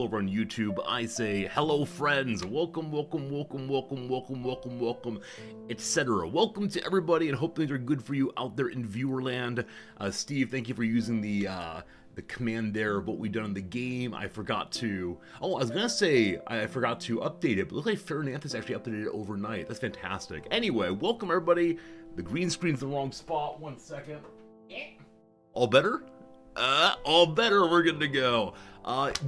over on YouTube, I say, hello friends, welcome, etc. Welcome to everybody, and hope things are good for you out there in viewerland. Steve, thank you for using the command there of what we've done in the game. I forgot to, I was gonna say I forgot to update it, but it looks like Fairnanthus actually updated it overnight. That's fantastic. Anyway, welcome everybody. The green screen's in the wrong spot. 1 second. All better? All better, we're good to go.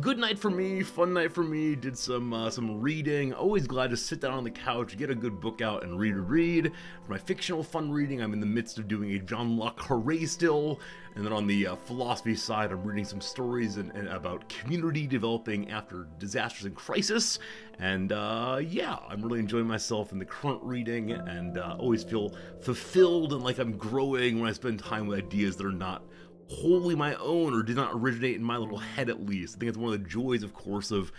Good night for me, fun night for me, did some reading. Always glad to sit down on the couch, get a good book out and read. For my fictional fun reading, I'm in the midst of doing a John Le Carre still, and then on the philosophy side, I'm reading some stories and about community developing after disasters and crisis, and yeah, I'm really enjoying myself in the current reading, and always feel fulfilled and like I'm growing when I spend time with ideas that are not wholly my own or did not originate in my little head, at least. I think it's one of the joys, of course, of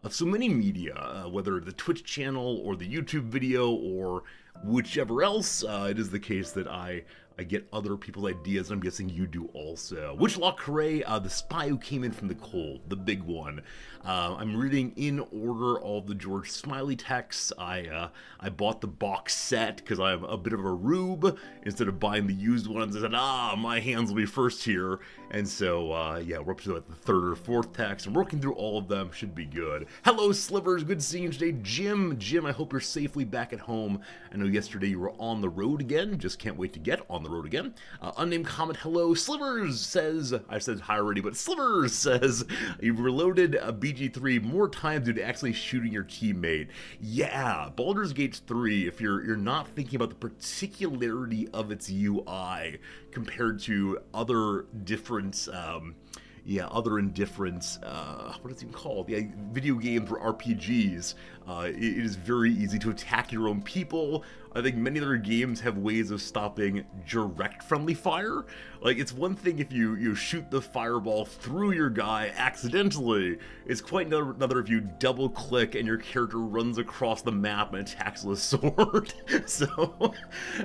so many media, whether the Twitch channel or the YouTube video or whichever else. It is the case that I get other people's ideas, and I'm guessing you do also. Which Le Carre, the spy who came in from the cold, the big one. I'm reading in order all the George Smiley texts. I bought the box set because I'm a bit of a rube. Instead of buying the used ones, I said, my hands will be first here. And so, yeah, we're up to like the third or fourth text. I'm working through all of them. Should be good. Hello, Slivers. Good seeing you today. Jim, I hope you're safely back at home. I know yesterday you were on the road again. Just can't wait to get on the road again. Unnamed comment, hello. Slivers says, I said hi already, but Slivers says, you've reloaded a BG3 more times due to actually shooting your teammate. Yeah, Baldur's Gate 3, if you're not thinking about the particularity of its UI compared to other different, other indifference, what is it even called? Yeah, video games or RPGs. It is very easy to attack your own people. I think many other games have ways of stopping direct friendly fire. Like, it's one thing if you shoot the fireball through your guy accidentally. It's quite another if you double click and your character runs across the map and attacks with a sword. So,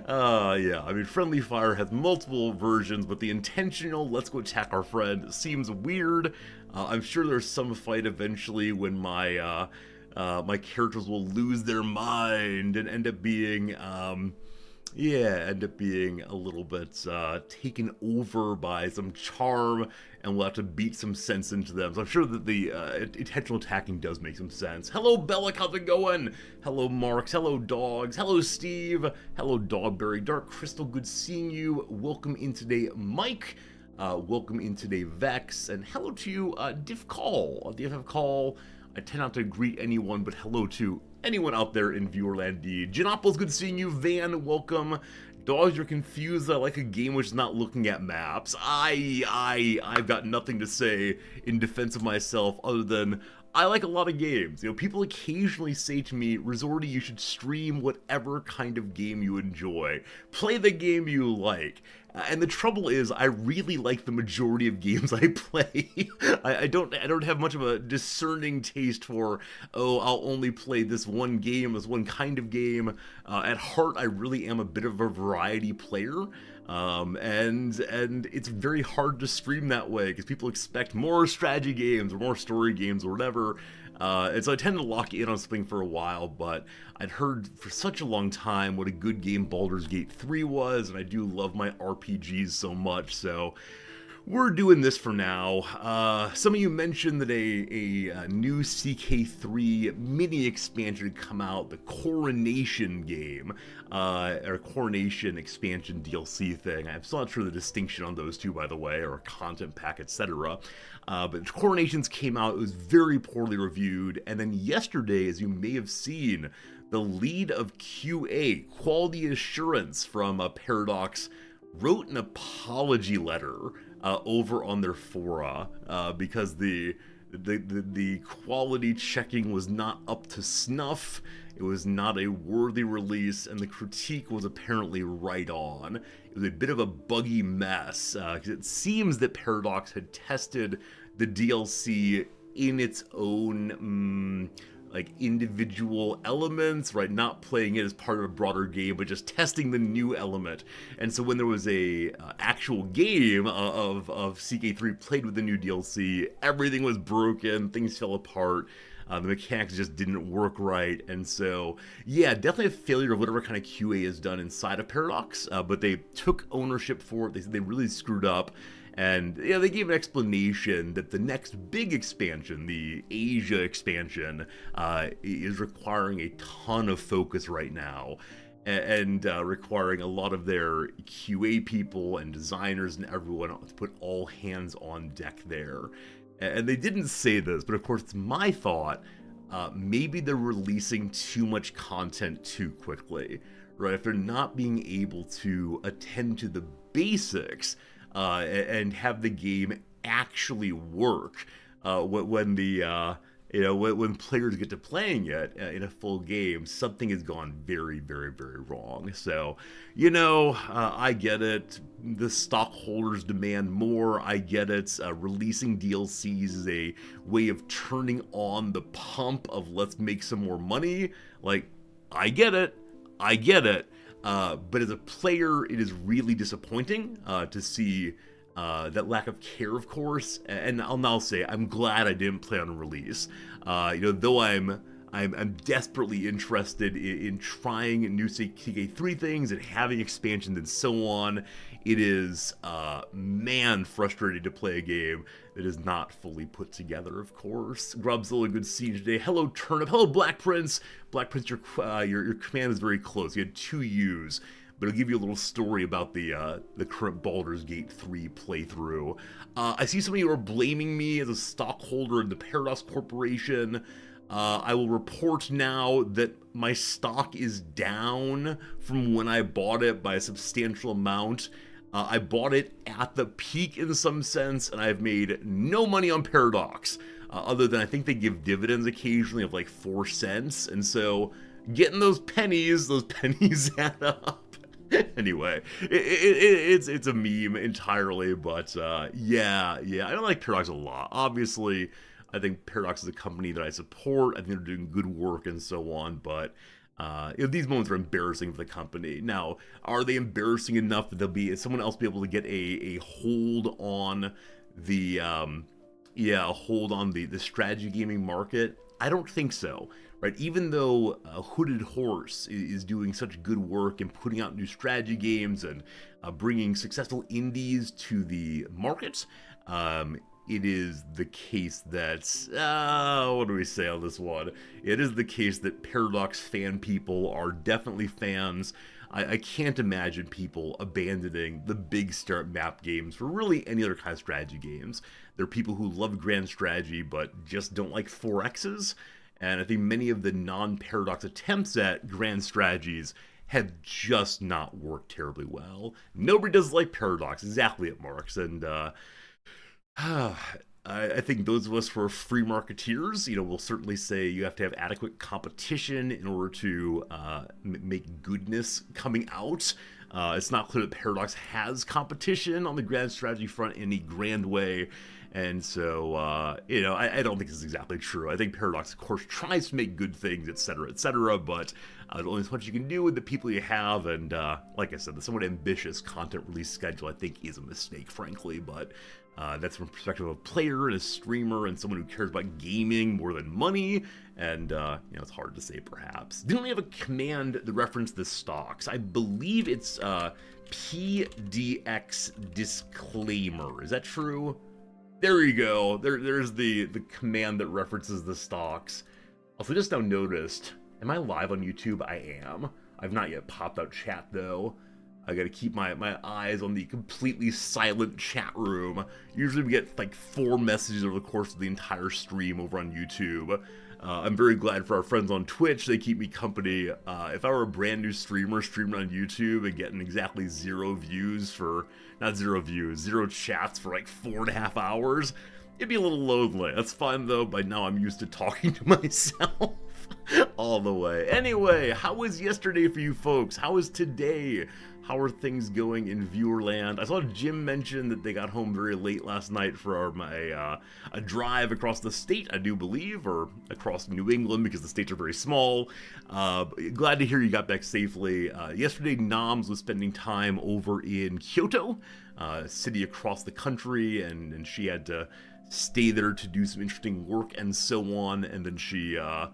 yeah, I mean, friendly fire has multiple versions, but the intentional, let's go attack our friend, seems weird. I'm sure there's some fight eventually when my characters will lose their mind and end up being, a little bit taken over by some charm, and we'll have to beat some sense into them. So I'm sure that the intentional attacking does make some sense. Hello, Bellic, how's it going? Hello, Marks. Hello, Dogs. Hello, Steve. Hello, Dogberry. Dark Crystal, good seeing you. Welcome in today, Mike. Welcome in today, Vex. And hello to you, Diff Call. DFF Call. I tend not to greet anyone, but hello to anyone out there in Viewerland. Janopoulos, good seeing you. Van, welcome. Dogs, you're confused that I like a game which is not looking at maps. I've got nothing to say in defense of myself other than I like a lot of games. You know, people occasionally say to me, Resorty, you should stream whatever kind of game you enjoy. Play the game you like. And the trouble is, I really like the majority of games I play. I don't have much of a discerning taste for, I'll only play this one game, this one kind of game. At heart, I really am a bit of a variety player. And it's very hard to stream that way because people expect more strategy games or more story games or whatever. And so I tend to lock in on something for a while, but I'd heard for such a long time what a good game Baldur's Gate 3 was, and I do love my RPGs so much, so we're doing this for now. Some of you mentioned that a new CK3 mini expansion had come out, the Coronation game, or Coronation expansion DLC thing. I'm still not sure the distinction on those two, by the way, or content pack, etc. But Coronations came out, it was very poorly reviewed, and then yesterday, as you may have seen, the lead of QA, Quality Assurance from Paradox, wrote an apology letter over on their fora because the quality checking was not up to snuff. It was not a worthy release, and the critique was apparently right on. It was a bit of a buggy mess because it seems that Paradox had tested the DLC in its own like individual elements, right? Not playing it as part of a broader game, but just testing the new element. And so when there was a actual game of CK3 played with the new DLC, everything was broken, things fell apart. The mechanics just didn't work right, and so, yeah, definitely a failure of whatever kind of QA is done inside of Paradox, but they took ownership for it. They said they really screwed up, and yeah, they gave an explanation that the next big expansion, the Asia expansion, is requiring a ton of focus right now, and requiring a lot of their QA people and designers and everyone to put all hands on deck there. And they didn't say this, but of course it's my thought, maybe they're releasing too much content too quickly, right? If they're not being able to attend to the basics and have the game actually work when the when players get to playing it in a full game, something has gone very, very, very wrong. So, I get it. The stockholders demand more. I get it. Releasing DLCs is a way of turning on the pump of let's make some more money. Like, I get it. I get it. But as a player, it is really disappointing to see that lack of care, of course, and I'll now say I'm glad I didn't play on release. Though I'm desperately interested in trying new CK3 things and having expansions and so on. It is, frustrating to play a game that is not fully put together, of course. Grubzilla, good to see you today. Hello, Turnip. Hello, Black Prince. Black Prince, your command is very close. You had 2 U's. But I'll give you a little story about the current Baldur's Gate 3 playthrough. I see some of you are blaming me as a stockholder in the Paradox Corporation. I will report now that my stock is down from when I bought it by a substantial amount. I bought it at the peak in some sense, and I've made no money on Paradox, other than I think they give dividends occasionally of like 4 cents, and so getting those pennies add up. Anyway, it's a meme entirely, but yeah, I don't like Paradox a lot. Obviously, I think Paradox is a company that I support. I think they're doing good work and so on, but these moments are embarrassing for the company. Now, are they embarrassing enough that someone else be able to get a hold on the the strategy gaming market? I don't think so. Right, even though Hooded Horse is doing such good work in putting out new strategy games and bringing successful indies to the market, it is the case that, what do we say on this one? It is the case that Paradox fan people are definitely fans. I can't imagine people abandoning the big start map games for really any other kind of strategy games. There are people who love grand strategy but just don't like 4Xs. And I think many of the non-Paradox attempts at grand strategies have just not worked terribly well. Nobody does like Paradox, exactly it, Marks. And I think those of us who are free marketeers, will certainly say you have to have adequate competition in order to make goodness coming out. It's not clear that Paradox has competition on the grand strategy front in any grand way. And so, I don't think this is exactly true. I think Paradox, of course, tries to make good things, etc., but there's only so much you can do with the people you have, and like I said, the somewhat ambitious content release schedule, I think, is a mistake, frankly, but that's from the perspective of a player and a streamer and someone who cares about gaming more than money, and, it's hard to say, perhaps. Didn't we have a command that referenced the stocks? I believe it's PDX disclaimer. Is that true? There you go. There's the command that references the stocks. Also, just now noticed, am I live on YouTube? I am. I've not yet popped out chat, though. I gotta keep my eyes on the completely silent chat room. Usually we get like 4 messages over the course of the entire stream over on YouTube. I'm very glad for our friends on Twitch. They keep me company. If I were a brand new streamer streaming on YouTube and getting exactly 0 views for, not 0 views, 0 chats for like 4.5 hours, it'd be a little lonely. That's fine though, by now I'm used to talking to myself all the way. Anyway, how was yesterday for you folks? How is today? How are things going in Viewerland? I saw Jim mention that they got home very late last night for a drive across the state, I do believe, or across New England because the states are very small. Glad to hear you got back safely. Yesterday, Noms was spending time over in Kyoto, a city across the country, and she had to stay there to do some interesting work and so on, and then she had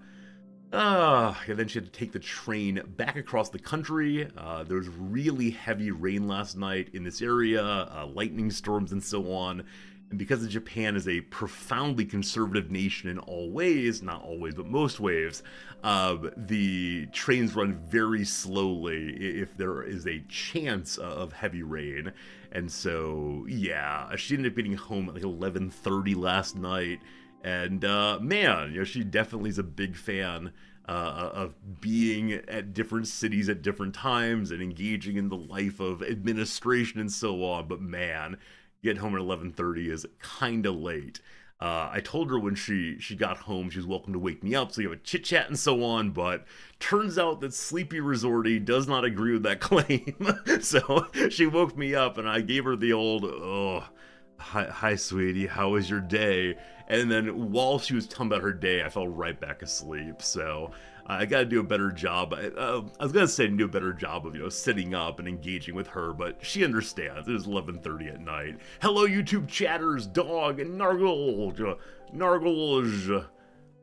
to take the train back across the country. There was really heavy rain last night in this area, lightning storms and so on. And because Japan is a profoundly conservative nation in all ways, not always, but most ways, the trains run very slowly if there is a chance of heavy rain. And so, yeah, she ended up getting home at like 11:30 last night. And man, you know, she definitely is a big fan of being at different cities at different times and engaging in the life of administration and so on. But man, get home at 11:30 is kind of late. I told her when she got home she was welcome to wake me up so you have a chit chat and so on, but turns out that Sleepy Resorty does not agree with that claim. So she woke me up and I gave her the old, oh, hi sweetie, how was your day? And then while she was telling about her day, I fell right back asleep. So I got to do a better job. I was going to say do a better job of, you know, sitting up and engaging with her, but she understands. It was 11:30 at night. Hello, YouTube chatters, dog, and Nargle.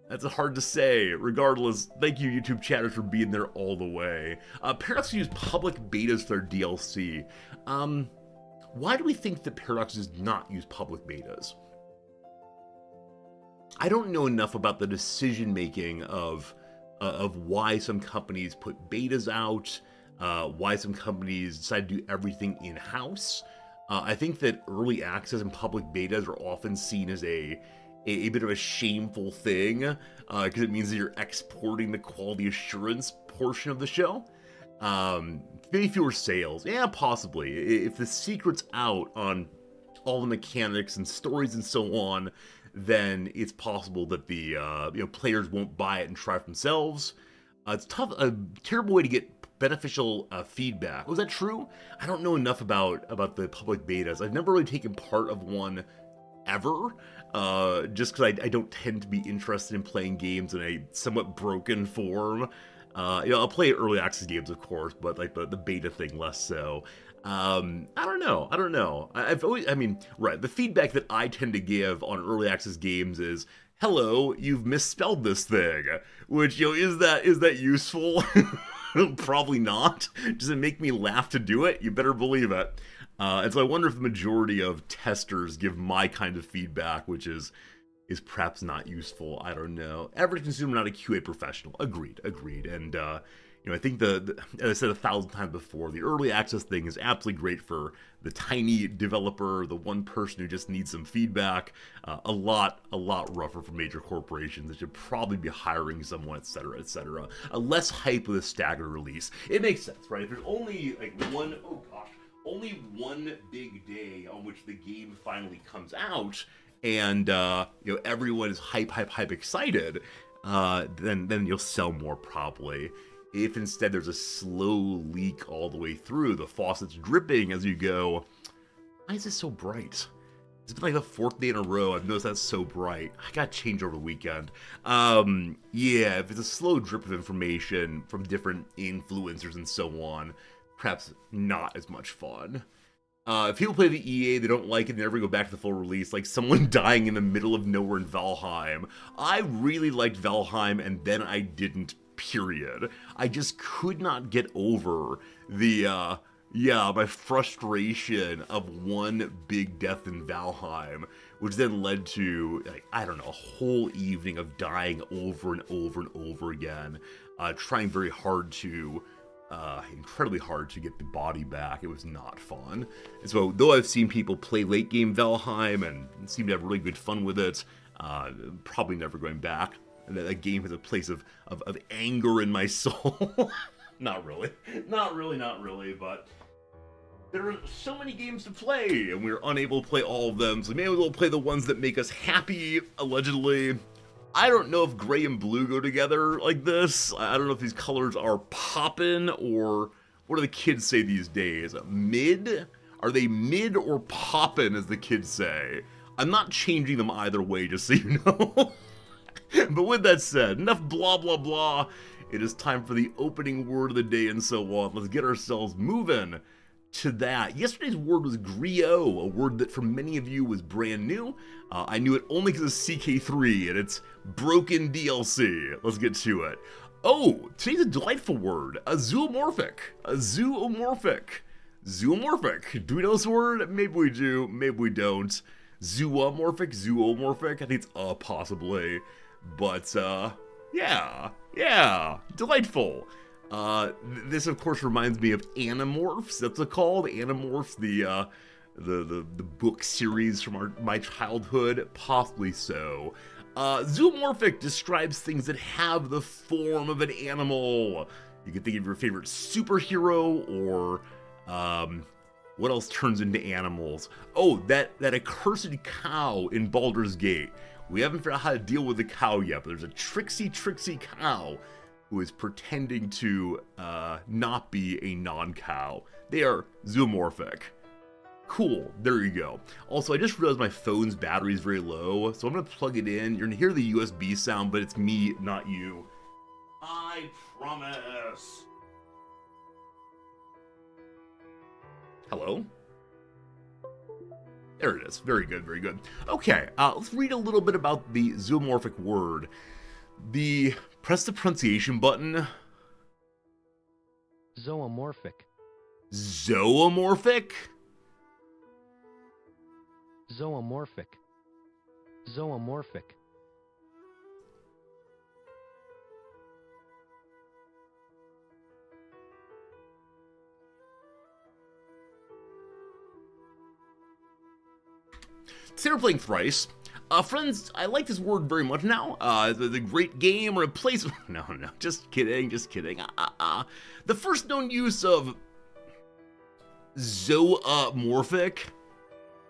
That's hard to say. Regardless, thank you, YouTube chatters, for being there all the way. Paradox used public betas for their DLC. Why do we think that Paradox does not use public betas? I don't know enough about the decision-making of why some companies put betas out, why some companies decide to do everything in-house. I think that early access and public betas are often seen as a bit of a shameful thing, because it means that you're exporting the quality assurance portion of the show. Maybe fewer sales. Yeah, possibly. If the secret's out on all the mechanics and stories and so on, then it's possible that the players won't buy it and try it themselves. It's tough, a terrible way to get beneficial feedback. Was that true? I don't know enough about the public betas. I've never really taken part of one ever, just because I don't tend to be interested in playing games in a somewhat broken form. I'll play early access games, of course, but like the beta thing less so. I don't know. The feedback that I tend to give on early access games is, hello, you've misspelled this thing, which, is that useful? Probably not. Does it make me laugh to do it? You better believe it. And so I wonder if the majority of testers give my kind of feedback, which is perhaps not useful. I don't know. Average consumer, not a QA professional. Agreed. And, I think as I said 1,000 times before, the early access thing is absolutely great for the tiny developer, the one person who just needs some feedback. A lot rougher for major corporations that should probably be hiring someone, etc., etc. Less hype with a staggered release. It makes sense, right? If there's only only one big day on which the game finally comes out, and everyone is hype excited, then you'll sell more probably. If instead there's a slow leak all the way through, the faucet's dripping as you go, why is this so bright? It's been like the 4th day in a row I've noticed that's so bright. I gotta change over the weekend. If it's a slow drip of information from different influencers and so on, perhaps not as much fun. If people play the EA, they don't like it, they never go back to the full release, like someone dying in the middle of nowhere in Valheim. I really liked Valheim, and then I didn't, period. I just could not get over my frustration of one big death in Valheim, which then led to, a whole evening of dying over and over and over again, trying very hard to incredibly hard to get the body back. It was not fun. And so, though I've seen people play late game Valheim and seem to have really good fun with it, probably never going back. And that game has a place of anger in my soul. Not really, but there are so many games to play, and we're unable to play all of them, so maybe we'll play the ones that make us happy, allegedly. I don't know if gray and blue go together like this. I don't know if these colors are poppin' or What do the kids say these days? Mid? Are they mid or poppin', as the kids say? I'm not changing them either way, just so you know. But with that said, enough blah blah blah. It is time for the opening word of the day and so on. Let's get ourselves moving to that. Yesterday's word was griot, a word that for many of you was brand new. I knew it only because of CK3 and its broken DLC. Let's get to it. Oh, today's a delightful word, a zoomorphic. A zoomorphic. Zoomorphic. Do we know this word? Maybe we do, maybe we don't. Zoomorphic, zoomorphic, I think it's possibly. But, yeah, delightful. This of course reminds me of Animorphs, that's what called, Animorphs, the book series from my childhood, possibly so. Zoomorphic describes things that have the form of an animal. You can think of your favorite superhero, or, what else turns into animals? Oh, that accursed cow in Baldur's Gate. We haven't figured out how to deal with the cow yet, but there's a tricksy cow who is pretending to not be a non-cow. They are zoomorphic. Cool, there you go. Also, I just realized my phone's battery is very low, so I'm gonna plug it in. You're gonna hear the USB sound, but it's me, not you. I promise. Hello? There it is. Very good, very good. Okay, let's read a little bit about the zoomorphic word. Press the pronunciation button. Zoomorphic. Zoomorphic? Zoomorphic. Zoomorphic. Today we're playing Thrice. Friends, I like this word very much now. The great game or a place... No, just kidding. The first known use of zoomorphic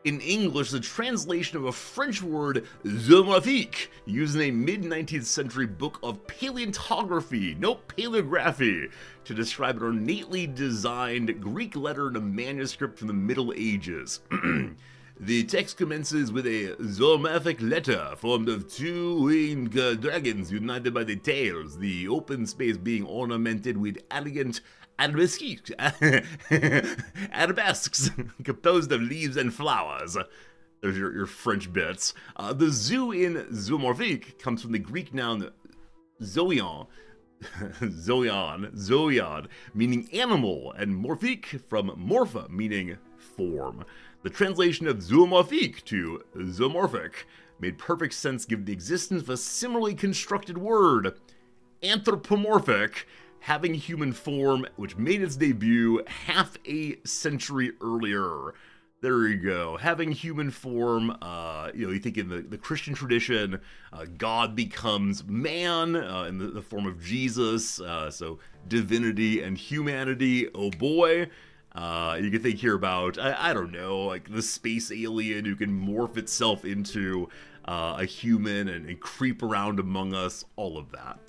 in English, the translation of a French word, zoomorphique, used in a mid-19th century book of paleontography, paleography, to describe an ornately designed Greek letter in a manuscript from the Middle Ages. The text commences with a zoomorphic letter formed of two winged dragons united by the tails, the open space being ornamented with elegant arabesques composed of leaves and flowers. There's your French bits. The zoo in zoomorphique comes from the Greek noun zoion, meaning animal, and morphique from morpha, meaning form. The translation of zoomorphique to zoomorphic made perfect sense given the existence of a similarly constructed word, anthropomorphic, having human form, which made its debut half a century earlier. There you go, having human form. You think in the Christian tradition, God becomes man in the form of Jesus, so divinity and humanity, oh boy. You can think here about, I don't know, like the space alien who can morph itself into a human and creep around among us, all of that.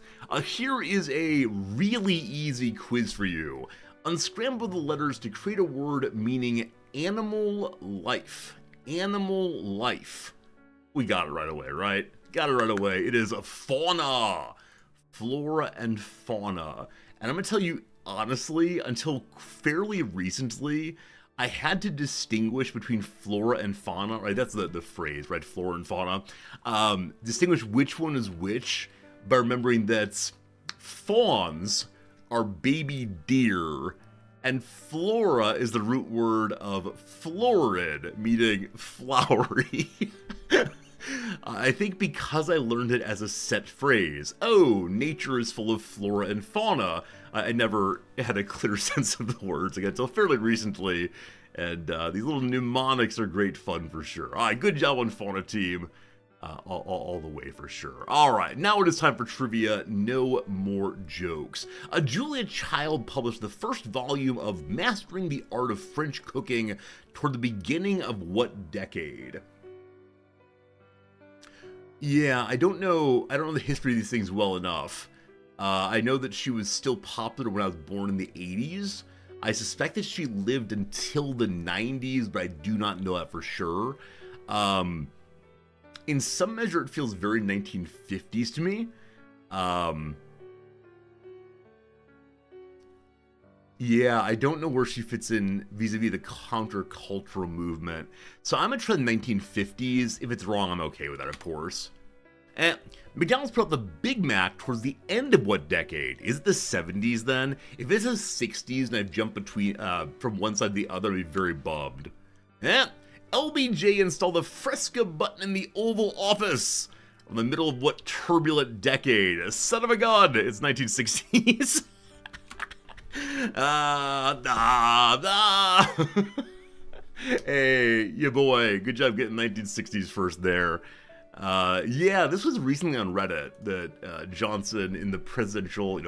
Here is a really easy quiz for you. Unscramble the letters to create a word meaning animal life. Animal life. We got it right away, right? Got it right away. It is fauna. Flora and fauna. And I'm going to tell you, honestly, until fairly recently, I had to distinguish between flora and fauna, right? That's the phrase, right? Flora and fauna. Distinguish which one is which by remembering that fawns are baby deer, and flora is the root word of florid, meaning flowery. I think because I learned it as a set phrase, oh, nature is full of flora and fauna, I never had a clear sense of the words again until fairly recently, and these little mnemonics are great fun for sure. All right, good job on Fauna Team, all the way for sure. All right, now it is time for trivia, no more jokes. Julia Child published the first volume of Mastering the Art of French Cooking toward the beginning of what decade? Yeah, I don't know the history of these things well enough. I know that she was still popular when I was born in the 80s. I suspect that she lived until the 90s, but I do not know that for sure. In some measure, it feels very 1950s to me. Yeah, I don't know where she fits in vis-a-vis the countercultural movement. So I'm gonna try the 1950s. If it's wrong, I'm okay with that, of course. McDonald's put out the Big Mac towards the end of what decade? Is it the 70s then? If it's the 60s and I've jumped between from one side to the other, I'd be very bummed. LBJ installed the Fresca button in the Oval Office. In the middle of what turbulent decade? Son of a gun, it's 1960s. Hey, yeah boy, good job getting 1960s first there. Yeah, this was recently on Reddit that Johnson in the presidential,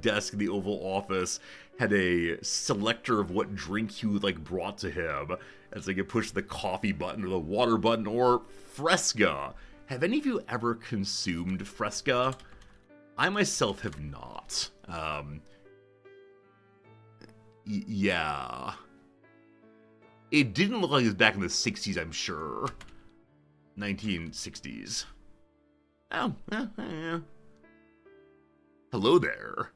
desk in the Oval Office had a selector of what drink he would like brought to him, as they could push the coffee button or the water button or Fresca. Have any of you ever consumed Fresca? I myself have not. Yeah. It didn't look like it was back in the 60s, I'm sure. 1960s. Oh, yeah. Hello there.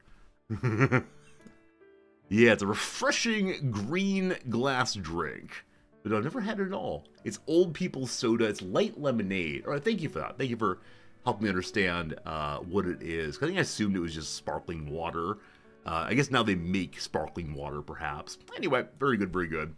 Yeah, it's a refreshing green glass drink. But I've never had it at all. It's old people's soda. It's light lemonade. All right, thank you for that. Thank you for helping me understand what it is. I think I assumed it was just sparkling water. I guess now they make sparkling water, perhaps. Anyway, very good, very good.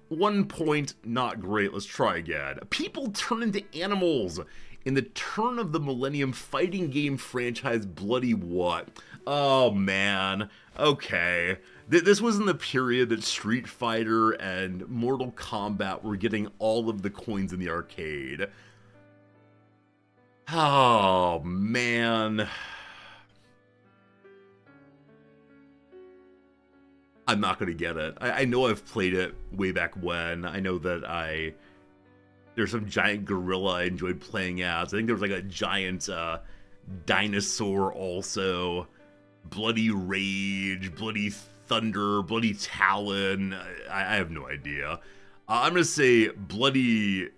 1 point, not great. Let's try again. People turn into animals in the turn of the millennium fighting game franchise Bloody What? Oh, man. Okay. This was in the period that Street Fighter and Mortal Kombat were getting all of the coins in the arcade. Oh, man. I'm not going to get it. I know I've played it way back when. I know that there's some giant gorilla I enjoyed playing as. I think there was like a giant dinosaur also. Bloody Rage, Bloody Thunder, Bloody Talon. I have no idea. I'm going to say Bloody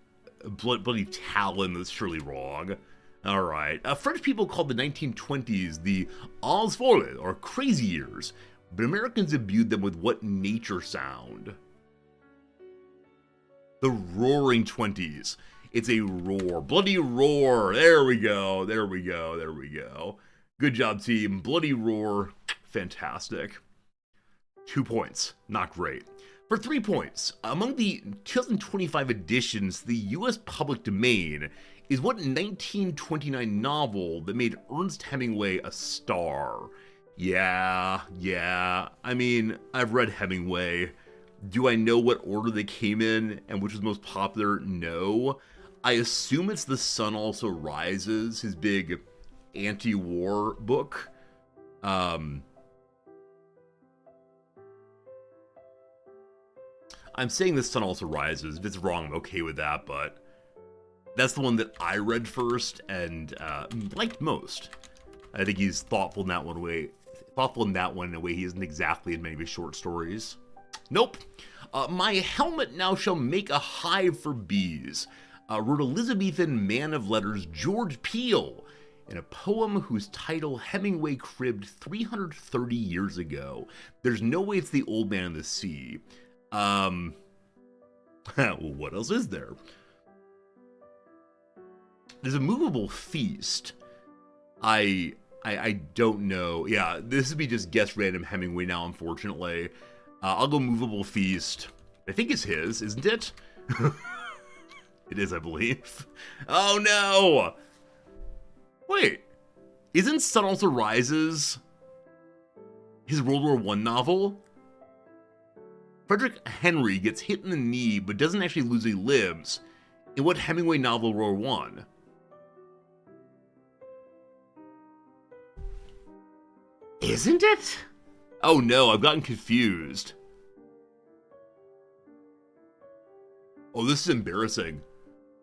Talon. That's surely wrong. All right. French people called the 1920s the Ans Folles, or Crazy Years. But Americans imbued them with what nature sound? The Roaring Twenties. It's a roar. Bloody roar. There we go. There we go. There we go. Good job, team. Bloody roar. Fantastic. 2 points. Not great. For 3 points, among the 2025 editions, the U.S. public domain is what 1929 novel that made Ernest Hemingway a star? Yeah. I mean, I've read Hemingway. Do I know what order they came in and which was most popular? No. I assume it's The Sun Also Rises, his big anti-war book. I'm saying The Sun Also Rises. If it's wrong, I'm okay with that, but that's the one that I read first and liked most. I think he's thoughtful in that one in a way he isn't exactly in many of his short stories. Nope. My helmet now shall make a hive for bees. Wrote Elizabethan man of letters George Peele in a poem whose title Hemingway cribbed 330 years ago. There's no way it's the Old Man in the Sea. Well, what else is there? There's a movable feast. I don't know. Yeah, this would be just guess random Hemingway now, unfortunately. I'll go movable feast. I think it's his, isn't it? It is, I believe. Oh no! Wait, isn't Sun Also Rises his World War I novel? Frederick Henry gets hit in the knee but doesn't actually lose any limbs. In what Hemingway novel World War I? Isn't it? Oh no, I've gotten confused. Oh, this is embarrassing.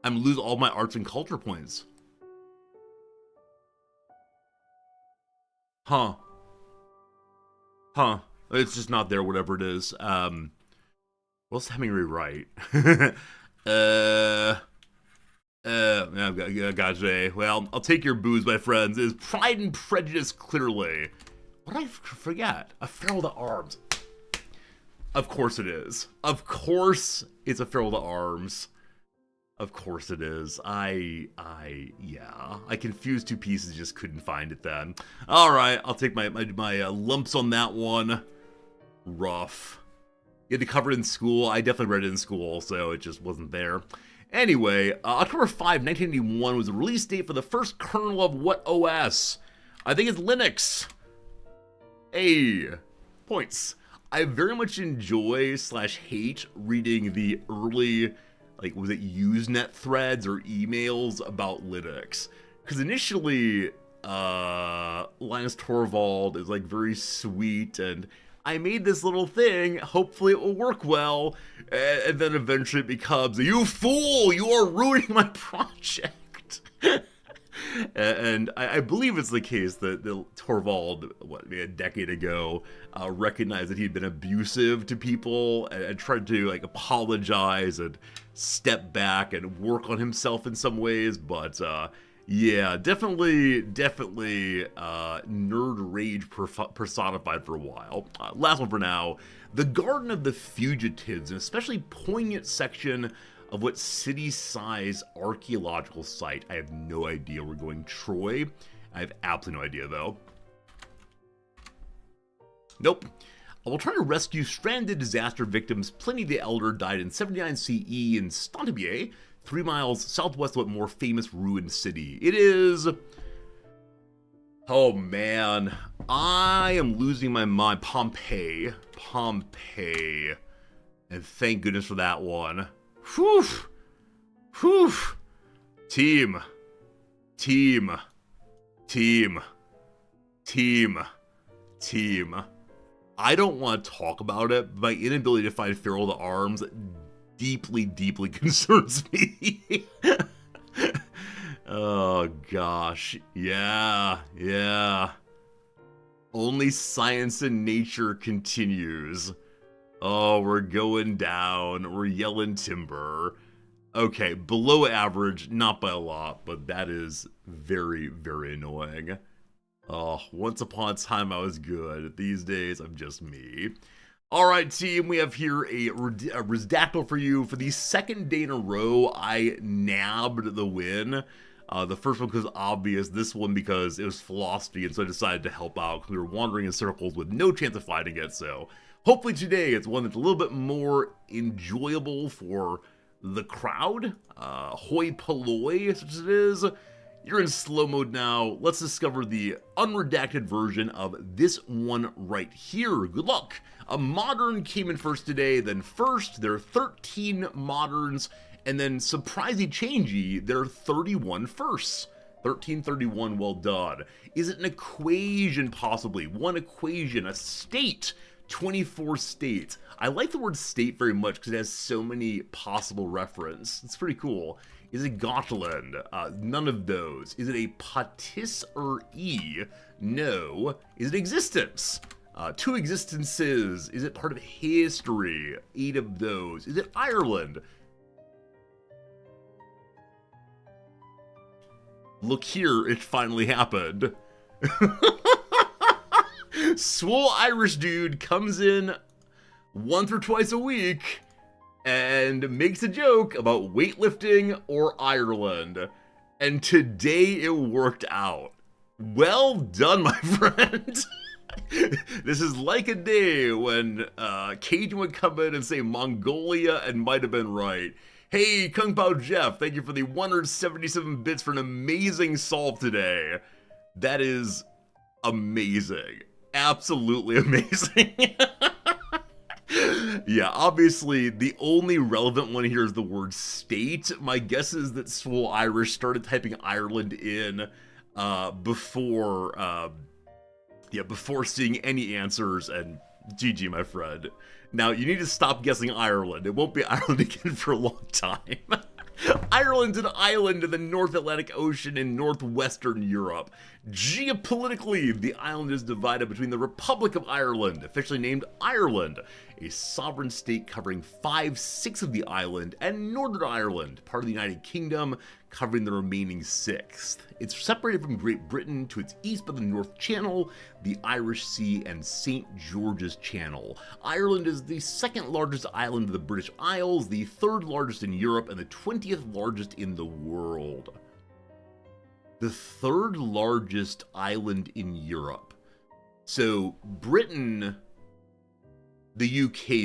I'm gonna lose all my arts and culture points. Huh. It's just not there, whatever it is. What's Hemingway write? Gotcha. Well, I'll take your booze, my friends. Is Pride and Prejudice clearly? What did I forget? A Farewell to Arms. Of course it is. Of course it's A Farewell to Arms. Of course it is. Yeah. I confused two pieces, just couldn't find it then. Alright, I'll take my lumps on that one. Rough. You had to cover it in school. I definitely read it in school, so it just wasn't there. Anyway, October 5, 1981 was the release date for the first kernel of what OS? I think it's Linux. Hey, points. I very much enjoy / hate reading the early, like, was it Usenet threads or emails about Linux? Because initially, Linus Torvald is, like, very sweet, and I made this little thing, hopefully it will work well, and then eventually it becomes, you fool, you are ruining my project. And I believe it's the case that Torvald, maybe a decade ago, recognized that he'd been abusive to people and tried to, like, apologize and step back and work on himself in some ways, but yeah, definitely nerd rage personified for a while. Last one for now. The Garden of the Fugitives, an especially poignant section of what city-size archaeological site? I have no idea. We're going Troy. I have absolutely no idea, though. Nope. I will try to rescue stranded disaster victims. Pliny the Elder died in 79 CE in Stontabier, 3 miles southwest of what more famous ruined city. It is... Oh, man. I am losing my mind. Pompeii. And thank goodness for that one. Whew. Team. I don't want to talk about it. My inability to find Farewell to Arms deeply concerns me. Oh, gosh. Yeah. Only science and nature continues. Oh, we're going down. We're yelling timber. Okay, below average, not by a lot, but that is very annoying. Oh, once upon a time I was good. These days, I'm just me. Alright, team, we have here a Rizdactyl for you. For the second day in a row, I nabbed the win. The first one because obvious, this one because it was philosophy, and so I decided to help out because we were wandering in circles with no chance of fighting it, so... Hopefully today it's one that's a little bit more enjoyable for the crowd. Hoi polloi, such as it is. You're in slow mode now. Let's discover the unredacted version of this one right here. Good luck. A modern came in first today, then first. There are 13 moderns, and then surprising changey, there are 31 firsts. 1331, well done. Is it an equation possibly? One equation, a state. 24 states. I like the word state very much because it has so many possible references. It's pretty cool. Is it Gotland? None of those. Is it a patisserie? No. Is it existence? 2 existences. Is it part of history? 8 of those. Is it Ireland? Look here, it finally happened. Swole Irish dude comes in once or twice a week and makes a joke about weightlifting or Ireland. And today it worked out. Well done, my friend. This is like a day when Cajun would come in and say Mongolia and might have been right. Hey, Kung Pao Jeff, thank you for the 177 bits for an amazing solve today. That is amazing. Absolutely amazing. Yeah, obviously, the only relevant one here is the word state. My guess is that Swole Irish started typing Ireland in before seeing any answers, and GG, my friend. Now, you need to stop guessing Ireland. It won't be Ireland again for a long time. Ireland's an island in the North Atlantic Ocean in northwestern Europe. Geopolitically, the island is divided between the Republic of Ireland, officially named Ireland, a sovereign state covering 5/6 of the island, and Northern Ireland, part of the United Kingdom, covering the remaining 1/6. It's separated from Great Britain to its east by the North Channel, the Irish Sea, and St. George's Channel. Ireland is the second largest island of the British Isles, the third largest in Europe, and the 20th largest in the world. The third largest island in Europe. So Britain, the UK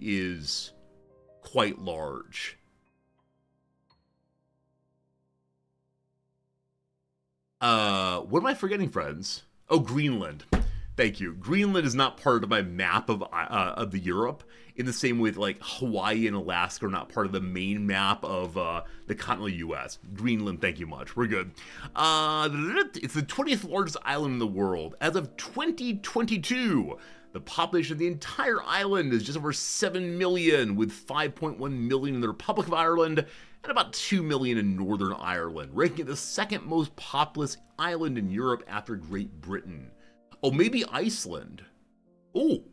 is quite large. What am I forgetting, friends? Oh, Greenland. Thank you. Greenland is not part of my map of the Europe, in the same way that, like, Hawaii and Alaska are not part of the main map of the continental U.S. Greenland, thank you much. We're good. It's the 20th largest island in the world. As of 2022, the population of the entire island is just over 7 million, with 5.1 million in the Republic of Ireland and about 2 million in Northern Ireland, ranking it the second most populous island in Europe after Great Britain. Oh, maybe Iceland. Oh.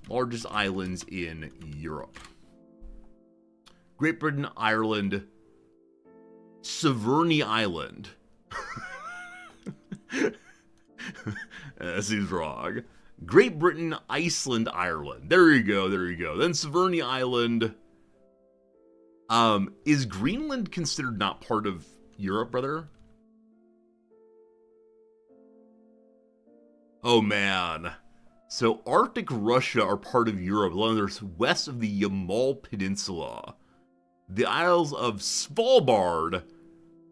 Largest islands in Europe. Great Britain, Ireland, Severny Island. That seems wrong. Great Britain, Iceland, Ireland. There you go. Then Severny Island. Is Greenland considered not part of Europe, brother? Oh, man. So Arctic Russia are part of Europe, along the west of the Yamal Peninsula. The Isles of Svalbard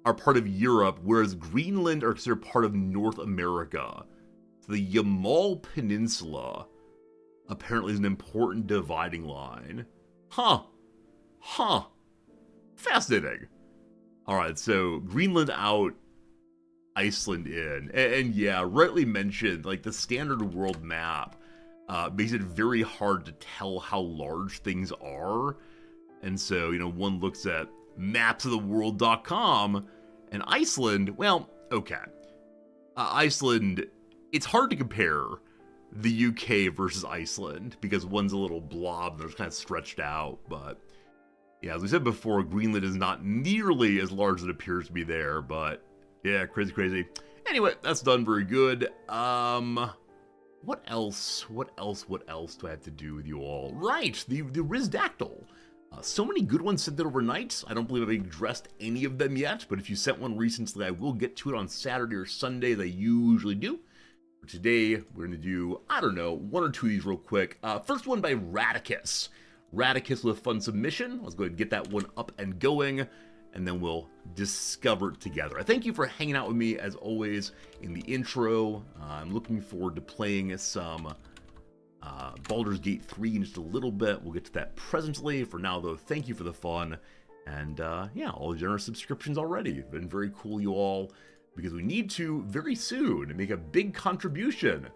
are part of Europe, whereas Greenland are considered part of North America. So the Yamal Peninsula apparently is an important dividing line. Huh. Fascinating. Alright, so Greenland out, Iceland in. And yeah, rightly mentioned, like, the standard world map makes it very hard to tell how large things are. And so, one looks at mapsoftheworld.com, and Iceland, well, okay. Iceland, it's hard to compare the UK versus Iceland, because one's a little blob and they're kind of stretched out, but yeah, as we said before, Greenland is not nearly as large as it appears to be there, but yeah, crazy. Anyway, that's done very good. What else do I have to do with you all? Right, the Rizdactyl. So many good ones sent in overnight. I don't believe I've addressed any of them yet, but if you sent one recently, I will get to it on Saturday or Sunday, as I usually do. For today, we're going to do, I don't know, one or two of these real quick. First one by Radicus. Radicus with a fun submission. Let's go ahead and get that one up and going, and then we'll discover it together. I thank you for hanging out with me, as always, in the intro. I'm looking forward to playing some Baldur's Gate 3 in just a little bit. We'll get to that presently. For now, though, thank you for the fun. And yeah, all the generous subscriptions already. It's been very cool, you all, because we need to, very soon, make a big contribution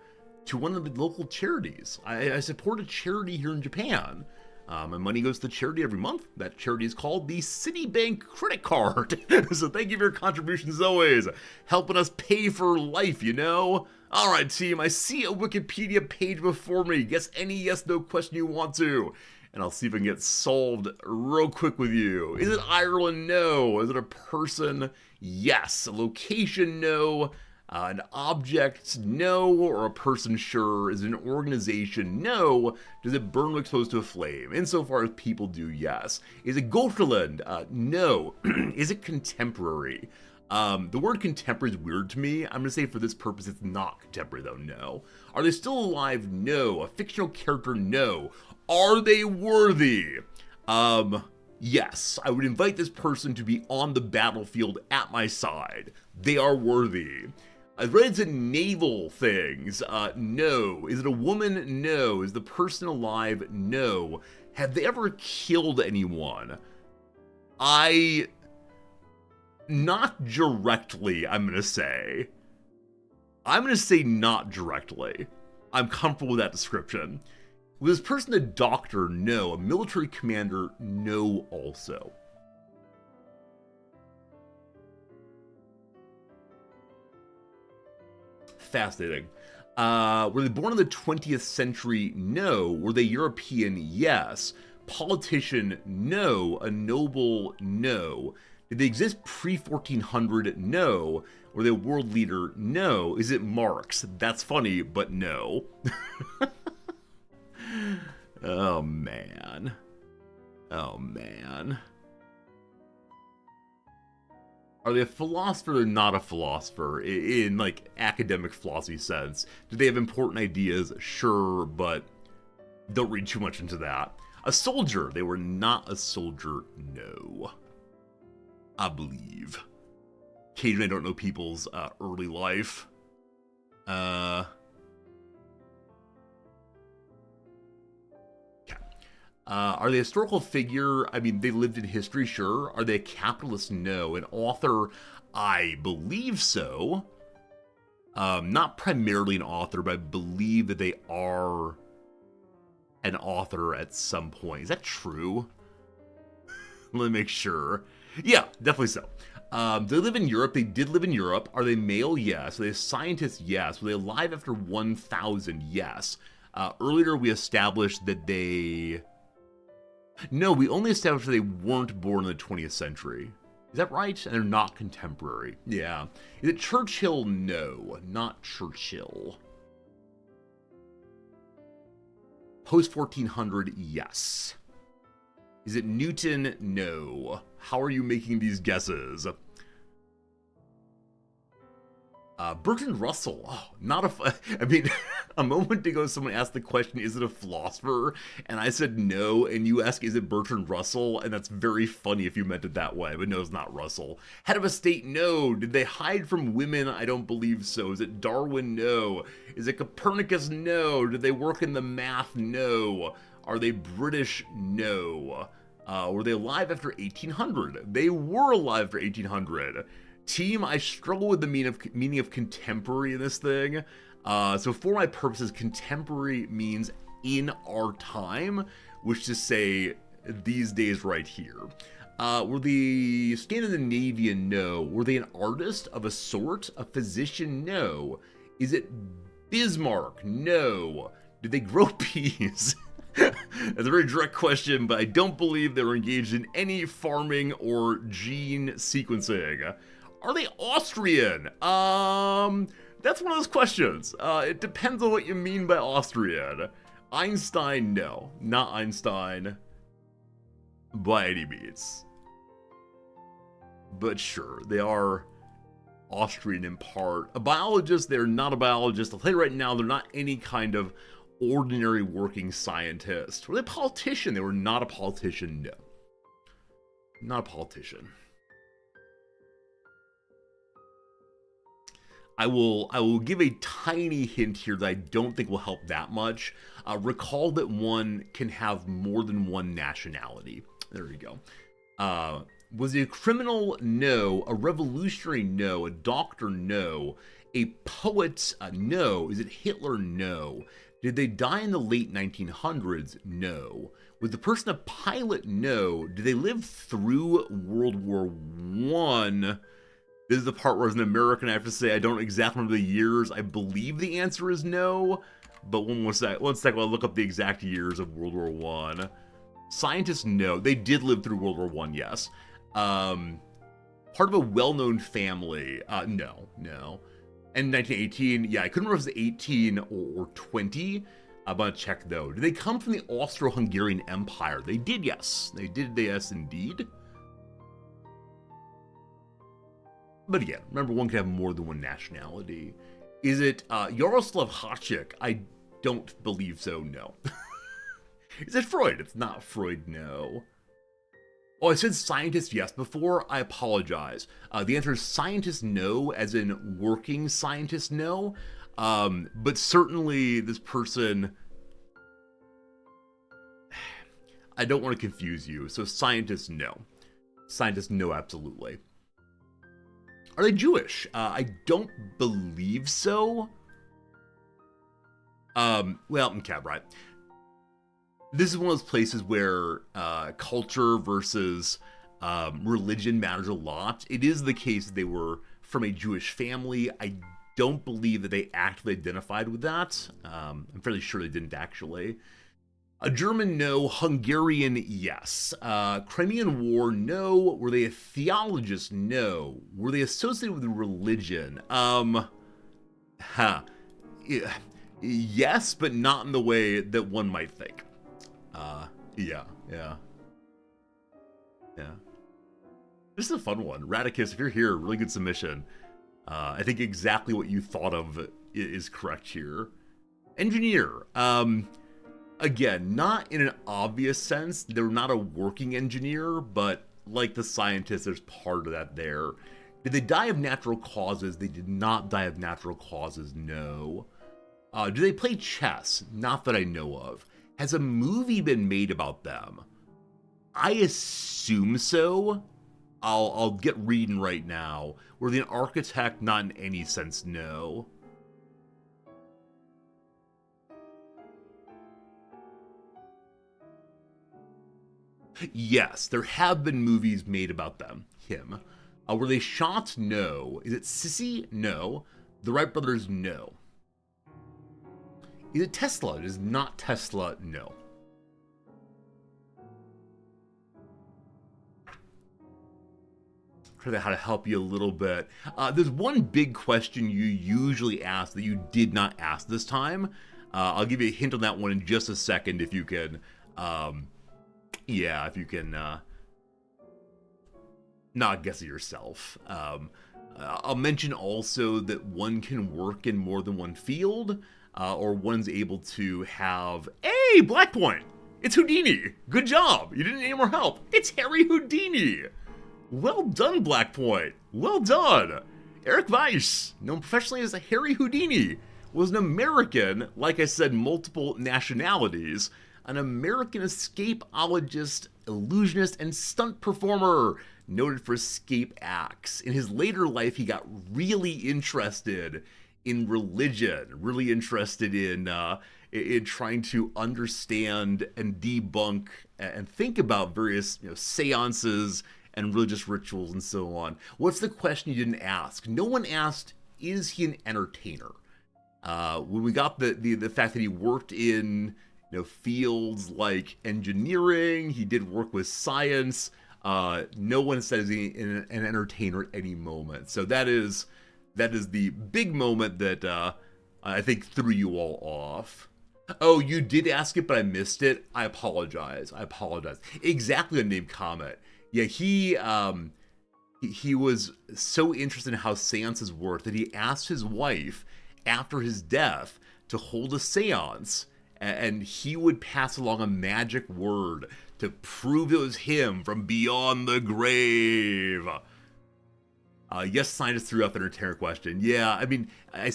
to one of the local charities. I support a charity here in Japan. My money goes to charity every month. That charity is called the Citibank Credit Card. So thank you for your contributions as always. Helping us pay for life, Alright, team, I see a Wikipedia page before me. Guess any yes-no question you want to, and I'll see if I can get solved real quick with you. Is it Ireland? No. Is it a person? Yes. A location? No. An object? No. Or a person? Sure. Is it an organization? No. Does it burn when exposed to a flame? Insofar as people do, yes. Is it Götaland? No. Is it contemporary? The word contemporary is weird to me. I'm going to say for this purpose it's not contemporary, though. No. Are they still alive? No. A fictional character? No. Are they worthy? Yes. I would invite this person to be on the battlefield at my side. They are worthy. I've read into naval things. No. Is it a woman? No. Is the person alive? No. Have they ever killed anyone? Not directly, I'm going to say. I'm going to say not directly. I'm comfortable with that description. Was this person a doctor? No. A military commander? No also. Fascinating. Were they born in the 20th century? No. Were they European? Yes. Politician? No. A noble? No. Did they exist pre-1400? No. Were they a world leader? No. Is it Marx? That's funny, but no. Oh, man. Oh, man. Are they a philosopher or not a philosopher? In like, academic philosophy sense. Do they have important ideas? Sure, but don't read too much into that. A soldier? They were not a soldier, no. I believe. Occasionally I don't know people's early life. Are they a historical figure? I mean, they lived in history, sure. Are they a capitalist? No. An author? I believe so. Not primarily an author, but I believe that they are an author at some point. Is that true? Let me make sure. Yeah, definitely so. Do they live in Europe? They did live in Europe. Are they male? Yes. Are they scientists? Yes. Were they alive after 1000? Yes. Earlier we established that they... No, we only established that they weren't born in the 20th century. Is that right? And they're not contemporary. Yeah. Is it Churchill? No, not Churchill. Post-1400? Yes. Is it Newton? No. How are you making these guesses? Bertrand Russell. Oh, not a... I mean, a moment ago someone asked the question, is it a philosopher? And I said no, and you ask, is it Bertrand Russell? And that's very funny if you meant it that way, but no, it's not Russell. Head of a state? No. Did they hide from women? I don't believe so. Is it Darwin? No. Is it Copernicus? No. Did they work in the math? No. Are they British? No. Were they alive after 1800? They were alive after 1800. Team, I struggle with the meaning of contemporary in this thing. So for my purposes, contemporary means in our time, which to say these days right here. Were they Scandinavian? No. Were they an artist of a sort? A physician? No. Is it Bismarck? No. Did they grow peas? That's a very direct question, but I don't believe they were engaged in any farming or gene sequencing. Are they Austrian? That's one of those questions. It depends on what you mean by Austrian. Einstein? No. Not Einstein. By any means. But sure, they are Austrian in part. A biologist? They're not a biologist. I'll tell you right now, they're not any kind of ordinary working scientist. Were they a politician? They were not a politician, no. Not a politician. I will give a tiny hint here that I don't think will help that much. Recall that one can have more than one nationality. There you go. Was he a criminal? No. A revolutionary? No. A doctor? No. A poet? No. Is it Hitler? No. Did they die in the late 1900s? No. Was the person a pilot? No. Did they live through World War I? This is the part where as an American I have to say I don't exactly remember the years. I believe the answer is no. But one sec, I'll look up the exact years of World War I. Scientists? No. They did live through World War I, yes. Part of a well-known family? No. And 1918, yeah, I couldn't remember if it was 18 or 20. I'm gonna check though. Did they come from the Austro-Hungarian Empire? They did, yes. They did, yes, indeed. But again, remember one can have more than one nationality. Is it Yaroslav Hachik? I don't believe so, no. Is it Freud? It's not Freud, no. Oh, I said scientist yes before. I apologize. The answer is scientist no, as in working scientist no. But certainly this person... I don't want to confuse you, so scientist no. Scientist no, absolutely. Are they Jewish? I don't believe so. Well, okay, right. this is one of those places where culture versus religion matters a lot. It is the case that they were from a Jewish family. I don't believe that they actively identified with that. I'm fairly sure they didn't actually. A German, no. Hungarian, yes. Crimean War, no. Were they a theologist? No. Were they associated with religion? Yes, but not in the way that one might think. Yeah. This is a fun one. Radicus, if you're here, really good submission. I think exactly what you thought of is correct here. Engineer. Again, not in an obvious sense. They're not a working engineer, but like the scientist, there's part of that there. Did they die of natural causes? They did not die of natural causes, no. Do they play chess? Not that I know of. Has a movie been made about them? I assume so. I'll get reading right now. Were they an architect? Not in any sense, no. Yes, there have been movies made about them. Him. Were they shot? No. Is it Sissy? No. The Wright brothers? No. Is it Tesla? It is not Tesla, no. Try to how to help you a little bit. There's one big question you usually ask that you did not ask this time. I'll give you a hint on that one in just a second if you can. Yeah, if you can not guess it yourself. I'll mention also that one can work in more than one field, or one's able to have, hey, Black Point! It's Houdini! Good job! You didn't need any more help. It's Harry Houdini! Well done, Black Point. Well done. Eric Weiss, known professionally as Harry Houdini, was an American, like I said, multiple nationalities, an American escapeologist, illusionist, and stunt performer, noted for escape acts. In his later life, he got really interested in religion, really interested in trying to understand and debunk and think about various seances and religious rituals and so on. What's the question you didn't ask? No one asked, is he an entertainer? When we got the fact that he worked in fields like engineering, he did work with science, no one says he's an entertainer at any moment. So that is the big moment that I think threw you all off. Oh, you did ask it, but I missed it. I apologize. Exactly the name Comet. Yeah, he was so interested in how seances work that he asked his wife after his death to hold a seance, and he would pass along a magic word to prove it was him from beyond the grave. Yes, scientist threw up an entertainer question. Yeah, I mean, I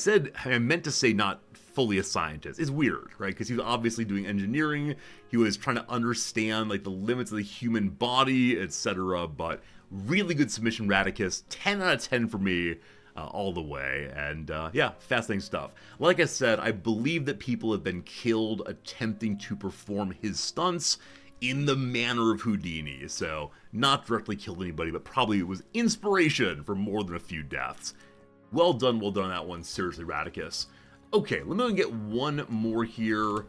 meant to say not fully a scientist. It's weird, right? Because he was obviously doing engineering. He was trying to understand like the limits of the human body, etc. But really good submission, Radicus. 10 out of 10 for me, all the way. And yeah, fascinating stuff. Like I said, I believe that people have been killed attempting to perform his stunts in the manner of Houdini. So not directly killed anybody, but probably it was inspiration for more than a few deaths. Well done on that one. Seriously, Radicus. Okay, let me get one more here.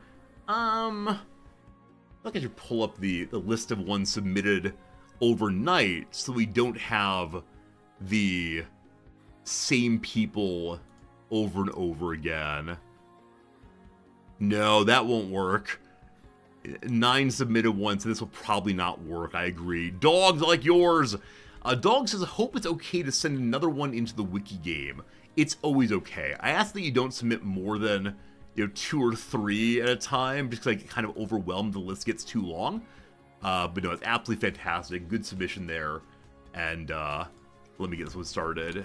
I think I should pull up the list of ones submitted overnight so we don't have the same people over and over again. No, that won't work. 9 submitted ones, so this will probably not work, I agree. Dogs like yours! Dog says, I hope it's okay to send another one into the wiki game. It's always okay. I ask that you don't submit more than 2 or 3 at a time, just because I get kind of overwhelmed, the list gets too long. But no, it's absolutely fantastic. Good submission there. And let me get this one started.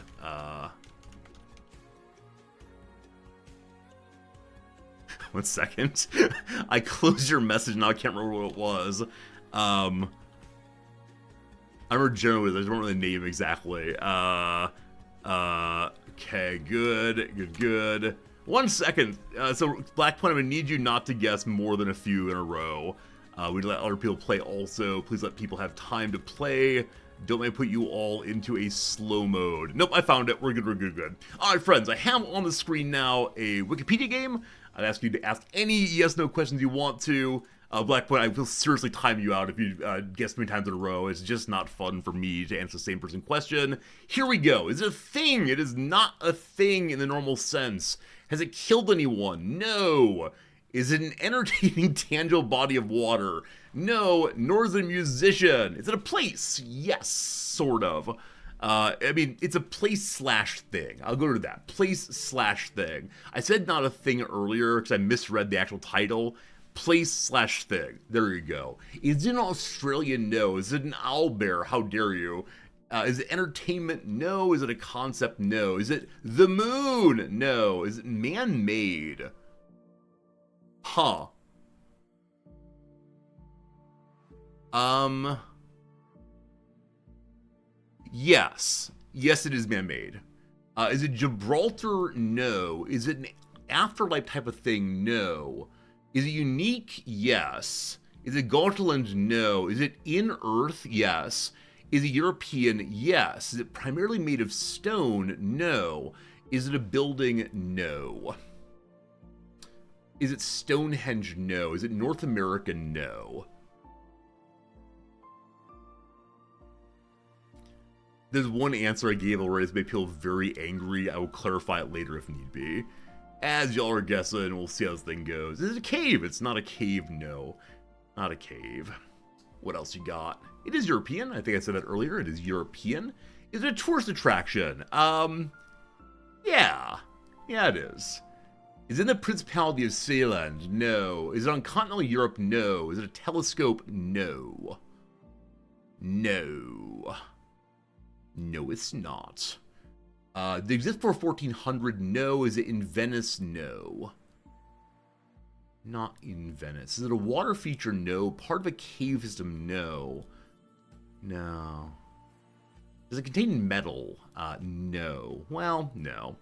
One second. I closed your message now. I can't remember what it was. I remember generally, I don't remember the name exactly. Okay, good. 1 second. So, Black Point, I'm going to need you not to guess more than a few in a row. We let other people play also. Please let people have time to play. Don't let me put you all into a slow mode. Nope, I found it. We're good, we're good, good. All right, friends, I have on the screen now a Wikipedia game. I'd ask you to ask any yes/no questions you want to. Blackpoint, I will seriously time you out if you guess 3 times in a row. It's just not fun for me to answer the same person question. Here we go. Is it a thing? It is not a thing in the normal sense. Has it killed anyone? No. Is it an entertaining, tangible body of water? No, nor is it a musician. Is it a place? Yes, sort of. I mean, it's a place/thing. I'll go to that. Place/thing. I said not a thing earlier because I misread the actual title. Place/thing. There you go. Is it an Australia? No. Is it an owlbear? How dare you? Is it entertainment? No. Is it a concept? No. Is it the moon? No. Is it man-made? Huh. Yes. Yes, it is man-made. Is it Gibraltar? No. Is it an afterlife type of thing? No. Is it unique? Yes. Is it Gaunterland? No. Is it in Earth? Yes. Is it European? Yes. Is it primarily made of stone? No. Is it a building? No. Is it Stonehenge? No. Is it North America? No. There's one answer I gave already that made people very angry. I will clarify it later if need be. As y'all are guessing, we'll see how this thing goes. Is it a cave? It's not a cave, no. Not a cave. What else you got? It is European. I think I said that earlier. It is European. Is it a tourist attraction? Yeah. Yeah, it is. Is it in the Principality of Sealand? No. Is it on continental Europe? No. Is it a telescope? No. No. No, it's not. Does it exist for 1400? No. Is it in Venice? No. Not in Venice. Is it a water feature? No. Part of a cave system? No. No. Does it contain metal? No. Well, no.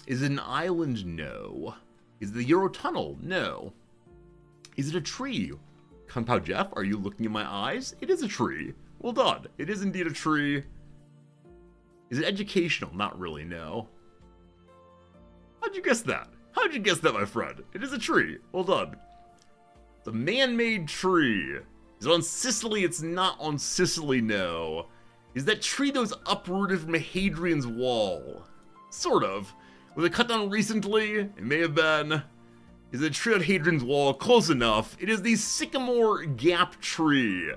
Is it an island? No. Is it the Eurotunnel? No. Is it a tree? Kung Pao Jeff, are you looking in my eyes? It is a tree. Well done. It is indeed a tree. Is it educational? Not really, no. How'd you guess that? How'd you guess that, my friend? It is a tree. Well done. It's a man-made tree. Is it on Sicily? It's not on Sicily, no. Is that tree that was uprooted from Hadrian's Wall? Sort of. Was it cut down recently? It may have been. Is it a tree on Hadrian's Wall? Close enough. It is the Sycamore Gap Tree.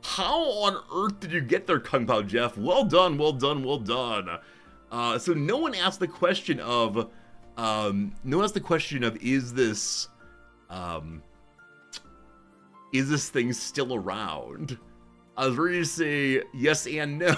How on earth did you get there, Kung Pao Jeff? Well done, well done, well done. So no one asked the question of, is this thing still around? I was ready to say yes and no.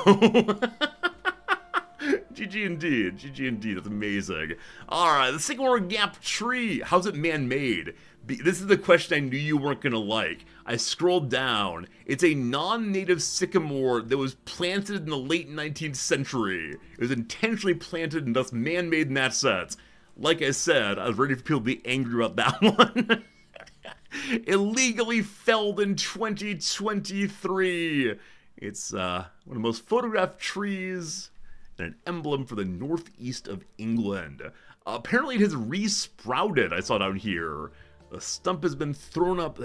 GG indeed, GG indeed, that's amazing. Alright, the Sycamore Gap Tree, how's it man-made? This is the question I knew you weren't gonna like. I scrolled down. It's a non-native sycamore that was planted in the late 19th century. It was intentionally planted and thus man-made in that sense. Like I said, I was ready for people to be angry about that one. Illegally felled in 2023. It's one of the most photographed trees and an emblem for the northeast of England. Apparently it has re-sprouted, I saw down here. The stump has been thrown up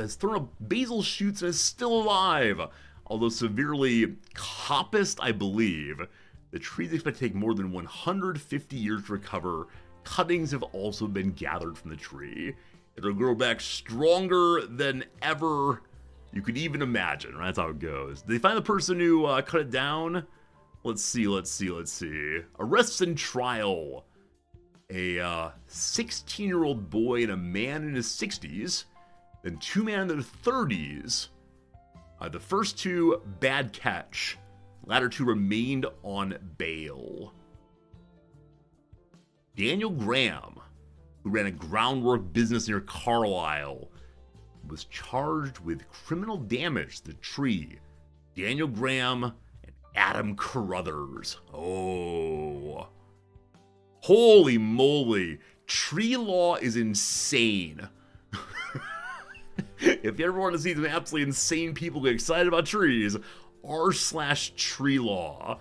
basil shoots and is still alive. Although severely coppiced, I believe. The tree is expected to take more than 150 years to recover. Cuttings have also been gathered from the tree. It'll grow back stronger than ever you could even imagine. That's how it goes. Did they find the person who cut it down? Let's see. Arrests and trial. A 16-year-old boy and a man in his 60s, then 2 men in their 30s. The first 2, bad catch. The latter 2 remained on bail. Daniel Graham, who ran a groundwork business near Carlisle, was charged with criminal damage to the tree. Daniel Graham and Adam Carruthers. Oh. Holy moly. Tree law is insane. If you ever want to see some absolutely insane people get excited about trees, r/tree law.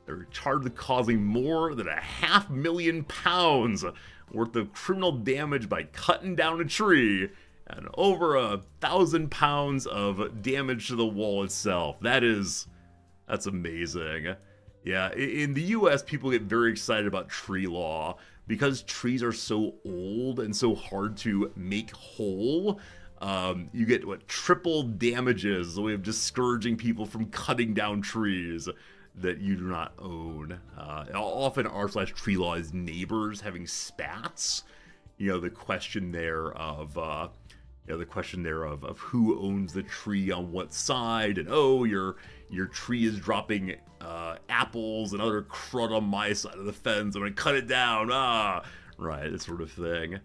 They're charged with causing more than £500,000 worth of criminal damage by cutting down a tree, and over £1,000 of damage to the wall itself. That's amazing. Yeah, in the US, people get very excited about tree law because trees are so old and so hard to make whole. You get triple damages, the way of discouraging people from cutting down trees that you do not own. Often r/tree law is neighbors having spats. The question there of who owns the tree on what side, and your tree is dropping apples and other crud on my side of the fence. I'm gonna cut it down. Right, that sort of thing.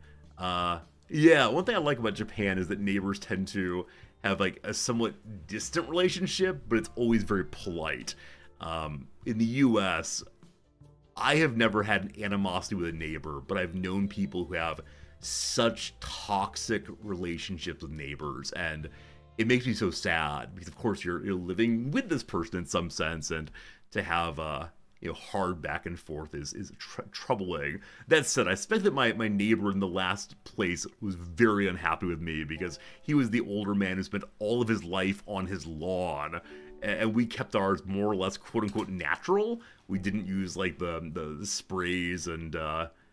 Yeah, one thing I like about Japan is that neighbors tend to have a somewhat distant relationship, but it's always very polite. In the US, I have never had an animosity with a neighbor, but I've known people who have such toxic relationships with neighbors, and it makes me so sad because, of course, you're living with this person in some sense, and to have hard back and forth is troubling. That said, I suspect that my neighbor in the last place was very unhappy with me because he was the older man who spent all of his life on his lawn, and we kept ours more or less quote-unquote natural. We didn't use the sprays and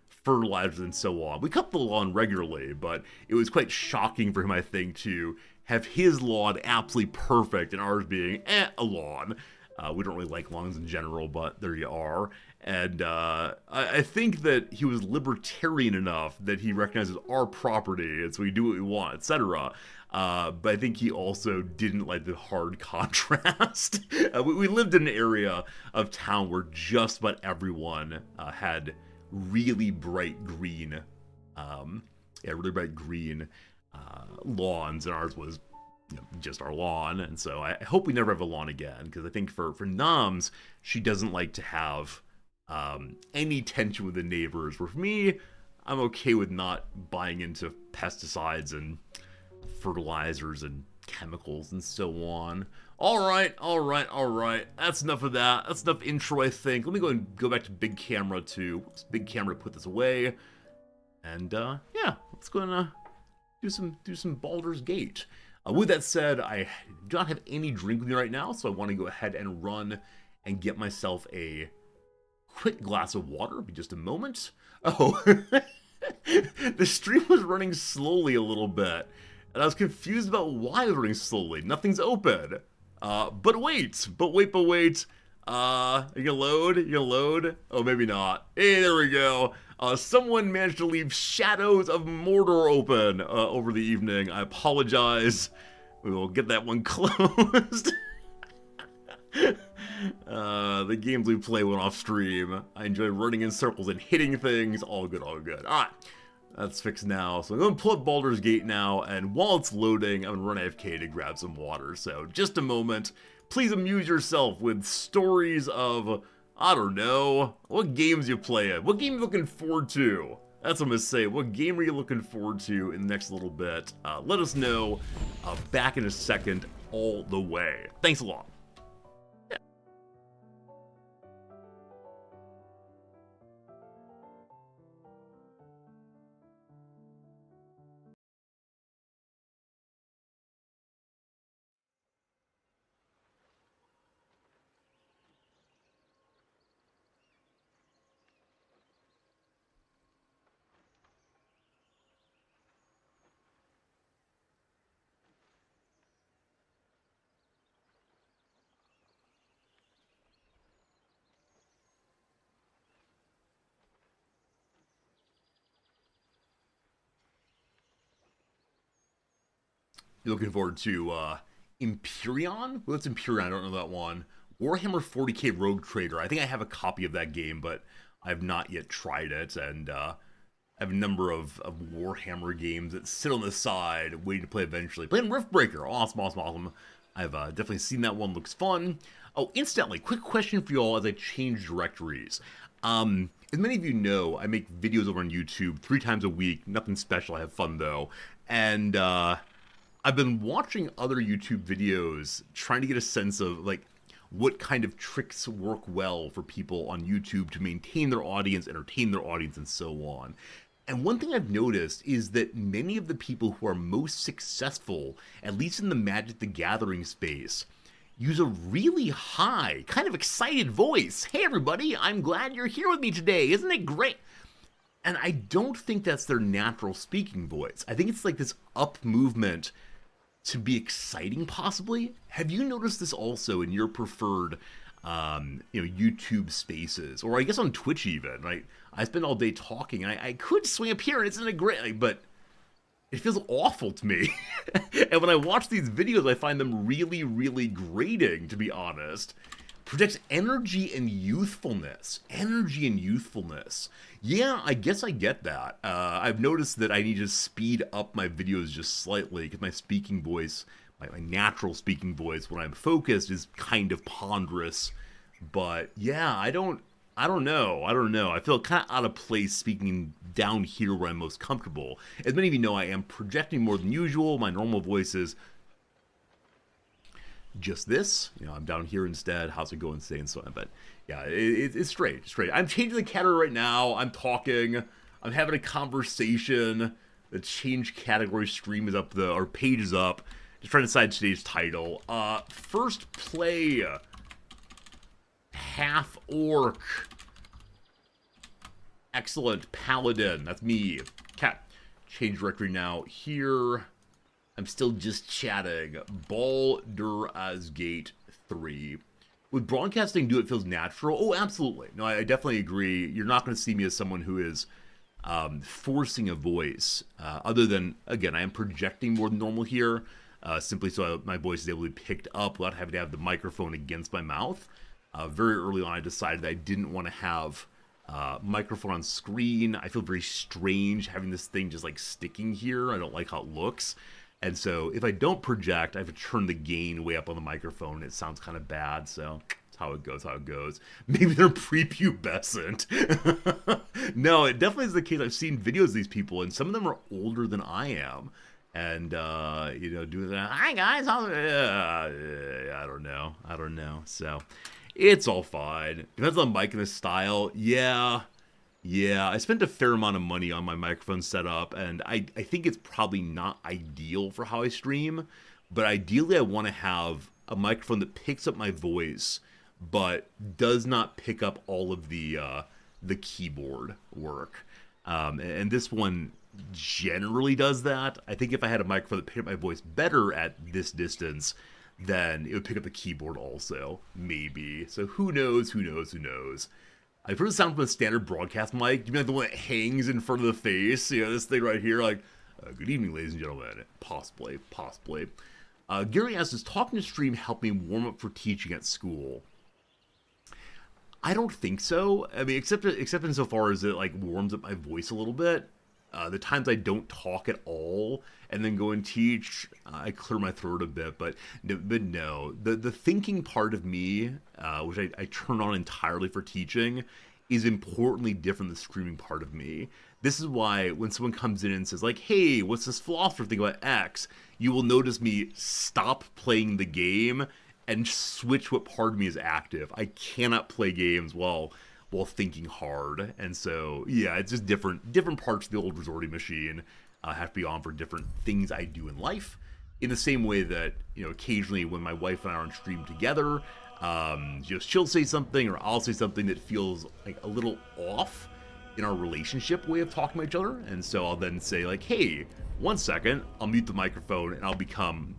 fertilizers and so on. We cut the lawn regularly, but it was quite shocking for him, I think, to have his lawn absolutely perfect and ours being a lawn. We don't really like lawns in general, but there you are. And I think that he was libertarian enough that he recognizes our property, and so we do what we want, etc. But I think he also didn't like the hard contrast. We lived in an area of town where just about everyone had really bright green, lawns, and ours was just our lawn. And so I hope we never have a lawn again, because I think for Noms, she doesn't like to have any tension with the neighbors, where for me, I'm okay with not buying into pesticides and fertilizers and chemicals and so on. All right. That's enough of that. That's enough intro, I think. Let me go back to big camera to big camera to put this away. And yeah, let's go and do some Baldur's Gate. With that said, I do not have any drink with me right now, so I want to go ahead and run and get myself a quick glass of water. Be just a moment. Oh, the stream was running slowly a little bit, and I was confused about why it was running slowly. Nothing's open. But wait. Are you gonna load? You gonna load? Oh, maybe not. Hey, there we go. Someone managed to leave Shadows of Mordor open over the evening. I apologize. We will get that one closed. The games we play went off stream. I enjoy running in circles and hitting things. All good. Alright, that's fixed now. So I'm going to pull up Baldur's Gate now, and while it's loading, I'm going to run AFK to grab some water. So just a moment. Please amuse yourself with stories of, I don't know, what games you play at. What game are you looking forward to? That's what I'm going to say. What game are you looking forward to in the next little bit? Let us know. Back in a second, all the way. Thanks a lot. You're looking forward to Empyrean? What's Empyrean? I don't know that one. Warhammer 40k Rogue Trader. I think I have a copy of that game, but I've not yet tried it. And I have a number of Warhammer games that sit on the side, waiting to play eventually. Playing Riftbreaker. Awesome. I've definitely seen that one. Looks fun. Oh, instantly, quick question for you all as I change directories. As many of you know, I make videos over on YouTube 3 times a week. Nothing special. I have fun, though. And I've been watching other YouTube videos trying to get a sense of like what kind of tricks work well for people on YouTube to maintain their audience, entertain their audience, and so on. And one thing I've noticed is that many of the people who are most successful, at least in the Magic the Gathering space, use a really high, kind of excited voice. Hey everybody, I'm glad you're here with me today. Isn't it great? And I don't think that's their natural speaking voice. I think it's like this up movement to be exciting, possibly. Have you noticed this also in your preferred, YouTube spaces, or I guess on Twitch even? Right, I spend all day talking. I could swing up here, and it's in a great, but it feels awful to me. And when I watch these videos, I find them really, really grating, to be honest. Projects energy and youthfulness. Energy and youthfulness. Yeah, I guess I get that. I've noticed that I need to speed up my videos just slightly because my speaking voice, my natural speaking voice when I'm focused is kind of ponderous. But yeah, I don't know. I feel kind of out of place speaking down here where I'm most comfortable. As many of you know, I am projecting more than usual. My normal voice is just this. I'm down here instead. How's it going today and so on. But yeah, it's straight. I'm changing the category right now. I'm talking. I'm having a conversation. The change category stream is up, our page is up. Just trying to decide today's title. First play. H-Orc. Excellent. Paladin. That's me. Cat. Change directory now. Here. I'm still just chatting. Baldur as Gate 3. With broadcasting, do it feels natural? Oh, absolutely. No, I definitely agree. You're not going to see me as someone who is forcing a voice. Other than, again, I am projecting more than normal here, simply so my voice is able to be picked up without having to have the microphone against my mouth. Very early on, I decided that I didn't want to have microphone on screen. I feel very strange having this thing just like sticking here. I don't like how it looks. And so if I don't project, I have to turn the gain way up on the microphone. It sounds kind of bad, so that's how it goes. Maybe they're prepubescent. No, it definitely is the case. I've seen videos of these people, and some of them are older than I am. And, doing that, hi guys, I don't know. So it's all fine. Depends on the mic and the style. Yeah, I spent a fair amount of money on my microphone setup, and I think it's probably not ideal for how I stream, but ideally I want to have a microphone that picks up my voice, but does not pick up all of the keyboard work. And this one generally does that. I think if I had a microphone that picked up my voice better at this distance, then it would pick up the keyboard also, maybe. So who knows? I've heard the sound from a standard broadcast mic. You mean like the one that hangs in front of the face? This thing right here, like, good evening, ladies and gentlemen. Possibly. Gary asks, does talking to stream help me warm up for teaching at school? I don't think so. I mean, except insofar as it, like, warms up my voice a little bit. The times I don't talk at all and then go and teach, I clear my throat a bit. But no, the thinking part of me, which I turn on entirely for teaching, is importantly different than the streaming part of me. This is why when someone comes in and says, like, hey, what's this philosopher thing about X? You will notice me stop playing the game and switch what part of me is active. I cannot play games while thinking hard. And so, yeah, it's just different parts of the old resorting machine have to be on for different things I do in life. In the same way that, occasionally when my wife and I are on stream together, she'll say something or I'll say something that feels like a little off in our relationship way of talking to each other. And so I'll then say like, hey, 1 second, I'll mute the microphone and I'll become,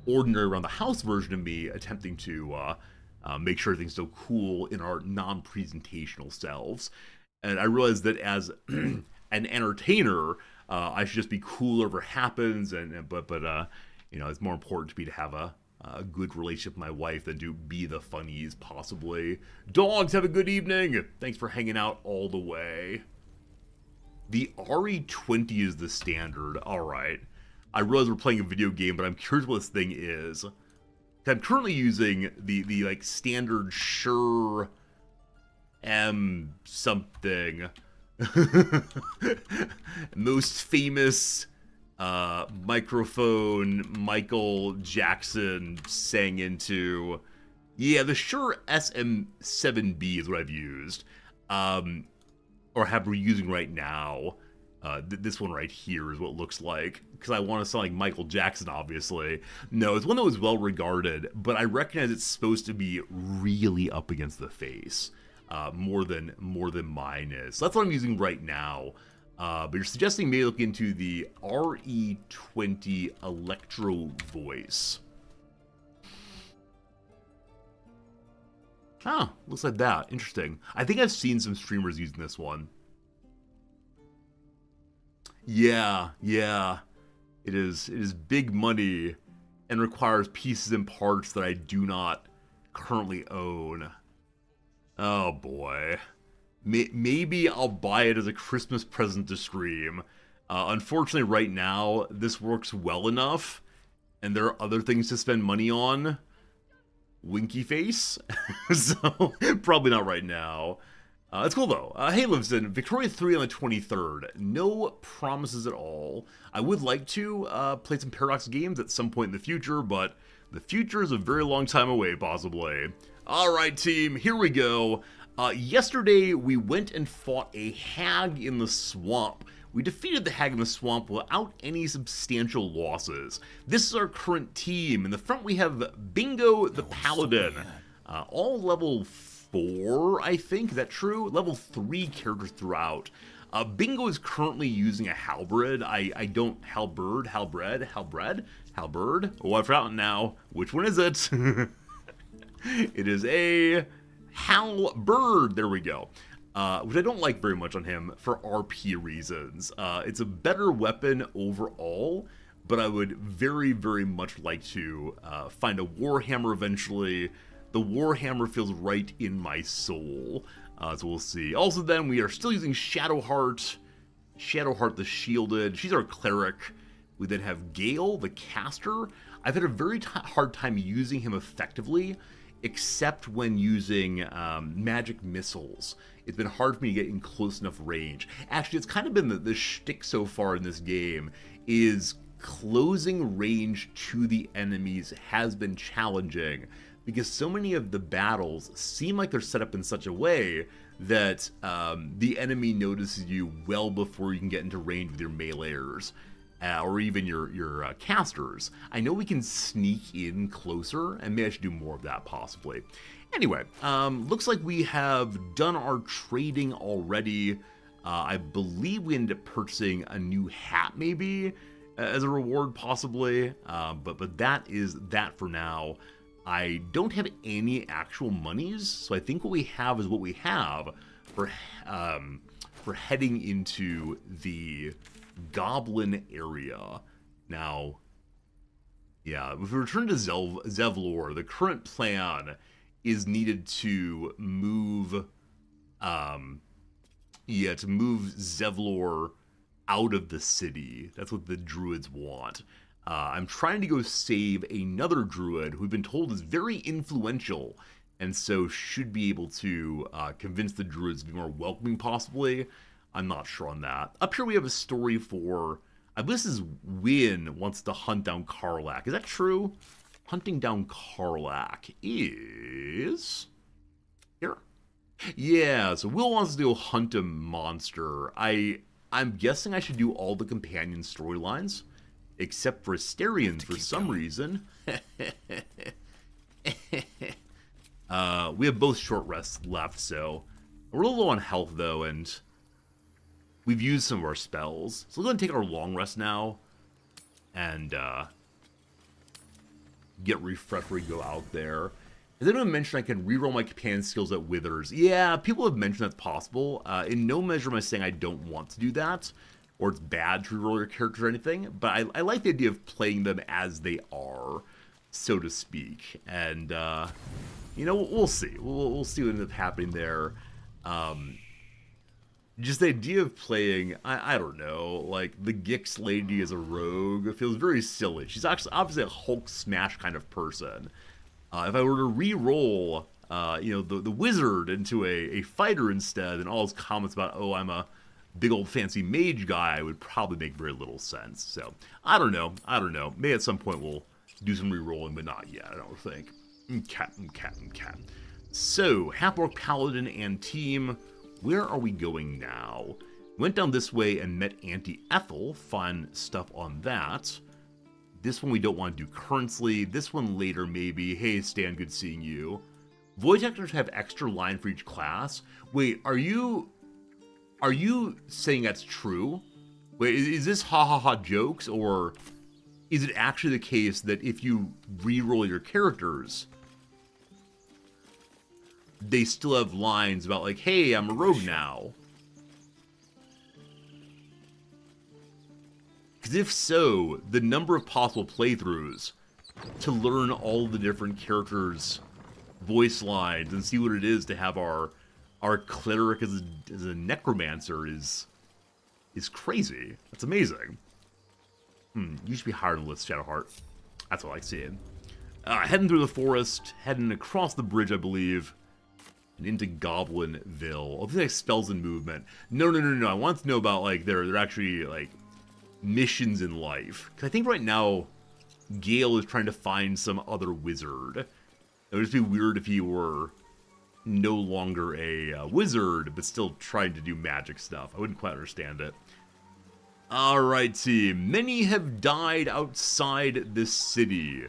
ordinary around the house version of me attempting to make sure everything's so cool in our non-presentational selves. And I realized that as an entertainer, I should just be cool whatever happens, but it's more important to me to have a good relationship with my wife than to be the funnies, possibly. Dogs, have a good evening. Thanks for hanging out all the way. The RE20 is the standard. All right. I realize we're playing a video game, but I'm curious what this thing is. I'm currently using the like standard Shure M something. Most famous microphone Michael Jackson sang into. Yeah, the Shure SM7B is what I've used. Or have we're using right now. This one right here is what it looks like. Because I want to sound like Michael Jackson, obviously. No, it's one that was well regarded, but I recognize it's supposed to be really up against the face. More than mine is. So that's what I'm using right now. But you're suggesting maybe look into the RE20 Electro Voice. Huh, looks like that. Interesting. I think I've seen some streamers using this one. Yeah. It is big money and requires pieces and parts that I do not currently own. Oh boy. Maybe I'll buy it as a Christmas present to stream. Unfortunately, right now, this works well enough, and there are other things to spend money on. Winky face. So, probably not right now. It's cool though. Hey, Livingston, Victoria 3 on the 23rd. No promises at all. I would like to play some Paradox games at some point in the future, but the future is a very long time away, possibly. Alright, team, here we go. Yesterday, we went and fought a hag in the swamp. We defeated the hag in the swamp without any substantial losses. This is our current team. In the front, we have Bingo the Paladin. All level 4, I think. Is that true? Level 3 characters throughout. Bingo is currently using a halberd. I don't... Halberd? Oh, I've forgotten now. Which one is it? It is a halberd. There we go. Which I don't like very much on him for RP reasons. It's a better weapon overall, but I would very, very much like to find a Warhammer eventually. The Warhammer feels right in my soul, so we'll see. Also then, we are still using Shadowheart. Shadowheart the Shielded. She's our cleric. We then have Gale the Caster. I've had a very hard time using him effectively, except when using magic missiles. It's been hard for me to get in close enough range. Actually, it's kind of been the shtick so far in this game, is closing range to the enemies has been challenging, because so many of the battles seem like they're set up in such a way that the enemy notices you well before you can get into range with your meleeers. Or even your casters. I know we can sneak in closer, and maybe I should do more of that possibly. Anyway, looks like we have done our trading already. I believe we ended up purchasing a new hat maybe as a reward possibly, but that is that for now. I don't have any actual monies, so I think what we have is what we have for heading into the Goblin area. Now, yeah, if we return to Zevlor, the current plan is needed to move, Zevlor out of the city. That's what the druids want. I'm trying to go save another druid who we've been told is very influential, and so should be able to convince the druids to be more welcoming, possibly. I'm not sure on that. Up here we have a story for... I believe this is Wynn wants to hunt down Karlach. Is that true? Hunting down Karlach is... here? Yeah, so Will wants to go hunt a monster. I'm guessing I should do all the companion storylines, except for Asterians for some reason. We have both short rests left, so... we're a little low on health, though, and... we've used some of our spells. So we're going to take our long rest now and get refreshed before we go out there. Has anyone mentioned I can reroll my companion skills at Withers? Yeah, people have mentioned that's possible. In no measure am I saying I don't want to do that, or it's bad to reroll your characters or anything, but I like the idea of playing them as they are, so to speak. And, you know, we'll see. We'll see what ends up happening there. Just the idea of playing, I don't know, like the Gix lady as a rogue feels very silly. She's actually obviously a Hulk smash kind of person. If I were to re-roll, you know, the wizard into a fighter instead, and all his comments about, oh, I'm a big old fancy mage guy would probably make very little sense. So, I don't know. Maybe at some point we'll do some re-rolling, but not yet, I don't think. Okay. So, H-Orc Paladin and team, where are we going now? Went down this way and met Auntie Ethel. Fun stuff on that. This one we don't want to do currently. This one later, maybe. Hey, Stan, good seeing you. Voice actors have extra line for each class. Wait, are you saying that's true? Wait, is this ha jokes, or is it actually the case that if you re-roll your characters, they still have lines about like, hey, I'm a rogue now? Because if so, the number of possible playthroughs to learn all the different characters' voice lines and see what it is to have our cleric as a necromancer is crazy. That's amazing. You should be higher on the list, Shadowheart. That's what I like seeing. Heading through the forest, heading across the bridge, I believe, and into Goblinville. I think like spells and movement. No. I want to know about like they're actually like missions in life. Because I think right now, Gale is trying to find some other wizard. It would just be weird if he were no longer a wizard, but still trying to do magic stuff. I wouldn't quite understand it. Alright, team. Many have died outside this city.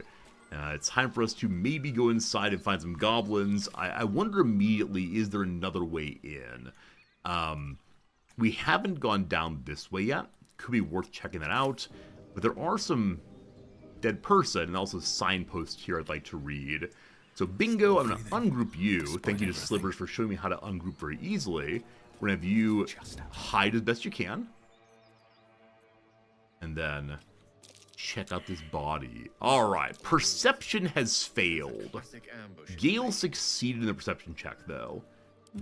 It's time for us to maybe go inside and find some goblins. I wonder immediately, is there another way in? We haven't gone down this way yet. Could be worth checking that out. But there are some dead person and also signposts here I'd like to read. So bingo, I'm going to ungroup you. Thank you to Slivers for showing me how to ungroup very easily. We're going to have you hide as best you can. And then check out this body. Alright, perception has failed. Gale succeeded in the perception check, though.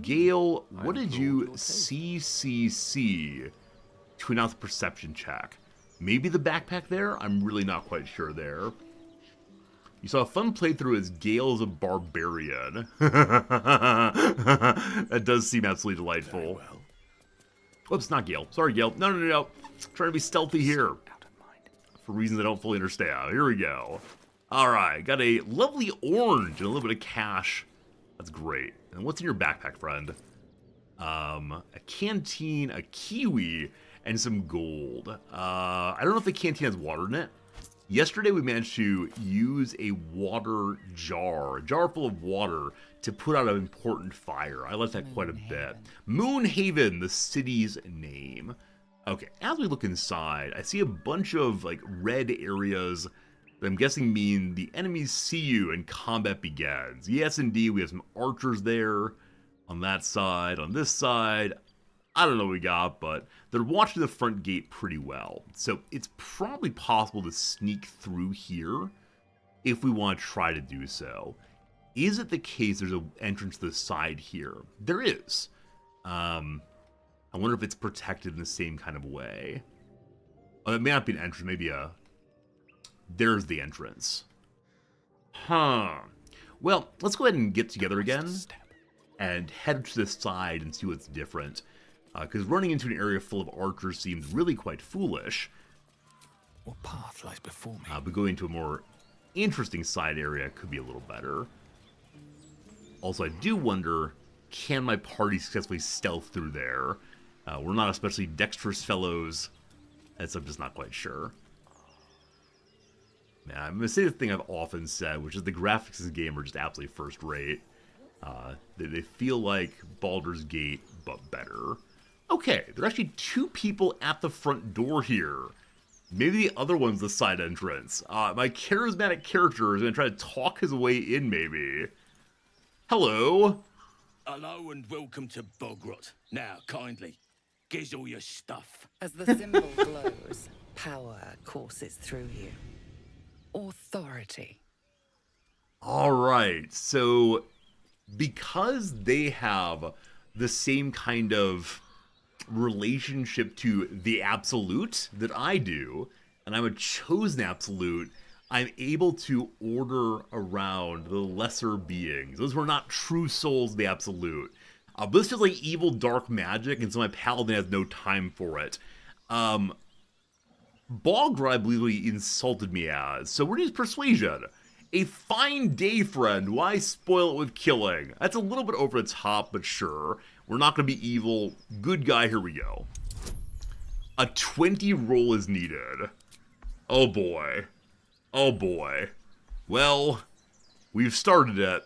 Gale, what did you CCC to announce the perception check? Maybe the backpack there? I'm really not quite sure there. You saw a fun playthrough as Gale is a barbarian. That does seem absolutely delightful. Whoops, not Gale. Sorry, Gale. No. Trying to be stealthy here. For reasons I don't fully understand. Here we go. Alright, got a lovely orange and a little bit of cash. That's great. And what's in your backpack, friend? A canteen, a kiwi, and some gold. I don't know if the canteen has water in it. Yesterday we managed to use a water jar, a jar full of water, to put out an important fire. I liked that quite a bit. Moonhaven, the city's name. Okay, as we look inside, I see a bunch of like red areas that I'm guessing mean the enemies see you and combat begins. Yes, indeed, we have some archers there on that side, on this side. I don't know what we got, but they're watching the front gate pretty well. So it's probably possible to sneak through here if we want to try to do so. Is it the case there's an entrance to the side here? There is. I wonder if it's protected in the same kind of way. Oh, it may not be an entrance, maybe a... There's the entrance. Huh. Well, let's go ahead and get together again and head to the side and see what's different. Because running into an area full of archers seems really quite foolish. What path lies before me? But going to a more interesting side area could be a little better. Also, I do wonder, can my party successfully stealth through there? We're not especially dexterous fellows, and so I'm just not quite sure. Man, I'm going to say the thing I've often said, which is the graphics of the game are just absolutely first rate. They feel like Baldur's Gate, but better. Okay, there are actually two people at the front door here. Maybe the other one's the side entrance. My charismatic character is going to try to talk his way in, maybe. Hello. Hello and welcome to Bogrot. Now, kindly, gives all your stuff. As the symbol glows, power courses through you. Authority. Alright, so because they have the same kind of relationship to the absolute that I do, and I'm a chosen absolute, I'm able to order around the lesser beings, those who are not true souls of the absolute. But this feels like evil dark magic, and so my paladin has no time for it. Baldur, I believe he insulted me as, so we're gonna use persuasion. A fine day, friend. Why spoil it with killing? That's a little bit over the top, but sure. We're not gonna be evil. Good guy, here we go. A 20 roll is needed. Oh boy. Oh boy. Well, we've started it.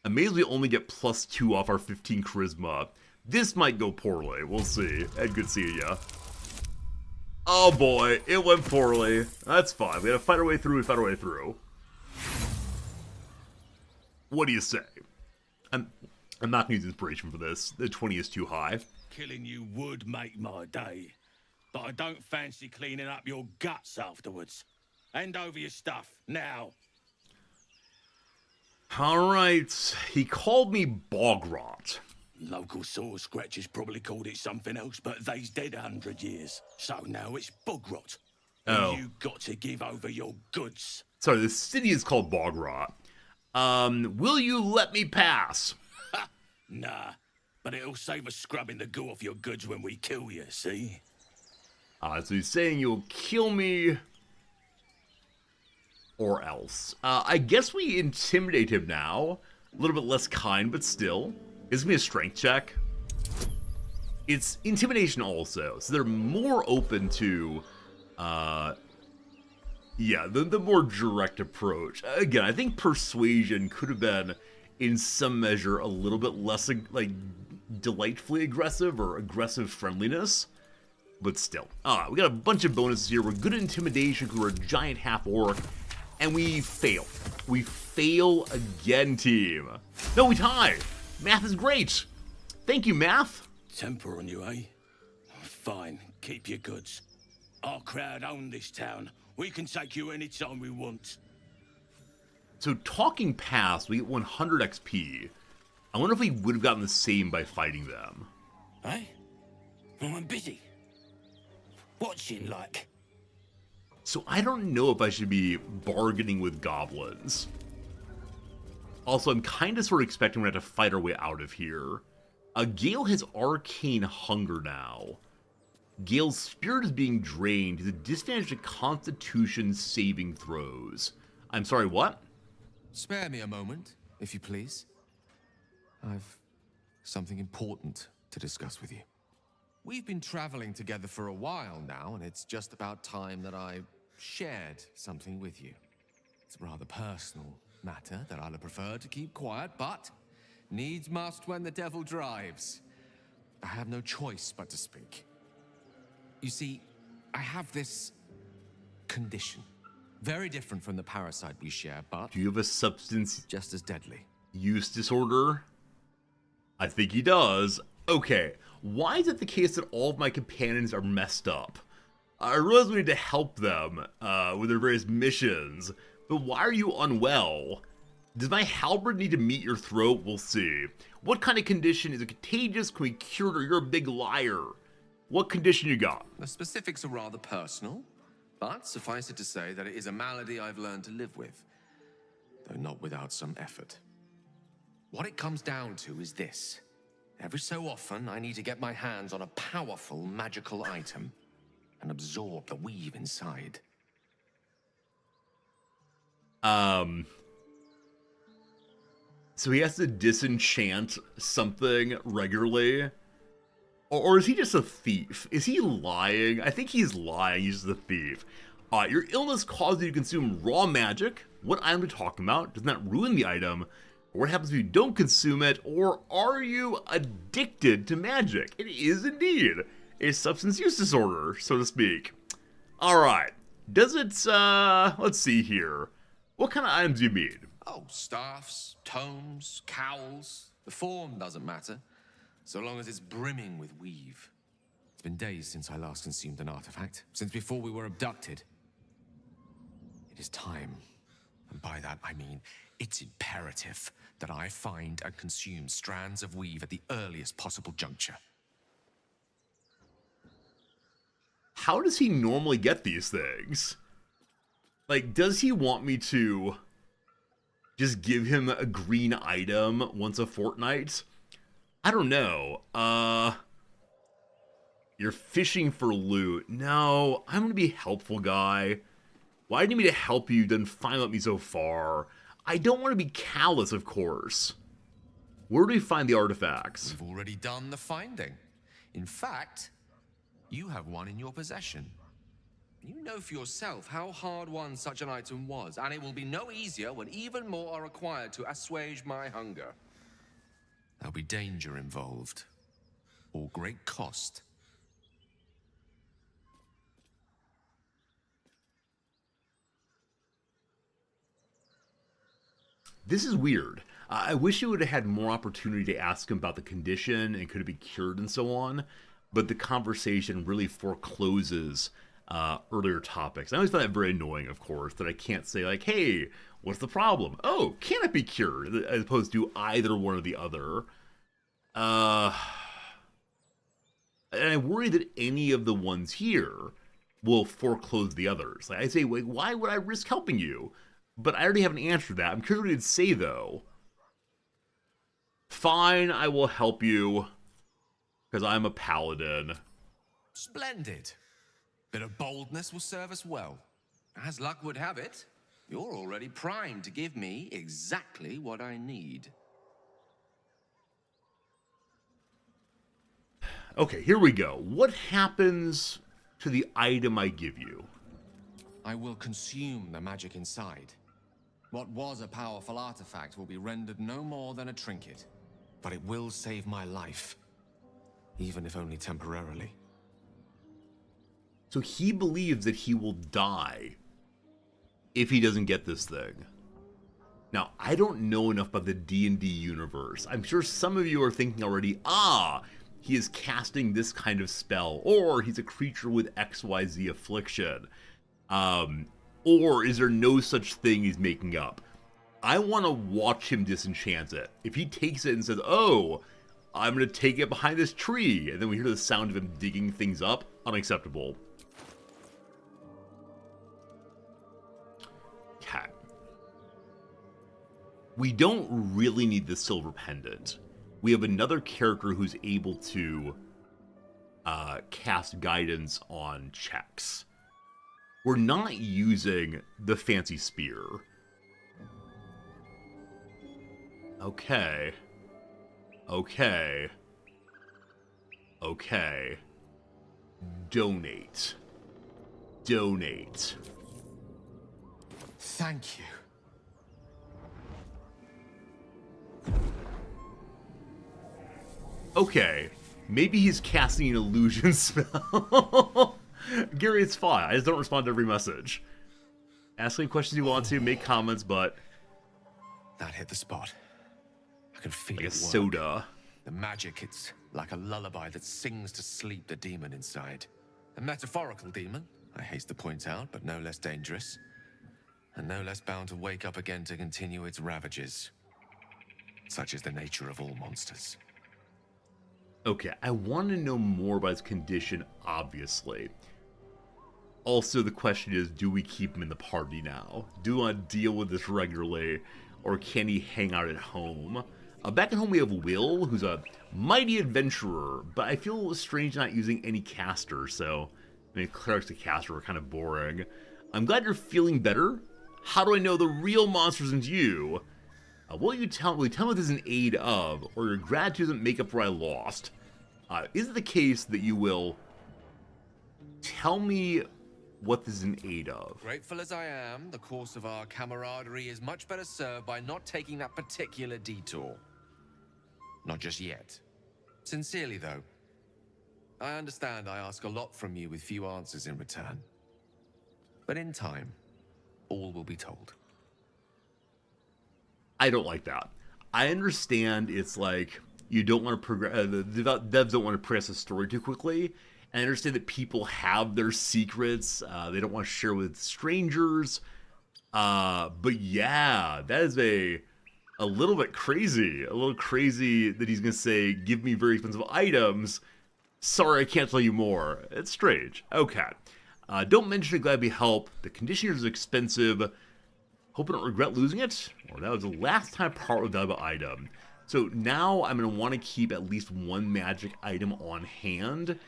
Amazed we only get +2 off our 15 charisma. This might go poorly. We'll see. Ed, good seeing ya. Oh boy, it went poorly. That's fine. We had to fight our way through. We fight our way through. What do you say? I'm not gonna use inspiration for this. The 20 is too high. Killing you would make my day, but I don't fancy cleaning up your guts afterwards. Hand over your stuff, now. Alright, he called me Bogrot. Local sword scratchers probably called it something else, but they's dead 100 years. So now it's Bogrot. Oh. You got to give over your goods. Sorry, the city is called Bogrot. Will you let me pass? Nah, but it'll save us scrubbing the goo off your goods when we kill you, see? So he's saying you'll kill me or else. I guess we intimidate him now. A little bit less kind, but still. It's gonna be a strength check. It's intimidation also, so they're more open to, yeah, the more direct approach. Again, I think persuasion could have been, in some measure, a little bit less, like, delightfully aggressive or aggressive friendliness. But still. We got a bunch of bonuses here. We're good at intimidation because we're a giant half-orc. And we fail. We fail again, team. No, we tie. Math is great. Thank you, Math. Temper on you, eh? Fine, keep your goods. Our crowd own this town. We can take you anytime we want. So talking past, we get 100 XP. I wonder if we would have gotten the same by fighting them. Eh? Well, I'm busy. Watching, like. So I don't know if I should be bargaining with goblins. Also, I'm kind of sort of expecting we're going to have to fight our way out of here. Gale has arcane hunger now. Gale's spirit is being drained. He's a disadvantage to Constitution saving throws. I'm sorry, what? Spare me a moment, if you please. I've something important to discuss with you. We've been traveling together for a while now, and it's just about time that I shared something with you. It's a rather personal matter that I'd have preferred to keep quiet, but needs must when the devil drives. I have no choice but to speak. You see, I have this condition. Very different from the parasite we share, but Do you have a substance just as deadly. use disorder? I think he does. Okay, why is it the case that all of my companions are messed up? I realize we need to help them with their various missions, but why are you unwell? Does my halberd need to meet your throat? We'll see. What kind of condition? Is it contagious? Can we cure it, or you're a big liar? What condition you got? The specifics are rather personal, but suffice it to say that it is a malady I've learned to live with, though not without some effort. What it comes down to is this. Every so often, I need to get my hands on a powerful magical item and absorb the weave inside. So he has to disenchant something regularly? Or is he just a thief? Is he lying? I think he's lying. He's just a thief. Your illness causes you to consume raw magic. What item are we talking about? Doesn't that ruin the item? Or what happens if you don't consume it? Or are you addicted to magic? It is indeed a substance use disorder, so to speak. Alright. Does it, let's see here. What kind of items do you mean? Oh, staffs, tomes, cowls. The form doesn't matter, so long as it's brimming with weave. It's been days since I last consumed an artifact, since before we were abducted. It is time, and by that I mean it's imperative that I find and consume strands of weave at the earliest possible juncture. How does he normally get these things? Like, does he want me to Just give him a green item once a fortnight? I don't know. You're fishing for loot. No, I'm gonna be a helpful guy. Why do you need me to help you, then finally let me so far? I don't want to be callous, of course. Where do we find the artifacts? We've already done the finding. In fact, you have one in your possession. You know for yourself how hard-won such an item was, and it will be no easier when even more are required to assuage my hunger. There'll be danger involved, or great cost. This is weird. I wish you would have had more opportunity to ask him about the condition and could it be cured and so on, but the conversation really forecloses earlier topics. I always find that very annoying, of course, that I can't say like, hey, what's the problem? Oh, can it be cured? As opposed to either one or the other. And I worry that any of the ones here will foreclose the others. Like I say, wait, why would I risk helping you? But I already have an answer to that. I'm curious what he'd say, though. Fine, I will help you, because I'm a paladin. Splendid. Bit of boldness will serve us well. As luck would have it, you're already primed to give me exactly what I need. Okay, here we go. What happens to the item I give you? I will consume the magic inside. What was a powerful artifact will be rendered no more than a trinket. But it will save my life, even if only temporarily. So he believes that he will die if he doesn't get this thing. Now, I don't know enough about the D&D universe. I'm sure some of you are thinking already, he is casting this kind of spell, or he's a creature with XYZ affliction. Or is there no such thing he's making up? I want to watch him disenchant it. If he takes it and says, oh, I'm going to take it behind this tree, and then we hear the sound of him digging things up, unacceptable. Okay. We don't really need the silver pendant. We have another character who's able to cast guidance on checks. We're not using the fancy spear. Okay. Okay. Okay. Donate. Donate. Thank you. Okay. Maybe he's casting an illusion spell. Gary, it's fine. I just don't respond to every message. Ask any questions you want to, make comments, but... That hit the spot. I can feel like it a work. soda. The magic, it's like a lullaby that sings to sleep the demon inside. A metaphorical demon, I haste to point out, but no less dangerous. And no less bound to wake up again to continue its ravages. Such is the nature of all monsters. Okay, I want to know more about his condition, obviously. Also, the question is, do we keep him in the party now? Do we want to deal with this regularly, or can he hang out at home? Back at home we have Will, who's a mighty adventurer, but I feel strange not using any caster, so... I mean, clerics to caster are kind of boring. I'm glad you're feeling better. How do I know the real monster isn't you? Will you tell me what this is an aid of, or your gratitude doesn't make up for what I lost? Is it the case that you will tell me what this is an aid of? Grateful as I am, the course of our camaraderie is much better served by not taking that particular detour. Not just yet. Sincerely, though. I understand I ask a lot from you with few answers in return. But in time, all will be told. I don't like that. I understand it's like you don't want to progress. The devs don't want to progress a story too quickly. And I understand that people have their secrets. They don't want to share with strangers. But yeah, that is a little bit crazy. A little crazy that he's going to say, give me very expensive items. Sorry, I can't tell you more. It's strange. Okay. Don't mention it, glad we help. The condition here is expensive. Hope I don't regret losing it. Or that was the last time part with a valuable item. So now I'm going to want to keep at least one magic item on hand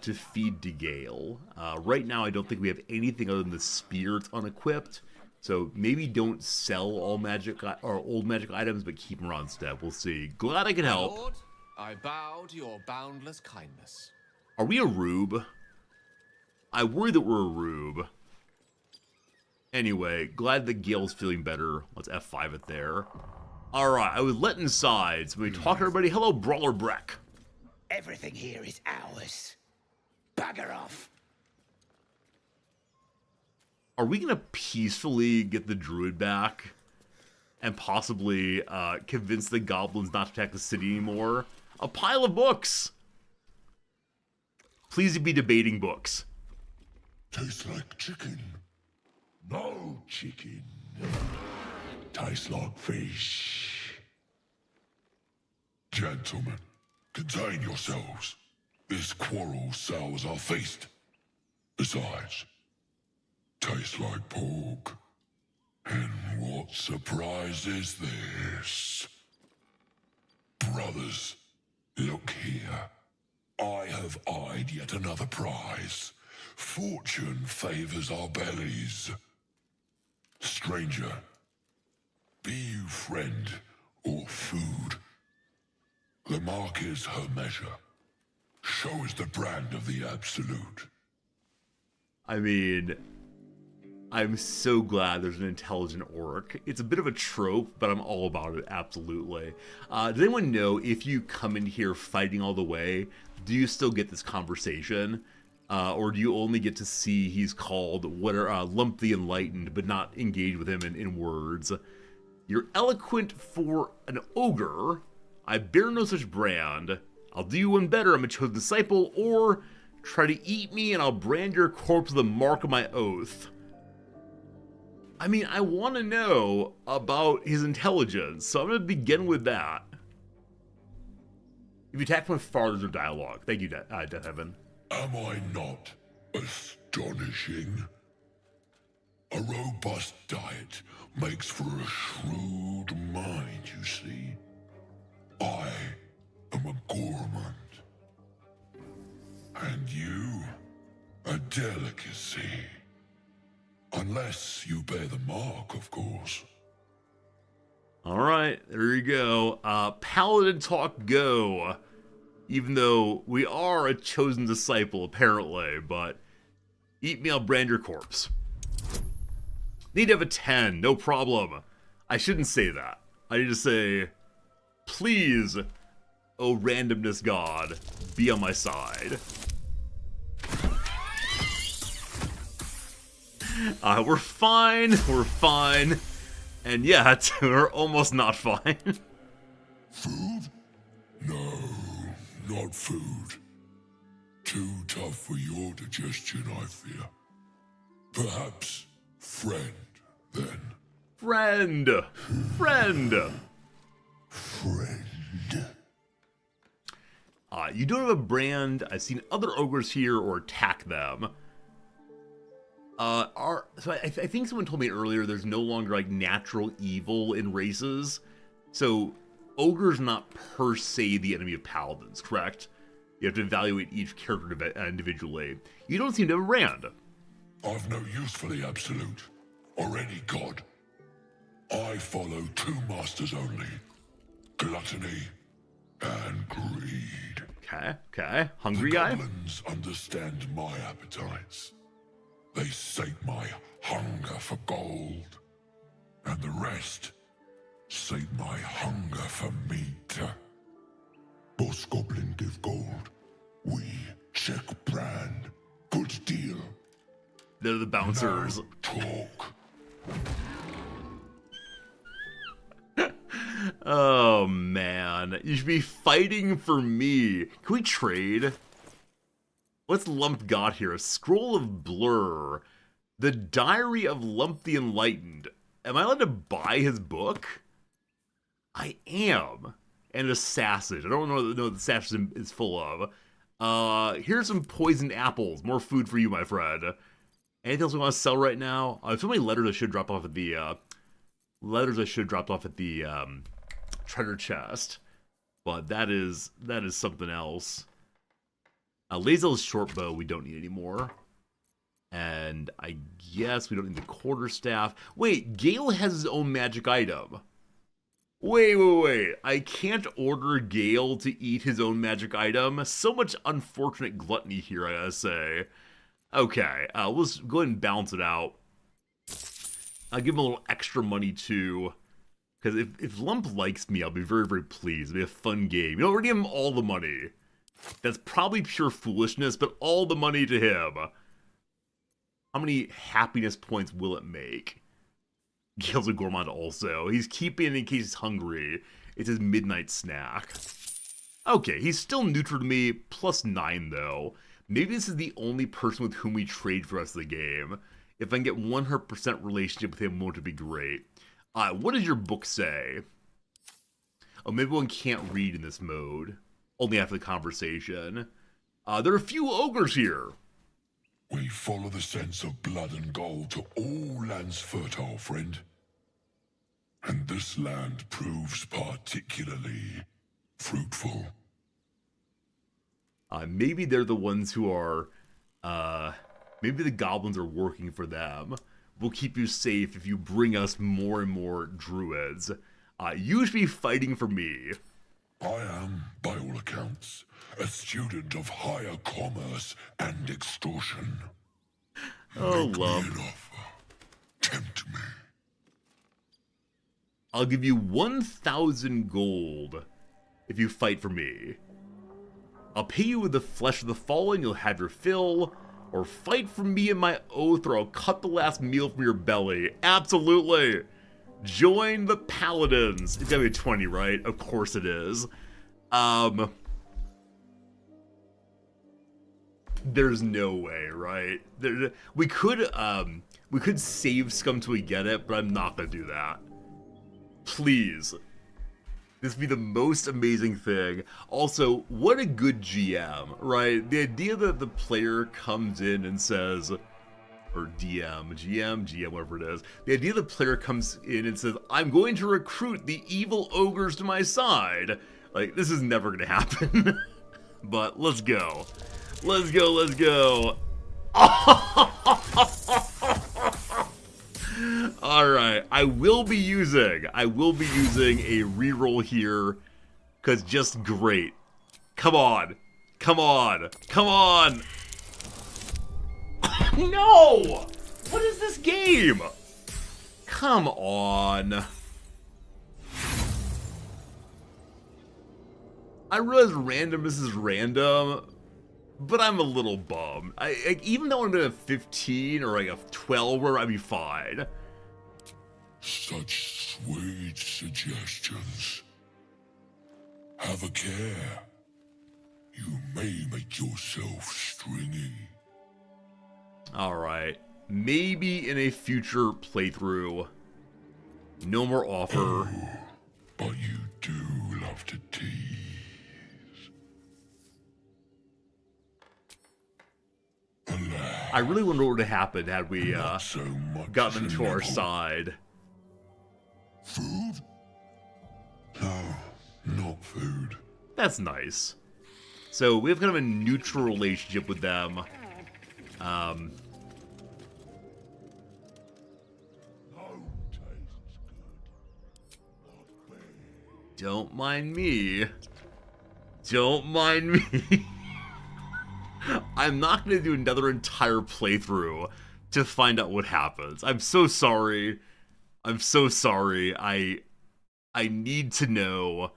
to feed to Gale. Right now I don't think we have anything other than the spear that's unequipped. So maybe don't sell all magic or old magic items, but keep them on step. We'll see. Glad I could help. Lord, I bow to your boundless kindness. Are we a rube? I worry that we're a rube. Anyway, glad that Gale's feeling better. Let's F5 it there. Alright, I was let inside, so we talk to everybody. Hello, Brawler Breck. Everything here is ours. Bugger off. Are we going to peacefully get the druid back? And possibly convince the goblins not to attack the city anymore? A pile of books! Please be debating books. Tastes like chicken. No chicken. Tastes like fish. Gentlemen, contain yourselves. This quarrel sours our feast. Besides, tastes like pork. And what surprise is this? Brothers, look here. I have eyed yet another prize. Fortune favors our bellies. Stranger, be you friend or food. The mark is her measure. Show us the brand of the absolute. I mean, I'm so glad there's an intelligent orc. It's a bit of a trope, but I'm all about it, absolutely. Does anyone know if you come in here fighting all the way, do you still get this conversation? Or do you only get to see he's called Lump the Enlightened, but not engage with him in words? You're eloquent for an ogre. I bear no such brand. I'll do you one better, I'm a chosen disciple, or try to eat me and I'll brand your corpse with the mark of my oath. I mean, I want to know about his intelligence, so I'm going to begin with that. If you attack from afar, there's no dialogue. Thank you, Death Heaven. Am I not astonishing? A robust diet makes for a shrewd mind, you see. I am a gourmand. And you, a delicacy. Unless you bear the mark, of course. Alright, there you go. Paladin talk go. Even though we are a chosen disciple, apparently, but eat me, I'll brand your corpse. Need to have a 10, no problem. I shouldn't say that. I need to say, please, oh randomness god, be on my side. We're fine, and yet, we're almost not fine. Food? No, not food. Too tough for your digestion, I fear. Perhaps friend, then. Friend! You don't have a brand. I've seen other ogres here or attack them. So I think someone told me earlier there's no longer like natural evil in races. So ogre's not per se the enemy of paladins, correct? You have to evaluate each character individually. You don't seem to have a brand. I've no use for the absolute, or any god. I follow two masters only, gluttony and greed. Okay. Hungry The guy? goblins understand my appetites. They sate my hunger for gold. And the rest sate my hunger for meat. Boss goblin give gold. We check brand. Good deal. They're the bouncers. Now talk. Oh man, you should be fighting for me. Can we trade? What's Lump got here? A scroll of blur. The Diary of Lump the Enlightened. Am I allowed to buy his book? I am. And a sausage. I don't know what the sausage is full of. Here's some poisoned apples. More food for you, my friend. Anything else we want to sell right now? So many letters I should drop off at the letters I should have dropped off at the treasure chest. But that is something else. Lazel's short bow we don't need anymore. And I guess we don't need the quarterstaff. Wait, Gale has his own magic item. Wait. I can't order Gale to eat his own magic item. So much unfortunate gluttony here, I gotta say. Okay, let's go ahead and balance it out. I'll give him a little extra money too. Because if Lump likes me, I'll be very, very pleased. It'll be a fun game. You know, we're gonna give him all the money. That's probably pure foolishness, but all the money to him. How many happiness points will it make? Gale's a gourmand also. He's keeping it in case he's hungry. It's his midnight snack. Okay, he's still neutral to me, +9 though. Maybe this is the only person with whom we trade for the rest of the game. If I can get 100% relationship with him, won't it be great? What does your book say? Oh, maybe one can't read in this mode. Only after the conversation. There are a few ogres here. We follow the sense of blood and gold to all lands fertile, friend. And this land proves particularly fruitful. Maybe they're the ones who are, maybe the goblins are working for them. We'll keep you safe if you bring us more and more druids. You should be fighting for me. I am, by all accounts, a student of higher commerce and extortion. Oh, Make love. me an offer. Tempt me. I'll give you 1,000 gold if you fight for me. I'll pay you with the flesh of the fallen, you'll have your fill, or fight for me and my oath, or I'll cut the last meal from your belly. Absolutely! Join the Paladins. It's gotta be 20, right? Of course it is. There's no way, right? We could save scum till we get it, but I'm not gonna do that. Please. This would be the most amazing thing. Also, what a good GM, right? The idea that the player comes in and says, or GM, whatever it is. The idea the player comes in and says, I'm going to recruit the evil ogres to my side. Like, this is never gonna happen. But let's go. Let's go. Alright, I will be using a reroll here, because just great. Come on. No! What is this game? Come on. I realize randomness is random, but I'm a little bummed. Even though I'm at a 15 or like a 12, where I'd be fine. Such sweet suggestions. Have a care. You may make yourself stringy. Alright. Maybe in a future playthrough. No more offer. Oh, but you do love to tease. Alas, I really wonder what would have happened had we not so much gotten them as a to our little side. Food? No, not food. That's nice. So we have kind of a neutral relationship with them. No tastes good. Don't mind me. Don't mind me. I'm not going to do another entire playthrough to find out what happens. I'm so sorry. I need to know.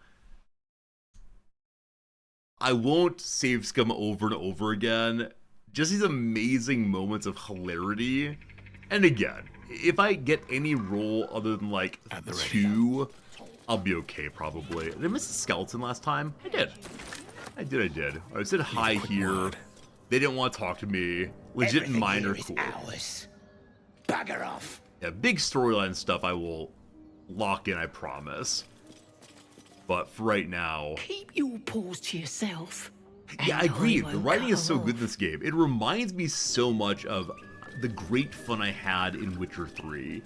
I won't save scum over and over again. Just these amazing moments of hilarity. And again, if I get any roll other than like 2, I'll be okay probably. Did I miss a skeleton last time? I did. I said hi here. They didn't want to talk to me. Legit Everything minor here is cool. ours. Bugger off. Yeah, big storyline stuff I will lock in, I promise. But for right now... Keep your paws to yourself. Yeah, I and agree. won't The writing is so come good in off. this game. It reminds me so much of the great fun I had in Witcher 3.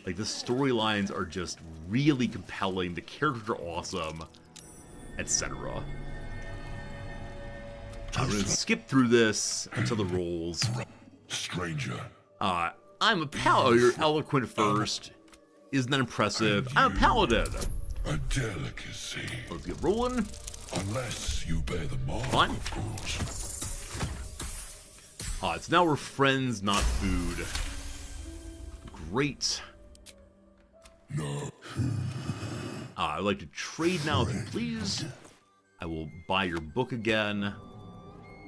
Like, the storylines are just really compelling, the characters are awesome, etc. I'm gonna skip through this until the rolls. Stranger. I'm a paladin. You're eloquent first. Isn't that impressive? I'm a paladin. A delicacy. Let's get rolling. Unless you bear the mark, Fine. of course. So now we're friends, not food. Great. No. I'd like to trade now, if you please. I will buy your book again.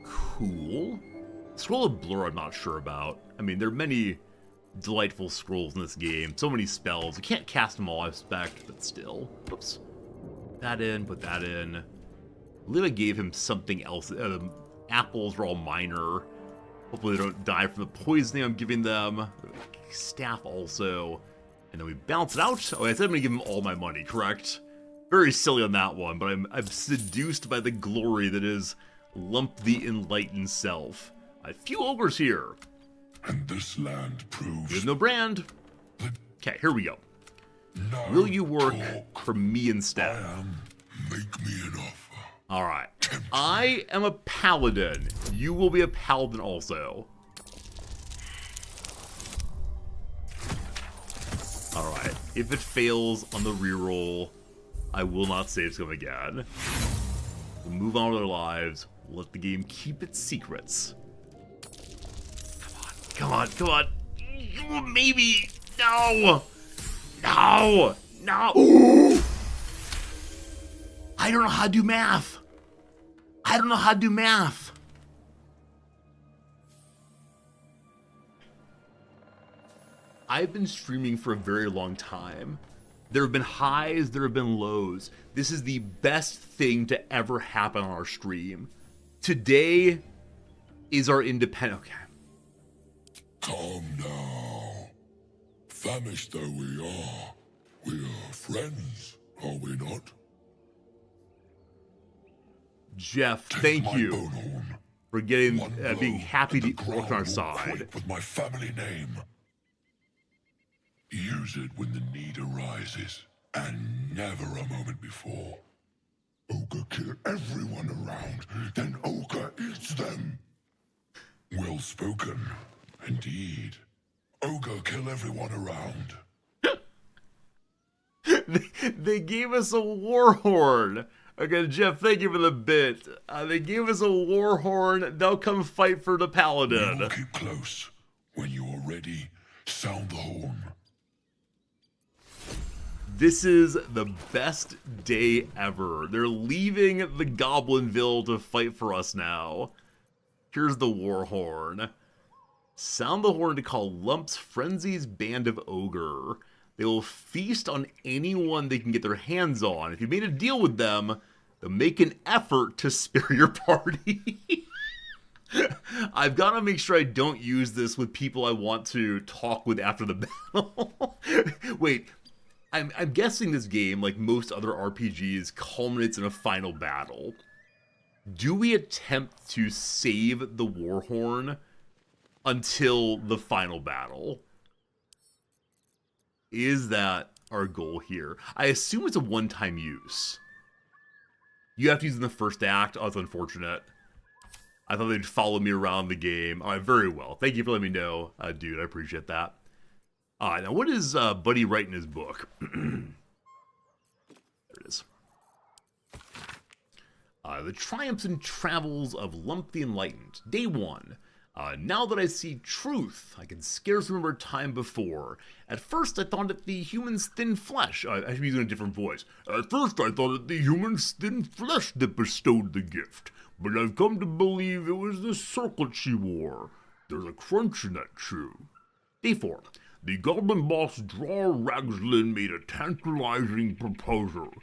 Cool. Scroll of Blur, I'm not sure about. I mean, there are many delightful scrolls in this game. So many spells. You can't cast them all, I expect, but still. Oops. Put that in, put that in. I believe I gave him something else. Apples are all minor. Hopefully they don't die from the poisoning I'm giving them. Staff also. And then we bounce it out. Oh, I said I'm going to give him all my money, correct? Very silly on that one, but I'm seduced by the glory that is Lump the Enlightened Self. A few ogres here. And this land proves... There's no brand. Okay, here we go. No Will you work talk. for me instead? Make me an offer. Alright. I am a paladin. You will be a paladin also. Alright. If it fails on the reroll, I will not save scum again. We'll move on with our lives. Let the game keep its secrets. Come on, come on, come on. Maybe. No. No. No. I don't know how to do math. I don't know how to do math. I've been streaming for a very long time. There have been highs, there have been lows. This is the best thing to ever happen on our stream. Today is our independent... Okay. Calm now. Famished though we are friends, are we not? Jeff, Take thank my you bone horn. for getting, One blow, being happy and the to work on ground our will side. quake with my family name. Use it when the need arises, and never a moment before. Ogre kill everyone around, then Ogre eats them. Well spoken, indeed. Ogre kill everyone around. They gave us a war horn. Okay, Jeff, thank you for the bit. They gave us a war horn. They'll come fight for the We paladin. will keep close. When you are ready, sound the horn. This is the best day ever. They're leaving the Goblinville to fight for us now. Here's the war horn. Sound the horn to call Lump's Frenzy's band of ogre. They will feast on anyone they can get their hands on. If you made a deal with them, they'll make an effort to spare your party. I've got to make sure I don't use this with people I want to talk with after the battle. Wait, I'm guessing this game, like most other RPGs, culminates in a final battle. Do we attempt to save the Warhorn until the final battle? Is that our goal here? I assume it's a one-time use. You have to use it in the first act. Oh, that's unfortunate. I thought they'd follow me around the game. All right, very well. Thank you for letting me know, dude. I appreciate that. Now, what is Buddy write in his book? There it is. The Triumphs and Travels of Lump the Enlightened. Day 1. Now that I see truth, I can scarce remember time before. At first, I thought it the human's thin flesh. I should be using a different voice. At first, I thought it the human's thin flesh that bestowed the gift. But I've come to believe it was the circlet she wore. There's a crunch in that chew. Day 4. The goblin boss Draw Ragslin made a tantalizing proposal.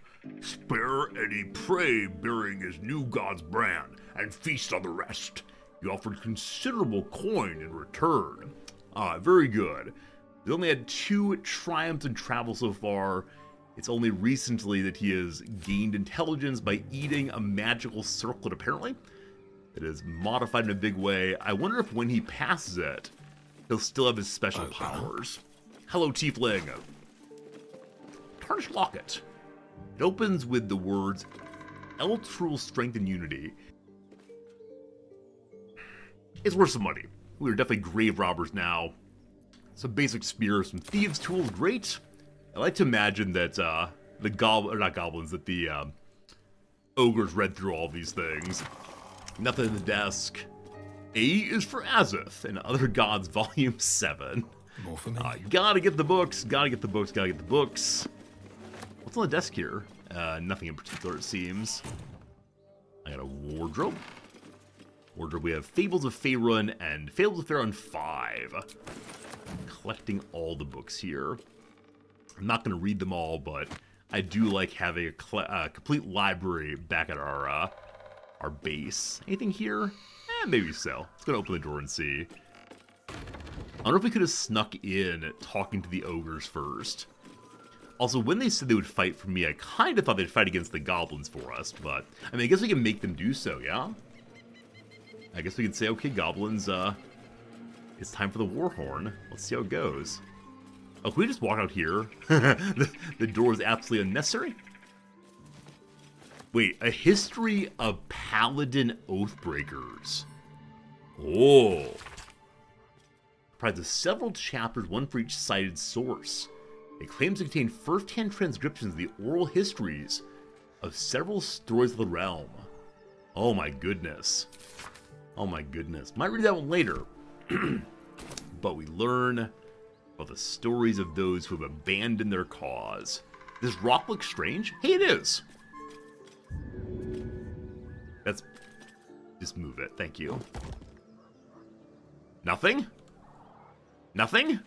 Spare any prey bearing his new god's brand, and feast on the rest. He offered considerable coin in return. Very good. He's only had 2 triumphs and travels so far. It's only recently that he has gained intelligence by eating a magical circlet, apparently. It is modified in a big way. I wonder if when he passes it, he'll still have his special powers. Hello, Tiefling. Tarnished Locket. It opens with the words, Eltrul Strength and Unity. It's worth some money. We're definitely grave robbers now. Some basic spears, some thieves' tools, great. I like to imagine that that the ogres read through all these things. Nothing in the desk. A is for Azith and Other Gods, Volume 7. More for me. Gotta get the books, gotta get the books, gotta get the books. What's on the desk here? Nothing in particular, it seems. I got a wardrobe. We have Fables of Faerun and Fables of Faerun 5. Collecting all the books here. I'm not going to read them all, but I do like having a complete library back at our base. Anything here? Maybe so. Let's go open the door and see. I don't know if we could have snuck in talking to the ogres first. Also, when they said they would fight for me, I kind of thought they'd fight against the goblins for us, but I mean, I guess we can make them do so, yeah? I guess we can say, okay, goblins, it's time for the war horn. Let's see how it goes. Oh, can we just walk out here? The door is absolutely unnecessary. Wait, a history of Paladin Oathbreakers. Oh. Comprises several chapters, one for each cited source. It claims to contain first-hand transcriptions of the oral histories of several stories of the realm. Oh my goodness. Oh my goodness. Might read that one later. But we learn about the stories of those who have abandoned their cause. Does rock look strange? Hey, it is. Let's just move it. Thank you. Nothing? Nothing?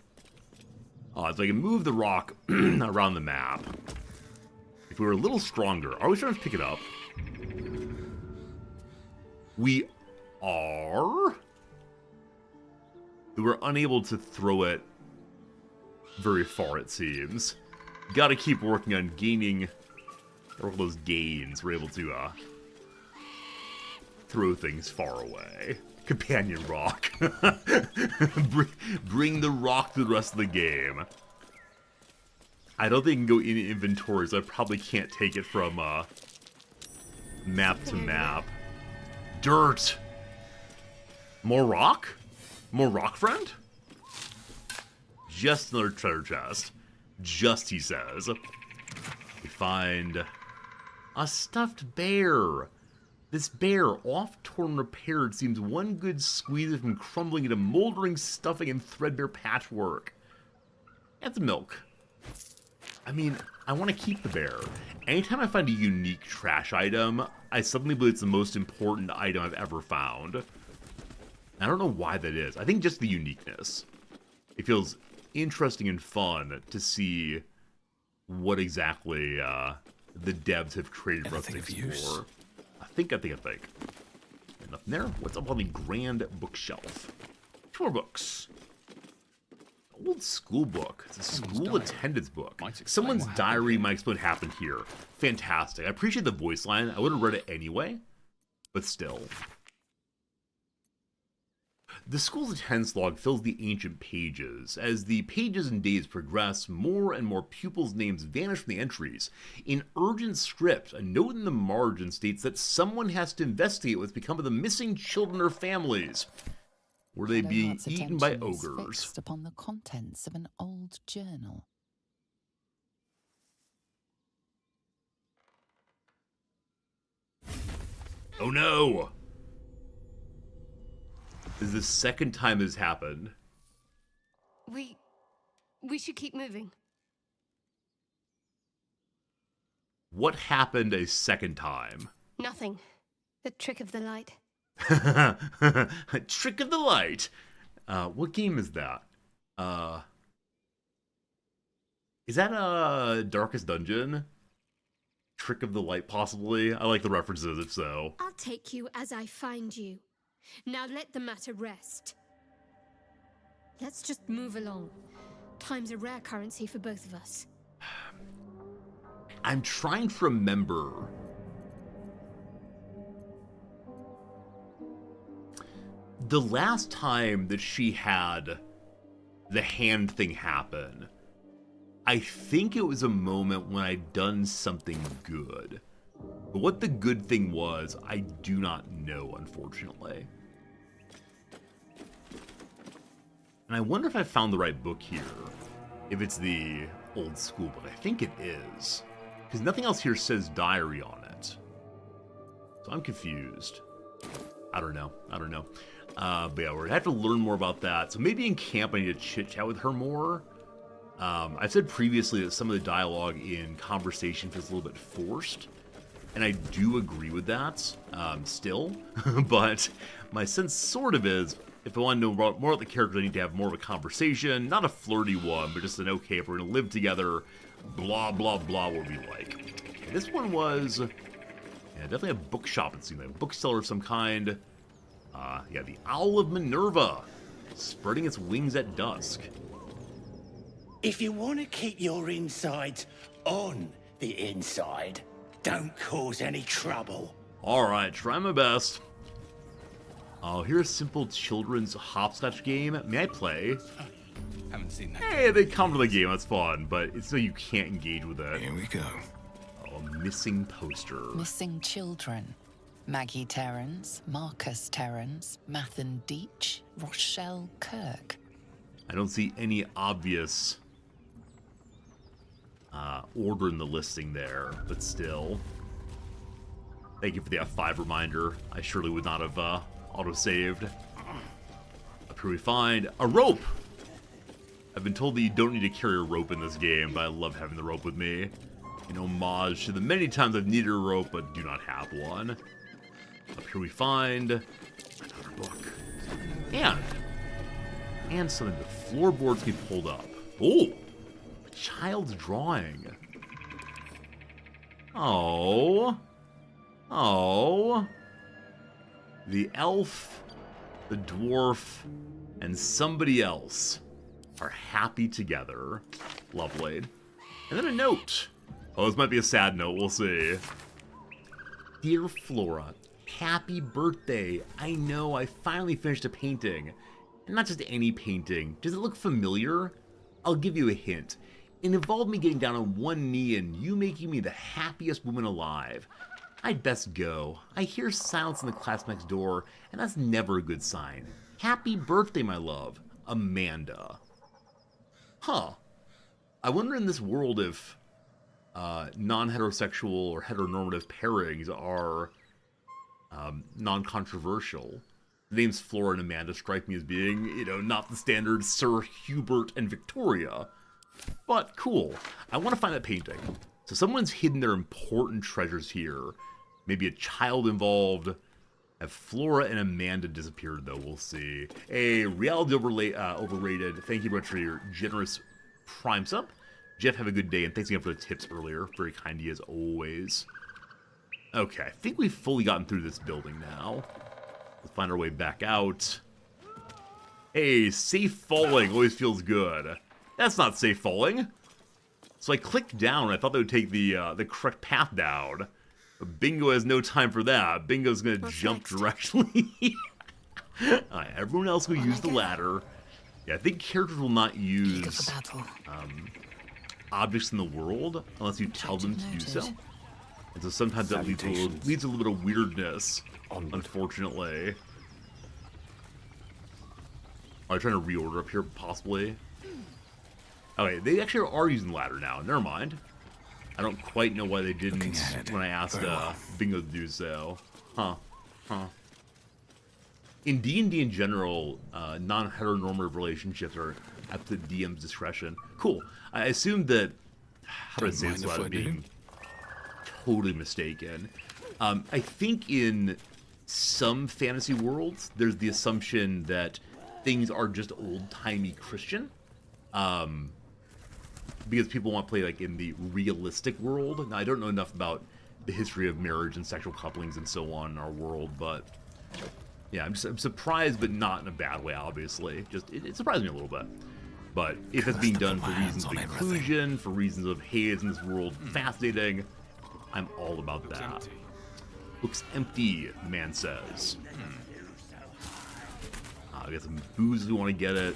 Oh, so I can move the rock around the map. If we were a little stronger, are we trying to pick it up? We are. We were unable to throw it very far, it seems. Gotta keep working on gaining all those gains. We're able to throw things far away. Companion rock. Bring the rock to the rest of the game. I don't think it can go in inventories. I probably can't take it from map to map. Dirt. More rock? More rock, friend? Just another treasure chest. Just, he says. We find a stuffed bear. This bear, oft-torn repaired, seems one good squeeze from crumbling into moldering stuffing and threadbare patchwork. That's milk. I mean, I want to keep the bear. Anytime I find a unique trash item, I suddenly believe it's the most important item I've ever found. I don't know why that is. I think just the uniqueness. It feels interesting and fun to see what exactly the devs have created for us to explore. I think. Enough in there. What's up on the grand bookshelf? 2 more books. Old school book. It's a school attendance book. Someone's diary might explain what happened here. Fantastic. I appreciate the voice line. I would have read it anyway, but still. The school's attendance log fills the ancient pages. As the pages and days progress, more and more pupils' names vanish from the entries. In urgent script, a note in the margin states that someone has to investigate what's become of the missing children or families. Were they being eaten by ogres? Fixed upon the contents of an old journal. Oh no! This is the second time this happened. We should keep moving. What happened a second time? Nothing. The trick of the light. Trick of the light. What game is that? Is that Darkest Dungeon? Trick of the light, possibly. I like the references, if so. I'll take you as I find you. Now let the matter rest. Let's just move along. Time's a rare currency for both of us. I'm trying to remember. The last time that she had the hand thing happen. I think it was a moment when I'd done something good. But what the good thing was, I do not know, unfortunately. And I wonder if I found the right book here. If it's the old school, but I think it is. Because nothing else here says diary on it. So I'm confused. I don't know. But yeah, we're gonna have to learn more about that. So maybe in camp I need to chit-chat with her more. I've said previously that some of the dialogue in conversation feels a little bit forced. And I do agree with that, still. But my sense sort of is, if I want to know more about the characters, I need to have more of a conversation. Not a flirty one, but just an, okay, if we're going to live together, blah, blah, blah, what would we like. Okay, this one was, yeah, definitely a bookshop, it seemed like. A bookseller of some kind. Yeah, the Owl of Minerva, spreading its wings at dusk. If you want to keep your insides on the inside, don't cause any trouble. Alright, try my best. Oh, here's a simple children's hopscotch game. May I play? Haven't seen that. Hey, they come to the game, that's fun, but it's so you can't engage with it. Here we go. Oh, a missing poster. Missing children. Maggie Terrans, Marcus Terrans, Mathan Deach, Rochelle Kirk. I don't see any obvious order in the listing there, but still. Thank you for the F5 reminder. I surely would not have auto-saved. Up here we find a rope! I've been told that you don't need to carry a rope in this game, but I love having the rope with me. In homage to the many times I've needed a rope, but do not have one. Up here we find another book. And something. The floorboards can be pulled up. Oh! A child's drawing. Oh. Oh. The elf, the dwarf, and somebody else are happy together. Lovely. And then a note. Oh, this might be a sad note. We'll see. Dear Flora, happy birthday. I know I finally finished a painting. And not just any painting. Does it look familiar? I'll give you a hint. It involved me getting down on one knee and you making me the happiest woman alive. I'd best go. I hear silence in the class next door, and that's never a good sign. Happy birthday, my love. Amanda. Huh. I wonder in this world if non-heterosexual or heteronormative pairings are non-controversial. The names Flora and Amanda strike me as being, you know, not the standard Sir Hubert and Victoria. But cool. I want to find that painting. So someone's hidden their important treasures here. Maybe a child involved. Have Flora and Amanda disappeared, though? We'll see. A reality overrated. Thank you very much for your generous Prime sub. Jeff, have a good day, and thanks again for the tips earlier. Very kind of you as always. Okay, I think we've fully gotten through this building now. Let's find our way back out. Hey, safe falling always feels good. That's not safe falling. So I clicked down, and I thought that would take the correct path down. But Bingo has no time for that. Bingo's going to jump directly. Alright, everyone else will use the ladder. Yeah, I think characters will not use objects in the world unless you tell them to do so. And so sometimes that leads to a little bit of weirdness, unfortunately. Are they trying to reorder up here, possibly? Okay, they actually are using the ladder now. Never mind. I don't quite know why they didn't when I asked Bingo to do so. Huh. In D&D in general, non-heteronormative relationships are at the DM's discretion. Cool. I assumed that... How do I say this without being totally mistaken? I think in some fantasy worlds, there's the assumption that things are just old-timey Christian. Because people want to play like in the realistic world. Now, I don't know enough about the history of marriage and sexual couplings and so on in our world, but yeah, I'm surprised, but not in a bad way, obviously. Just, it surprised me a little bit. But if it's being done for reasons of inclusion, for reasons of, hey, it's in this world, fascinating, I'm all about that. Looks empty, the man says. We got some booze if we want to get it.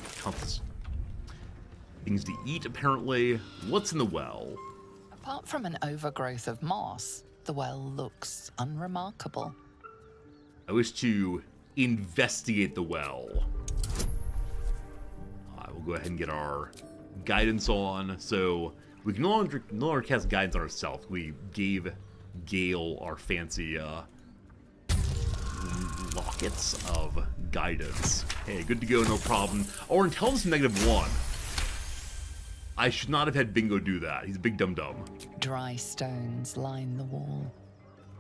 Things to eat, apparently. What's in the well? Apart from an overgrowth of moss, the well looks unremarkable. I wish to investigate the well. We'll go ahead and get our guidance on. So we can no longer cast guidance on ourselves. We gave Gale our fancy lockets of guidance. Hey, good to go, no problem. Our intelligence -1. I should not have had Bingo do that. He's a big dum-dum. Dry stones line the wall.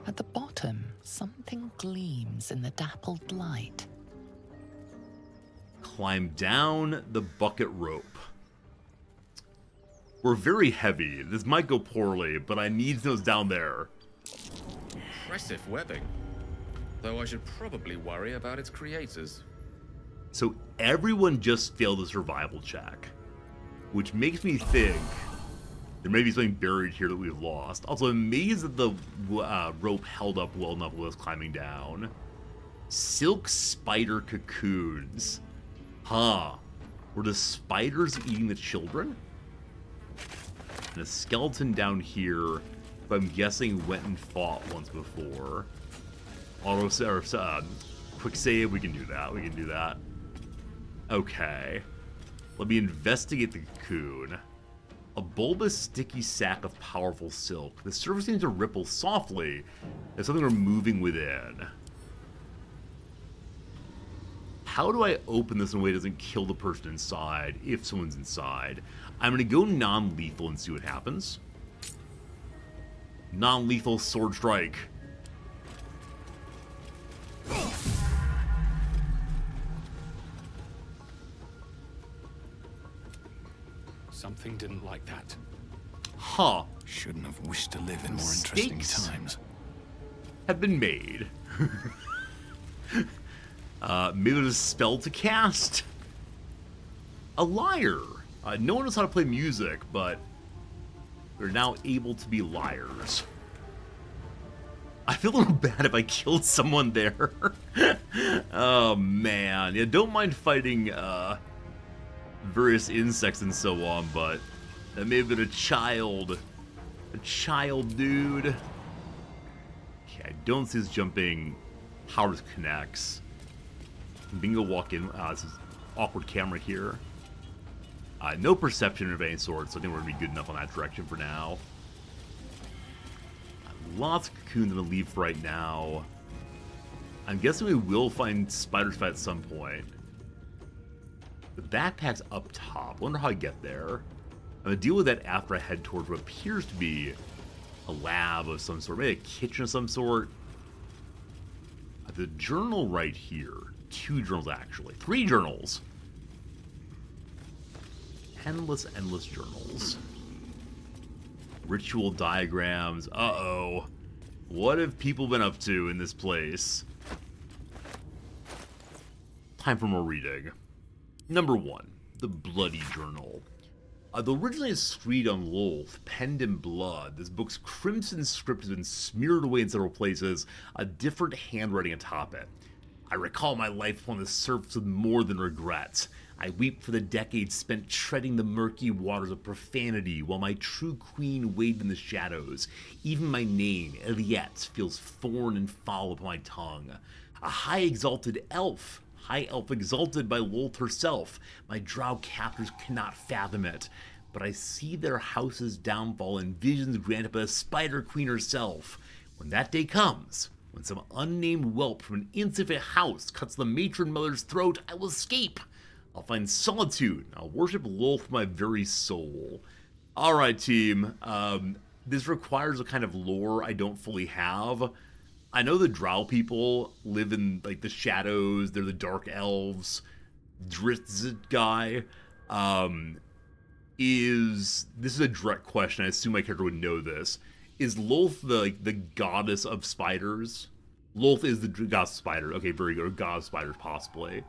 At the bottom, something gleams in the dappled light. Climb down the bucket rope. We're very heavy. This might go poorly, but I need those down there. Impressive webbing. Though I should probably worry about its creators. So everyone just failed the survival check, which makes me think there may be something buried here that we've lost. Also, I'm amazed that the rope held up well enough with us climbing down. Silk spider cocoons. Huh. Were the spiders eating the children? And a skeleton down here, but I'm guessing went and fought once before. Quick save, we can do that. We can do that. Okay. Let me investigate the cocoon. A bulbous, sticky sack of powerful silk. The surface seems to ripple softly as something were moving within. How do I open this in a way that doesn't kill the person inside, if someone's inside? I'm going to go non-lethal and see what happens. Non-lethal sword strike. Something didn't like that. Huh. Shouldn't have wished to live in more interesting Mistakes times. Have been made. Maybe there's a spell to cast. A lyre. No one knows how to play music, but they're now able to be liars. I feel a little bad if I killed someone there. Oh man, yeah. Don't mind fighting various insects and so on, but that may have been a child dude. Okay, I don't see this jumping. How this connects. Bingo walk in. This is awkward camera here. No perception of any sort, so I think we're going to be good enough on that direction for now. Lots of cocoons I'm going to leave for right now. I'm guessing we will find spiders fight at some point. The backpack's up top. Wonder how I get there. I'm going to deal with that after I head towards what appears to be a lab of some sort. Maybe a kitchen of some sort. The journal right here. 2 journals, actually. 3 journals. Endless journals. Ritual diagrams. Uh-oh. What have people been up to in this place? Time for more reading. Number 1. The Bloody Journal. Though originally a screed on Lolth, penned in blood, this book's crimson script has been smeared away in several places, a different handwriting atop it. I recall my life upon the surface with more than regret. I weep for the decades spent treading the murky waters of profanity while my true queen waded in the shadows. Even my name, Eliette, feels foreign and foul upon my tongue. A high exalted elf. High elf exalted by Lolth herself. My drow captors cannot fathom it. But I see their house's downfall in visions granted by the Spider Queen herself. When that day comes, when some unnamed whelp from an insignificant house cuts the matron mother's throat, I will escape. I'll find solitude. I'll worship Lolth with my very soul. Alright, team. This requires a kind of lore I don't fully have. I know the drow people live in, like, the shadows. They're the dark elves. Drizzt guy. This is a direct question. I assume my character would know this. Is Lolth the goddess of spiders? Lolth is the goddess of spiders. Okay, very good. Or goddess of spiders, possibly.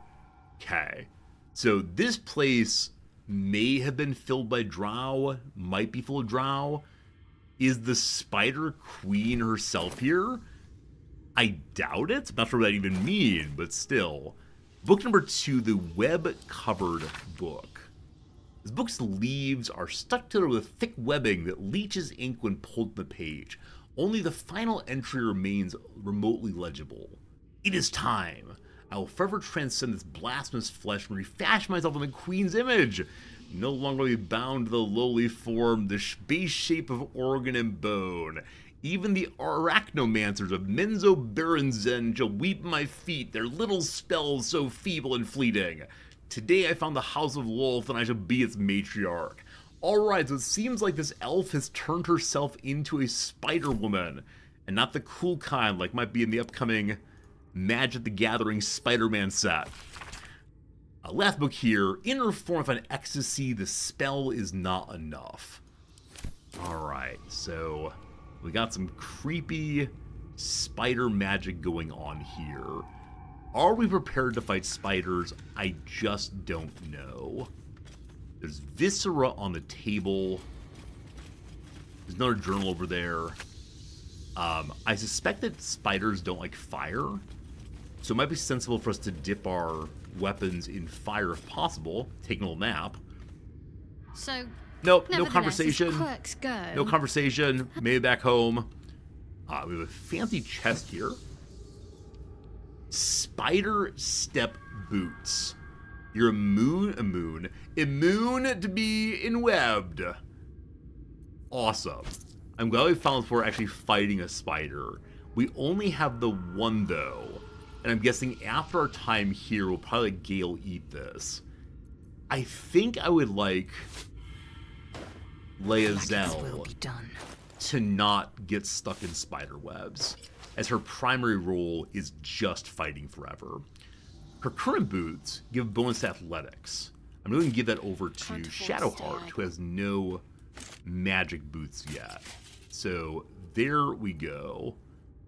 Okay. So this place may have been filled by drow. Might be full of drow. Is the Spider Queen herself here? I doubt it. I'm not sure what that even means, but still. Book number 2, the web-covered book. This book's leaves are stuck together with thick webbing that leaches ink when pulled from the page. Only the final entry remains remotely legible. It is time. I will forever transcend this blasphemous flesh and refashion myself in the Queen's image. No longer be bound to the lowly form, the base shape of organ and bone. Even the arachnomancers of Menzo Berenzen shall weep at my feet, their little spells so feeble and fleeting. Today I found the House of Lolth, and I shall be its matriarch. Alright, so it seems like this elf has turned herself into a Spider-Woman, and not the cool kind like might be in the upcoming Magic the Gathering Spider-Man set. Last book here, Inner Form of an Ecstasy, the spell is not enough. Alright, so we got some creepy spider magic going on here. Are we prepared to fight spiders? I just don't know. There's Viscera on the table. There's another journal over there. I suspect that spiders don't like fire, so it might be sensible for us to dip our weapons in fire if possible. Take a little nap. So, nope, no nevertheless, conversation. as quirks go, No conversation. Maybe back home. We have a fancy chest here. Spider step boots. You're immune to be enwebbed. Awesome. I'm glad we found this before actually fighting a spider. We only have the one though, and I'm guessing after our time here, we'll probably let Gale eat this. I think I would like Lae'zel to not get stuck in spider webs, as her primary role is just fighting forever. Her current boots give bonus to athletics. I'm going to give that over to Shadowheart, who has no magic boots yet. So there we go.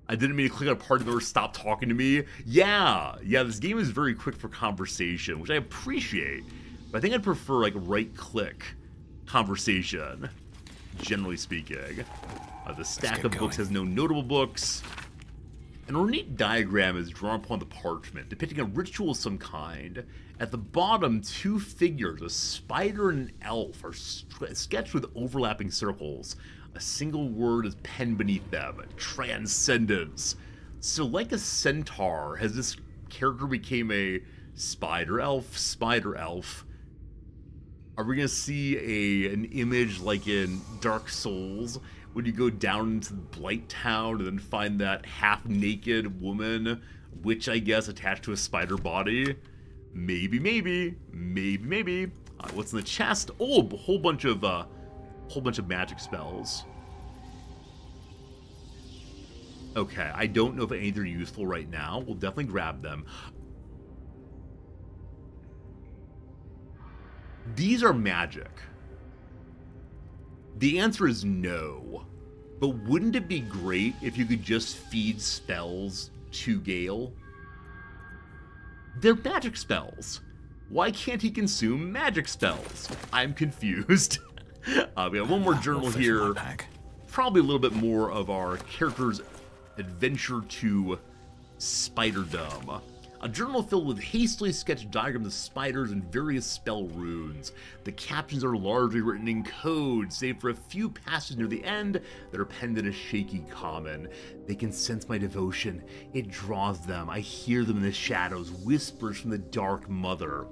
I didn't mean to click on a party member, stop talking to me. Yeah, this game is very quick for conversation, which I appreciate. But I think I'd prefer like right-click conversation, generally speaking. The stack of books has no notable books. An ornate diagram is drawn upon the parchment, depicting a ritual of some kind. At the bottom, two figures, a spider and an elf, are sketched with overlapping circles. A single word is penned beneath them, transcendence. So like a centaur, has this character became a spider elf? Are we going to see an image like in Dark Souls, when you go down into Blight Town and then find that half-naked woman, witch, I guess, attached to a spider body? Maybe. What's in the chest? Oh, a whole bunch of magic spells. Okay, I don't know if any of them are useful right now. We'll definitely grab them. These are magic. The answer is no. But wouldn't it be great if you could just feed spells to Gale? They're magic spells. Why can't he consume magic spells? I'm confused. We have one more journal here. Probably a little bit more of our character's adventure to spiderdom. A journal filled with hastily sketched diagrams of spiders and various spell runes. The captions are largely written in code, save for a few passages near the end that are penned in a shaky common. They can sense my devotion. It draws them. I hear them in the shadows, whispers from the dark mother.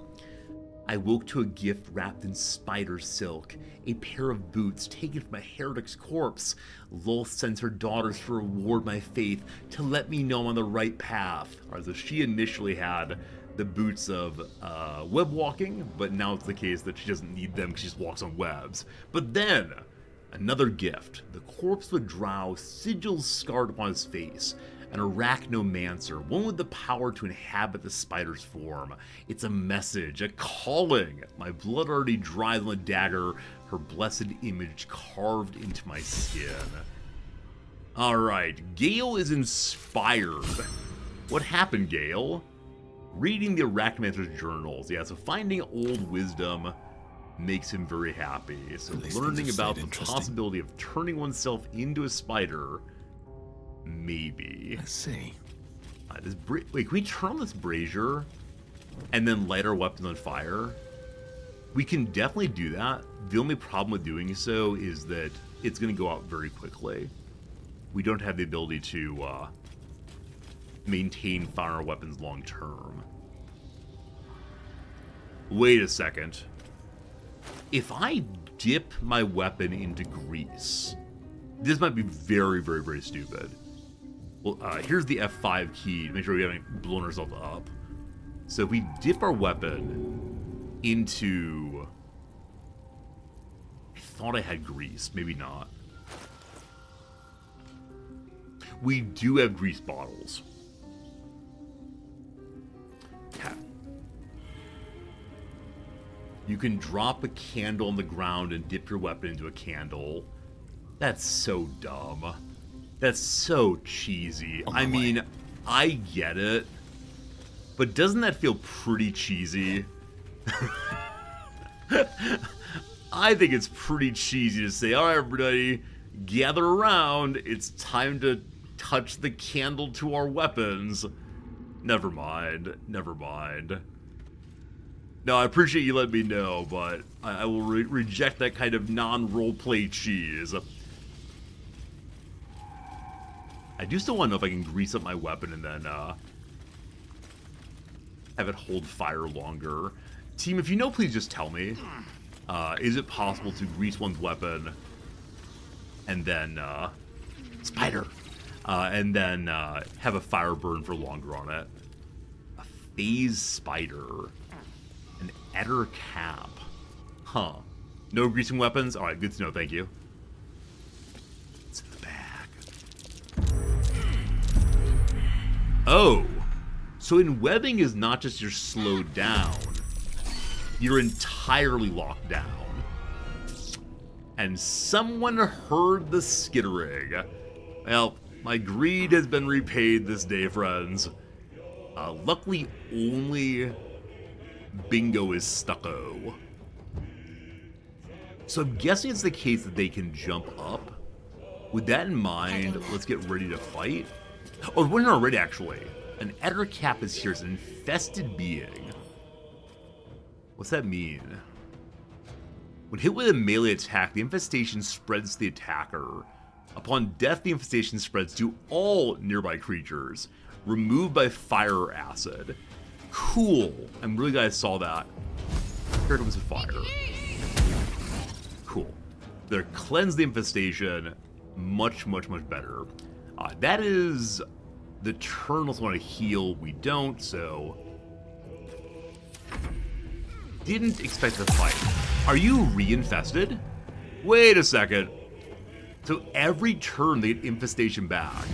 I woke to a gift wrapped in spider silk, a pair of boots taken from a heretic's corpse. Lolth sends her daughters to reward my faith, to let me know I'm on the right path. Or so she initially had the boots of web walking, but now it's the case that she doesn't need them because she just walks on webs. But then, another gift. The corpse of a drow, sigils scarred upon his face. An arachnomancer, one with the power to inhabit the spider's form. It's a message, a calling. My blood already dries on the dagger, her blessed image carved into my skin. Alright, Gale is inspired. What happened, Gale? Reading the arachnomancer's journals. Yeah, so finding old wisdom makes him very happy. So learning about the possibility of turning oneself into a spider. Maybe. Let's see. Wait, can we turn on this brazier and then light our weapons on fire? We can definitely do that. The only problem with doing so is that it's going to go out very quickly. We don't have the ability to maintain fire weapons long term. Wait a second. If I dip my weapon into grease, this might be very, very, very stupid. Well, here's the F5 key to make sure we haven't blown ourselves up. So if we dip our weapon into... I thought I had grease, maybe not. We do have grease bottles. Okay. You can drop a candle on the ground and dip your weapon into a candle. That's so dumb. That's so cheesy. I mean, I get it. But doesn't that feel pretty cheesy? I think it's pretty cheesy to say, all right, everybody, gather around. It's time to touch the candle to our weapons. Never mind. Never mind. No, I appreciate you letting me know, but I will reject that kind of non-roleplay cheese. I do still want to know if I can grease up my weapon and then have it hold fire longer. Team, if you know, please just tell me. Is it possible to grease one's weapon and then spider, and then have a fire burn for longer on it? A phase spider, an Eder cap, huh? No greasing weapons. All right, good to know. Thank you. It's in the bag. Oh, so in webbing is not just you're slowed down. You're entirely locked down. And someone heard the skittering. Well, my greed has been repaid this day, friends. Luckily, only Bingo is stucco. So I'm guessing it's the case that they can jump up. With that in mind, let's get ready to fight. Oh, we're not ready, actually. An Eder cap is here. It's an infested being. What's that mean? When hit with a melee attack, the infestation spreads to the attacker. Upon death, the infestation spreads to all nearby creatures, removed by fire or acid. Cool. I'm really glad I saw that. Here comes the fire. Cool. They're cleanse the infestation. Much, much, much better. That is the turn. Also want to heal. We don't, so... Didn't expect the fight. Are you reinfested? Wait a second. So every turn they get infestation back.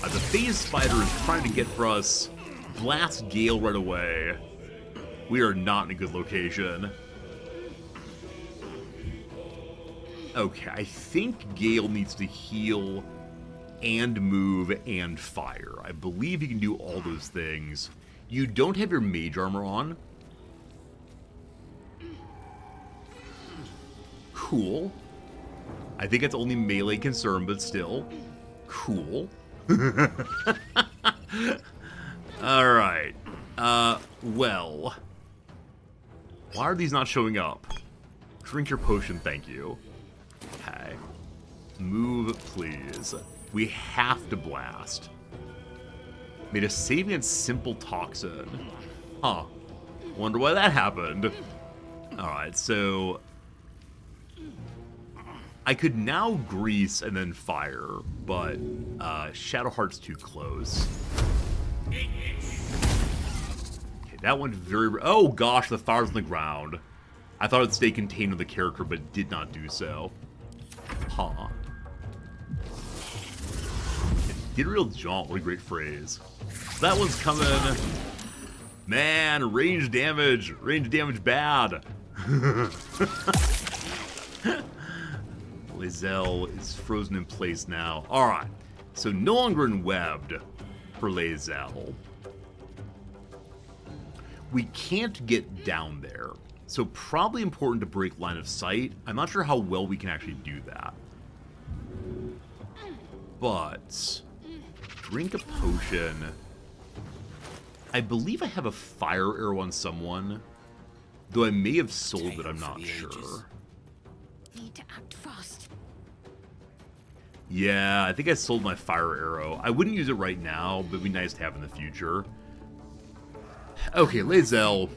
The phase spider is trying to get for us. Blast Gale right away. We are not in a good location. Okay, I think Gale needs to heal and move and fire. I believe you can do all those things. You don't have your mage armor on. Cool. I think it's only melee concern, but still. Cool. Alright. Well. Why are these not showing up? Drink your potion, thank you. Okay. Move, please. We have to blast. Made a save against simple toxin. Huh. Wonder why that happened. Alright, so... I could now grease and then fire, but Shadowheart's too close. Okay, that went very... Oh gosh, the fire's on the ground. I thought it'd stay contained with the character, but it did not do so. Huh. Ethereal Jaunt, what a great phrase. That one's coming. Man, range damage. Range damage bad. Lae'zel is frozen in place now. Alright, so no longer enwebbed for Lae'zel. We can't get down there, so probably important to break line of sight. I'm not sure how well we can actually do that. But, drink a potion. I believe I have a fire arrow on someone. Though I may have sold it, I'm not sure. Need to act fast. Yeah, I think I sold my fire arrow. I wouldn't use it right now, but it'd be nice to have in the future. Okay, Lae'zel.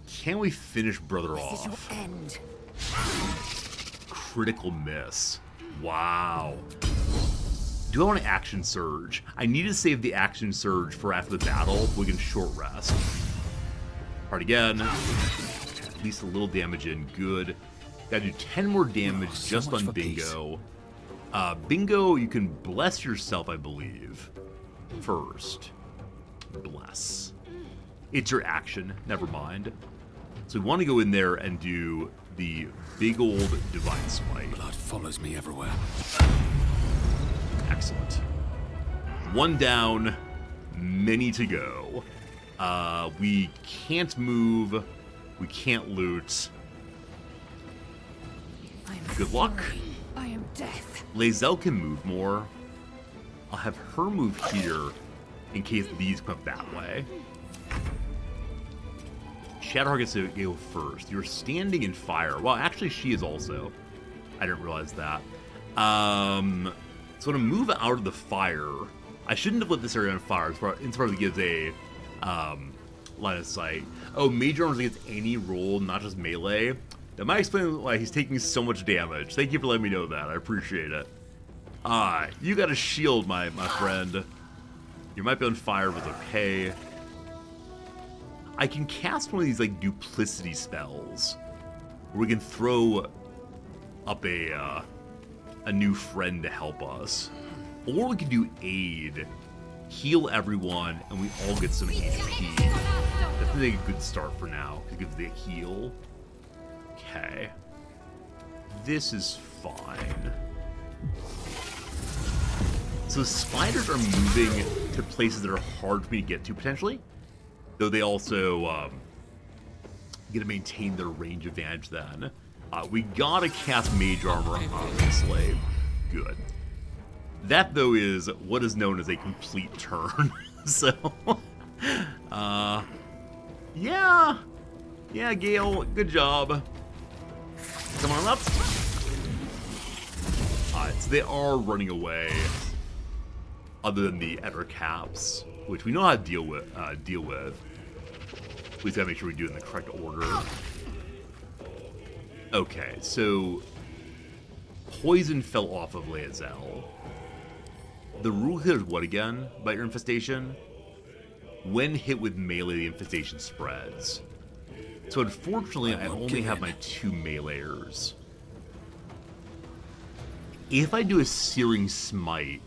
Can we finish brother off? End. Critical miss. Wow. Do I want to action surge? I need to save the action surge for after the battle. We can short rest. Hard again. At least a little damage in. Good. Gotta do 10 more damage just on Bingo. Bingo, you can bless yourself, I believe. First. Bless. It's your action. Never mind. So we want to go in there and do the big old Divine Smite. Blood follows me everywhere. Excellent. One down, many to go. We can't move. We can't loot. Good luck. I am death. Lae'zel can move more. I'll have her move here in case these come up that way. Shadowheart gets to go first. You're standing in fire. Well, actually, she is also. I didn't realize that. So I'm going to move out of the fire. I shouldn't have lit this area on fire insofar as it gives a line of sight. Oh, Mage Armor's against any roll, not just melee. That might explain why he's taking so much damage. Thank you for letting me know that. I appreciate it. You got a shield, my friend. You might be on fire, but it's okay. I can cast one of these, like, duplicity spells. Where we can throw up a new friend to help us. Or we can do aid. Heal everyone, and we all get some HP. That's a good start for now. It gives the heal. Okay. This is fine. So spiders are moving to places that are hard for me to get to, potentially. Though they also get to maintain their range advantage then. We gotta cast Mage Armor, obviously. Good. That, though, is what is known as a complete turn. So, yeah. Yeah, Gale, good job. Come on up. Alright, so they are running away. Other than the Etter Caps, which we know how to deal with. We just gotta make sure we do it in the correct order. Okay, so poison fell off of Lae'zel. The rule here is what again about your infestation? When hit with melee, the infestation spreads. So unfortunately, I only have my 2 meleeers. If I do a Searing Smite,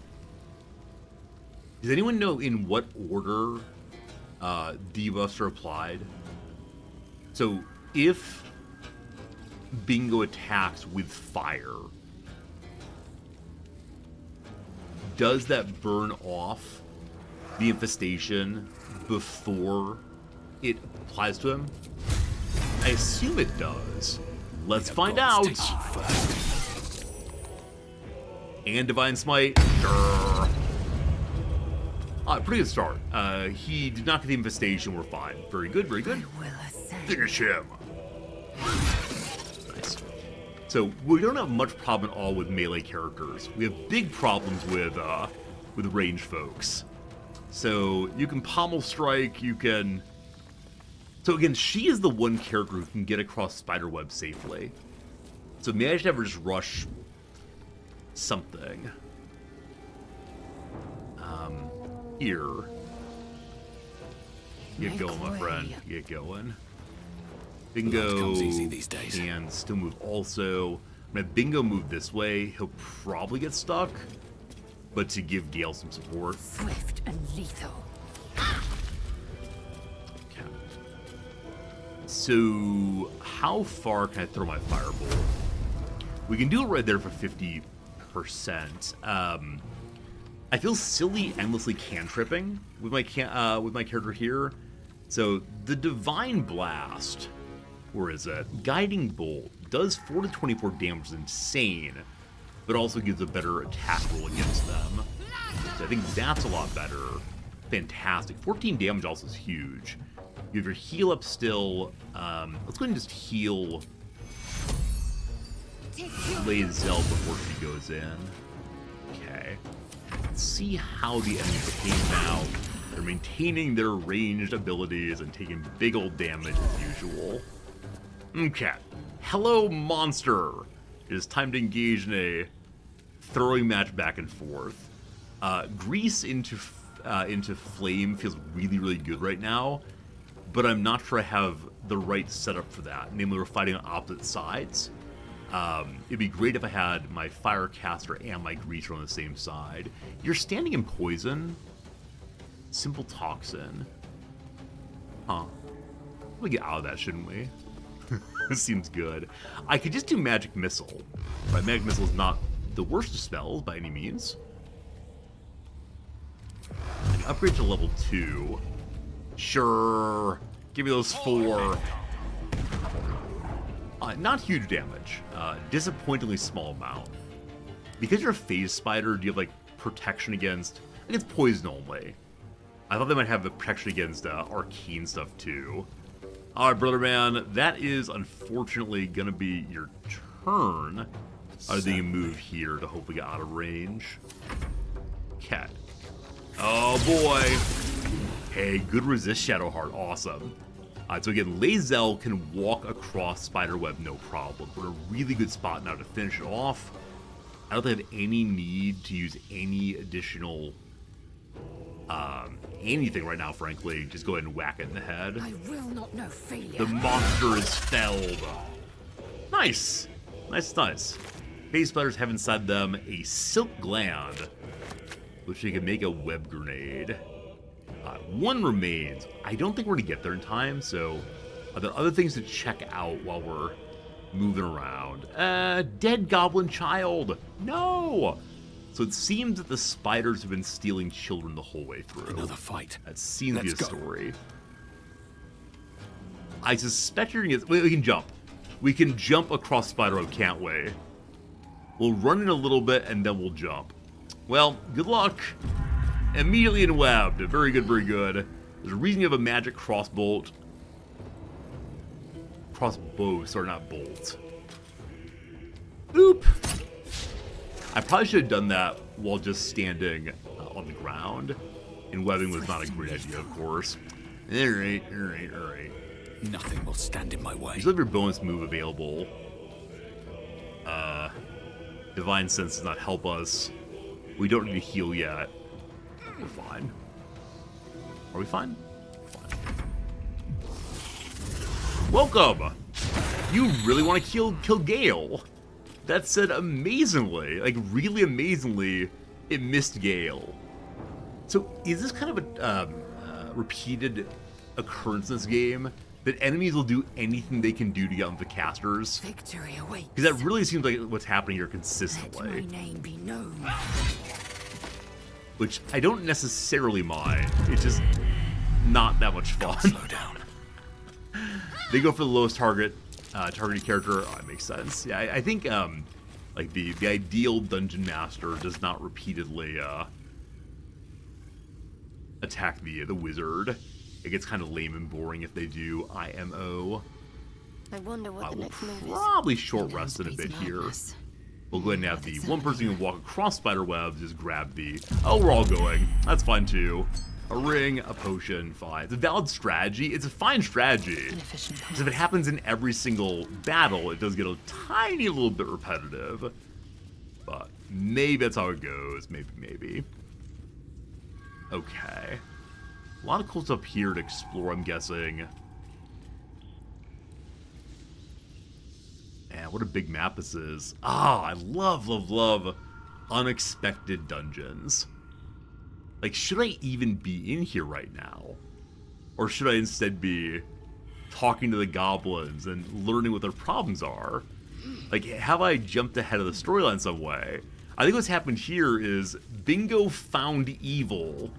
does anyone know in what order debuffs are applied? So if Bingo attacks with fire, does that burn off the infestation before it applies to him? I assume it does. Let's find out. And Divine Smite. Pretty good start. He did not get the infestation. We're fine. Very good, very good. Finish him. Nice. So we don't have much problem at all with melee characters. We have big problems with ranged folks. So you can pommel strike. You can. So again, she is the one character who can get across spiderweb safely. So maybe I should have her just rush something. Here. Get going, my friend. Get going. Bingo can still move also. I'm gonna Bingo move this way. He'll probably get stuck, but to give Gale some support. Swift and lethal. Okay. So, how far can I throw my Firebolt? We can do it right there for 50%. I feel silly endlessly cantripping with my character here. So the Divine Blast, where is it? Guiding Bolt does 4 to 24 damage, is insane, but also gives a better attack roll against them. So I think that's a lot better. Fantastic. 14 damage also is huge. You have your heal up still. Let's go ahead and just heal Lae'zel before she goes in. Okay. Let's see how the enemies behave now. They're maintaining their ranged abilities and taking big old damage as usual. Okay. Hello, monster. It is time to engage in a throwing match back and forth. Grease into flame feels really, really good right now, but I'm not sure I have the right setup for that. Namely, we're fighting on opposite sides. It'd be great if I had my Firecaster and my Greaser on the same side. You're standing in poison. Simple Toxin. Huh. We get out of that, shouldn't we? This seems good. I could just do Magic Missile. Right, Magic Missile is not the worst of spells by any means. I can upgrade to level 2. Sure. Give me those 4. Not huge damage. Disappointingly small amount. Because you're a phase spider, do you have like protection against... I think it's poison only. I thought they might have the protection against arcane stuff too. Alright, brother man, that is unfortunately gonna be your turn. I think you move here to hopefully get out of range. Cat. Oh boy. Hey, good resist Shadowheart, awesome. Alright, so again, Lae'zel can walk across Spiderweb no problem. We're in a really good spot now to finish it off. I don't have any need to use any additional anything right now, frankly. Just go ahead and whack it in the head. I will not know failure. The monster is felled. Nice. Nice, nice. Phase spiders have inside them a silk gland, which they can make a web grenade. One remains. I don't think we're going to get there in time, so are there other things to check out while we're moving around? Dead goblin child. No! So it seems that the spiders have been stealing children the whole way through. Another fight. That seems to be a story. I suspect you're going to get... Wait, we can jump. We can jump across Spiderweb, can't we? We'll run in a little bit, and then we'll jump. Well, good luck. Immediately enwebbed. Very good, very good. There's a reason you have a magic crossbolt. Crossbow, sorry, not bolt. Oop! I probably should have done that while just standing on the ground. And webbing was not a great idea, of course. Alright, alright, alright. Nothing will stand in my way. You still have your bonus move available. Divine Sense does not help us. We don't need to heal yet. We're fine. Are we fine? Fine. Welcome! You really want to kill Gale? That said, amazingly, like really amazingly, it missed Gale. So is this kind of a repeated occurrence in this game? That enemies will do anything they can do to get on the casters? Victory awaits. Because that really seems like what's happening here consistently. Let my name be known. Which I don't necessarily mind. It's just not that much fun. Slow down. They go for the lowest targeted character. Oh, that makes sense. Yeah, I think like the ideal dungeon master does not repeatedly attack the wizard. It gets kind of lame and boring if they do IMO. I wonder what the next move is. Probably short rest it a bit here. We'll go ahead and have the one person who can walk across spider webs just grab the... Oh, we're all going. That's fine too. A ring, a potion, fine. It's a valid strategy. It's a fine strategy. Because if it happens in every single battle, it does get a tiny little bit repetitive. But maybe that's how it goes. Maybe. Okay. A lot of cool stuff here to explore, I'm guessing. Man, what a big map this is. Ah, I love unexpected dungeons. Like, should I even be in here right now? Or should I instead be talking to the goblins and learning what their problems are? Like, have I jumped ahead of the storyline some way? I think what's happened here is Bingo found evil.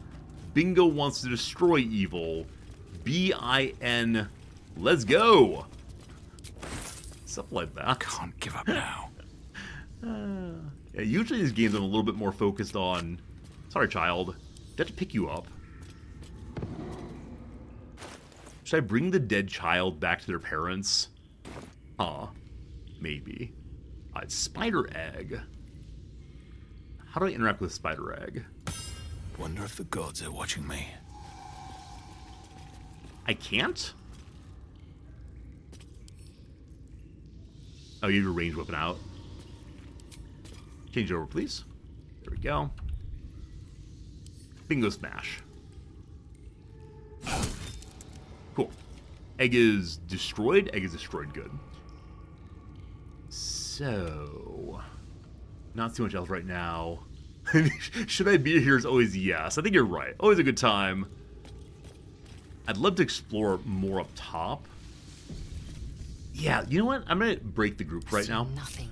Bingo wants to destroy evil. B-I-N, let's go. Something like that. Can't give up now. Yeah, usually these games I'm a little bit more focused on... Sorry, child. Did I have to pick you up? Should I bring the dead child back to their parents? Maybe. It's spider egg. How do I interact with spider egg? Wonder if the gods are watching me. I can't? Oh, you have your ranged weapon out. Change it over, please. There we go. Bingo smash. Cool. Egg is destroyed. Egg is destroyed. Good. So, not too much else right now. Should I be here is always yes. I think you're right. Always a good time. I'd love to explore more up top. Yeah, you know what? I'm gonna break the group right now. Nothing.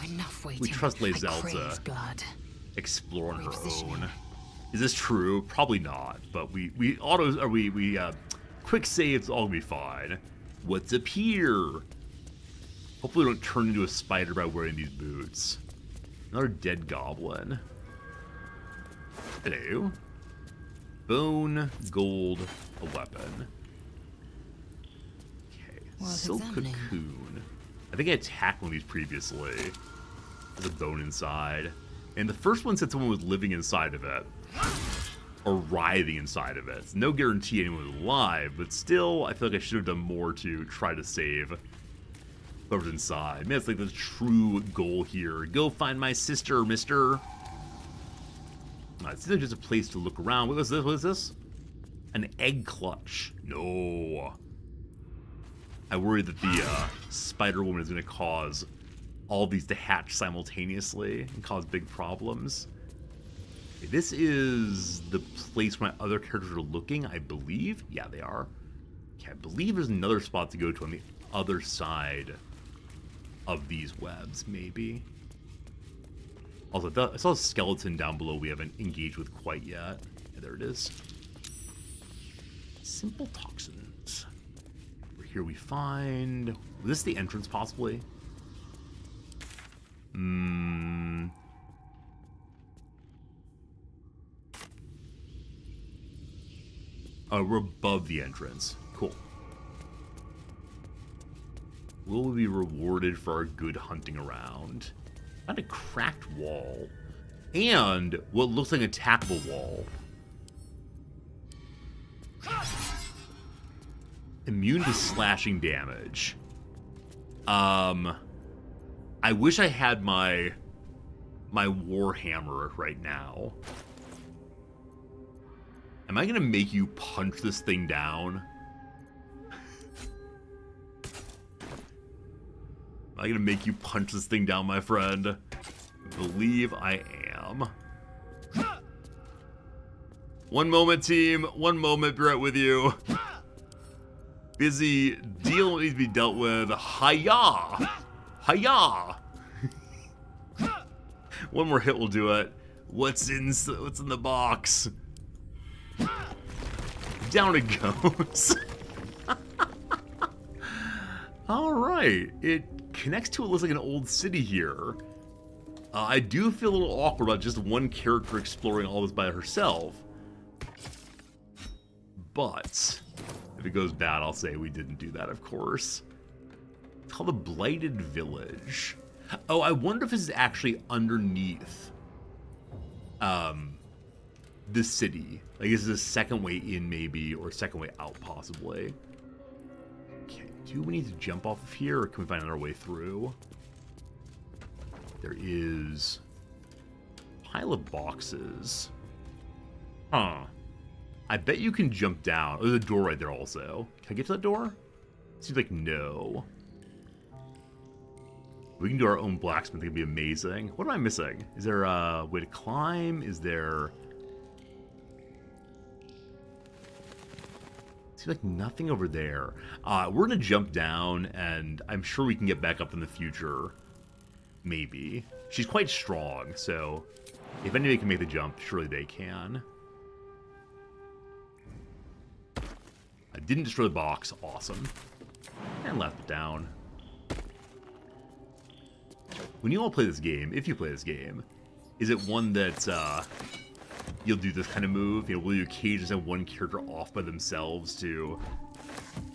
Enough waiting. We trust Lae'zel to explore on her own. Is this true? Probably not. But we quick saves, all gonna be fine. What's up here? Hopefully we don't turn into a spider by wearing these boots. Another dead goblin. Hello. Bone, gold, a weapon. Okay. Silk cocoon. I think I attacked one of these previously. There's a bone inside. And the first one said someone was living inside of it. Or writhing inside of it. It's no guarantee anyone was alive, but still, I feel like I should have done more to try to save whoever's inside. Man, it's like the true goal here. Go find my sister, mister. It seems like just a place to look around. What is this? What is this? An egg clutch. No. I worry that the Spider Woman is going to cause all these to hatch simultaneously and cause big problems. Okay, this is the place my other characters are looking, I believe. Yeah, they are. Okay, I believe there's another spot to go to on the other side of these webs, maybe. Also, I saw a skeleton down below we haven't engaged with quite yet. Yeah, there it is. Simple toxins. Over here we find... Was this the entrance, possibly? Oh, we're above the entrance. Cool. Will we be rewarded for our good hunting around? Found a cracked wall. And what looks like a attackable wall. Immune to slashing damage. I wish I had my Warhammer right now. Am I gonna make you punch this thing down? Am I gonna make you punch this thing down, my friend? I believe I am. One moment, team. One moment. Be right with you. Busy deal needs to be dealt with. Hiya! Hiya! One more hit will do it. What's in the box? Down it goes. All right, it connects to what looks like an old city here. I do feel a little awkward about just one character exploring all this by herself. But if it goes bad, I'll say we didn't do that, of course. It's called the Blighted Village. Oh, I wonder if this is actually underneath the city. Like, this is a second way in, maybe, or second way out, possibly. Okay, do we need to jump off of here, or can we find another way through? There is a pile of boxes. Huh. I bet you can jump down. Oh, there's a door right there also. Can I get to that door? Seems like no. We can do our own blacksmith. It'd be amazing. What am I missing? Is there a way to climb? Is there... Seems like nothing over there. We're gonna jump down, and I'm sure we can get back up in the future. Maybe. She's quite strong, so if anybody can make the jump, surely they can. I didn't destroy the box. Awesome. And left it down. When you all play this game, if you play this game, is it one that you'll do this kind of move? You know, will you occasionally send one character off by themselves to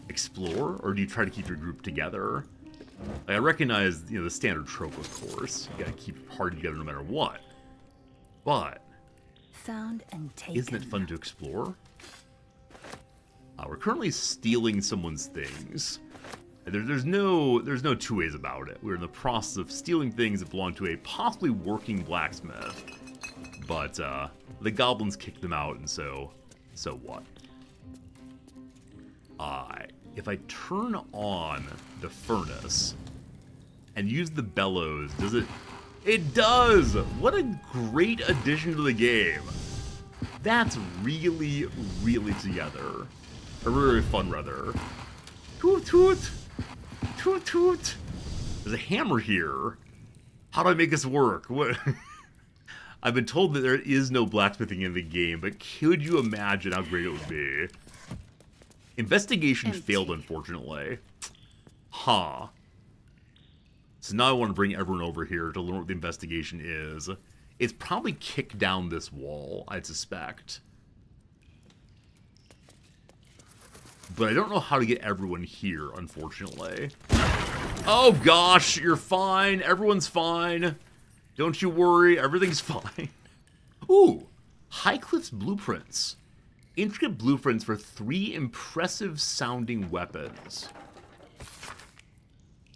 explore, or do you try to keep your group together? Like, I recognize, you know, the standard trope, of course. You gotta keep your party together no matter what. But found and taken. Isn't it fun to explore? We're currently stealing someone's things. There's no two ways about it. We're in the process of stealing things that belong to a possibly working blacksmith. But the goblins kicked them out, and so what? If I turn on the furnace and use the bellows, does it? It does! What a great addition to the game. That's really, really together. Or really fun, rather. Toot toot! Toot toot! There's a hammer here. How do I make this work? What? I've been told that there is no blacksmithing in the game, but could you imagine how great it would be? Investigation failed, unfortunately. Huh. So now I want to bring everyone over here to learn what the investigation is. It's probably kicked down this wall, I'd suspect. But I don't know how to get everyone here, unfortunately. Oh gosh, you're fine. Everyone's fine. Don't you worry, everything's fine. Ooh, Highcliff's blueprints. Intricate blueprints for 3 impressive sounding weapons.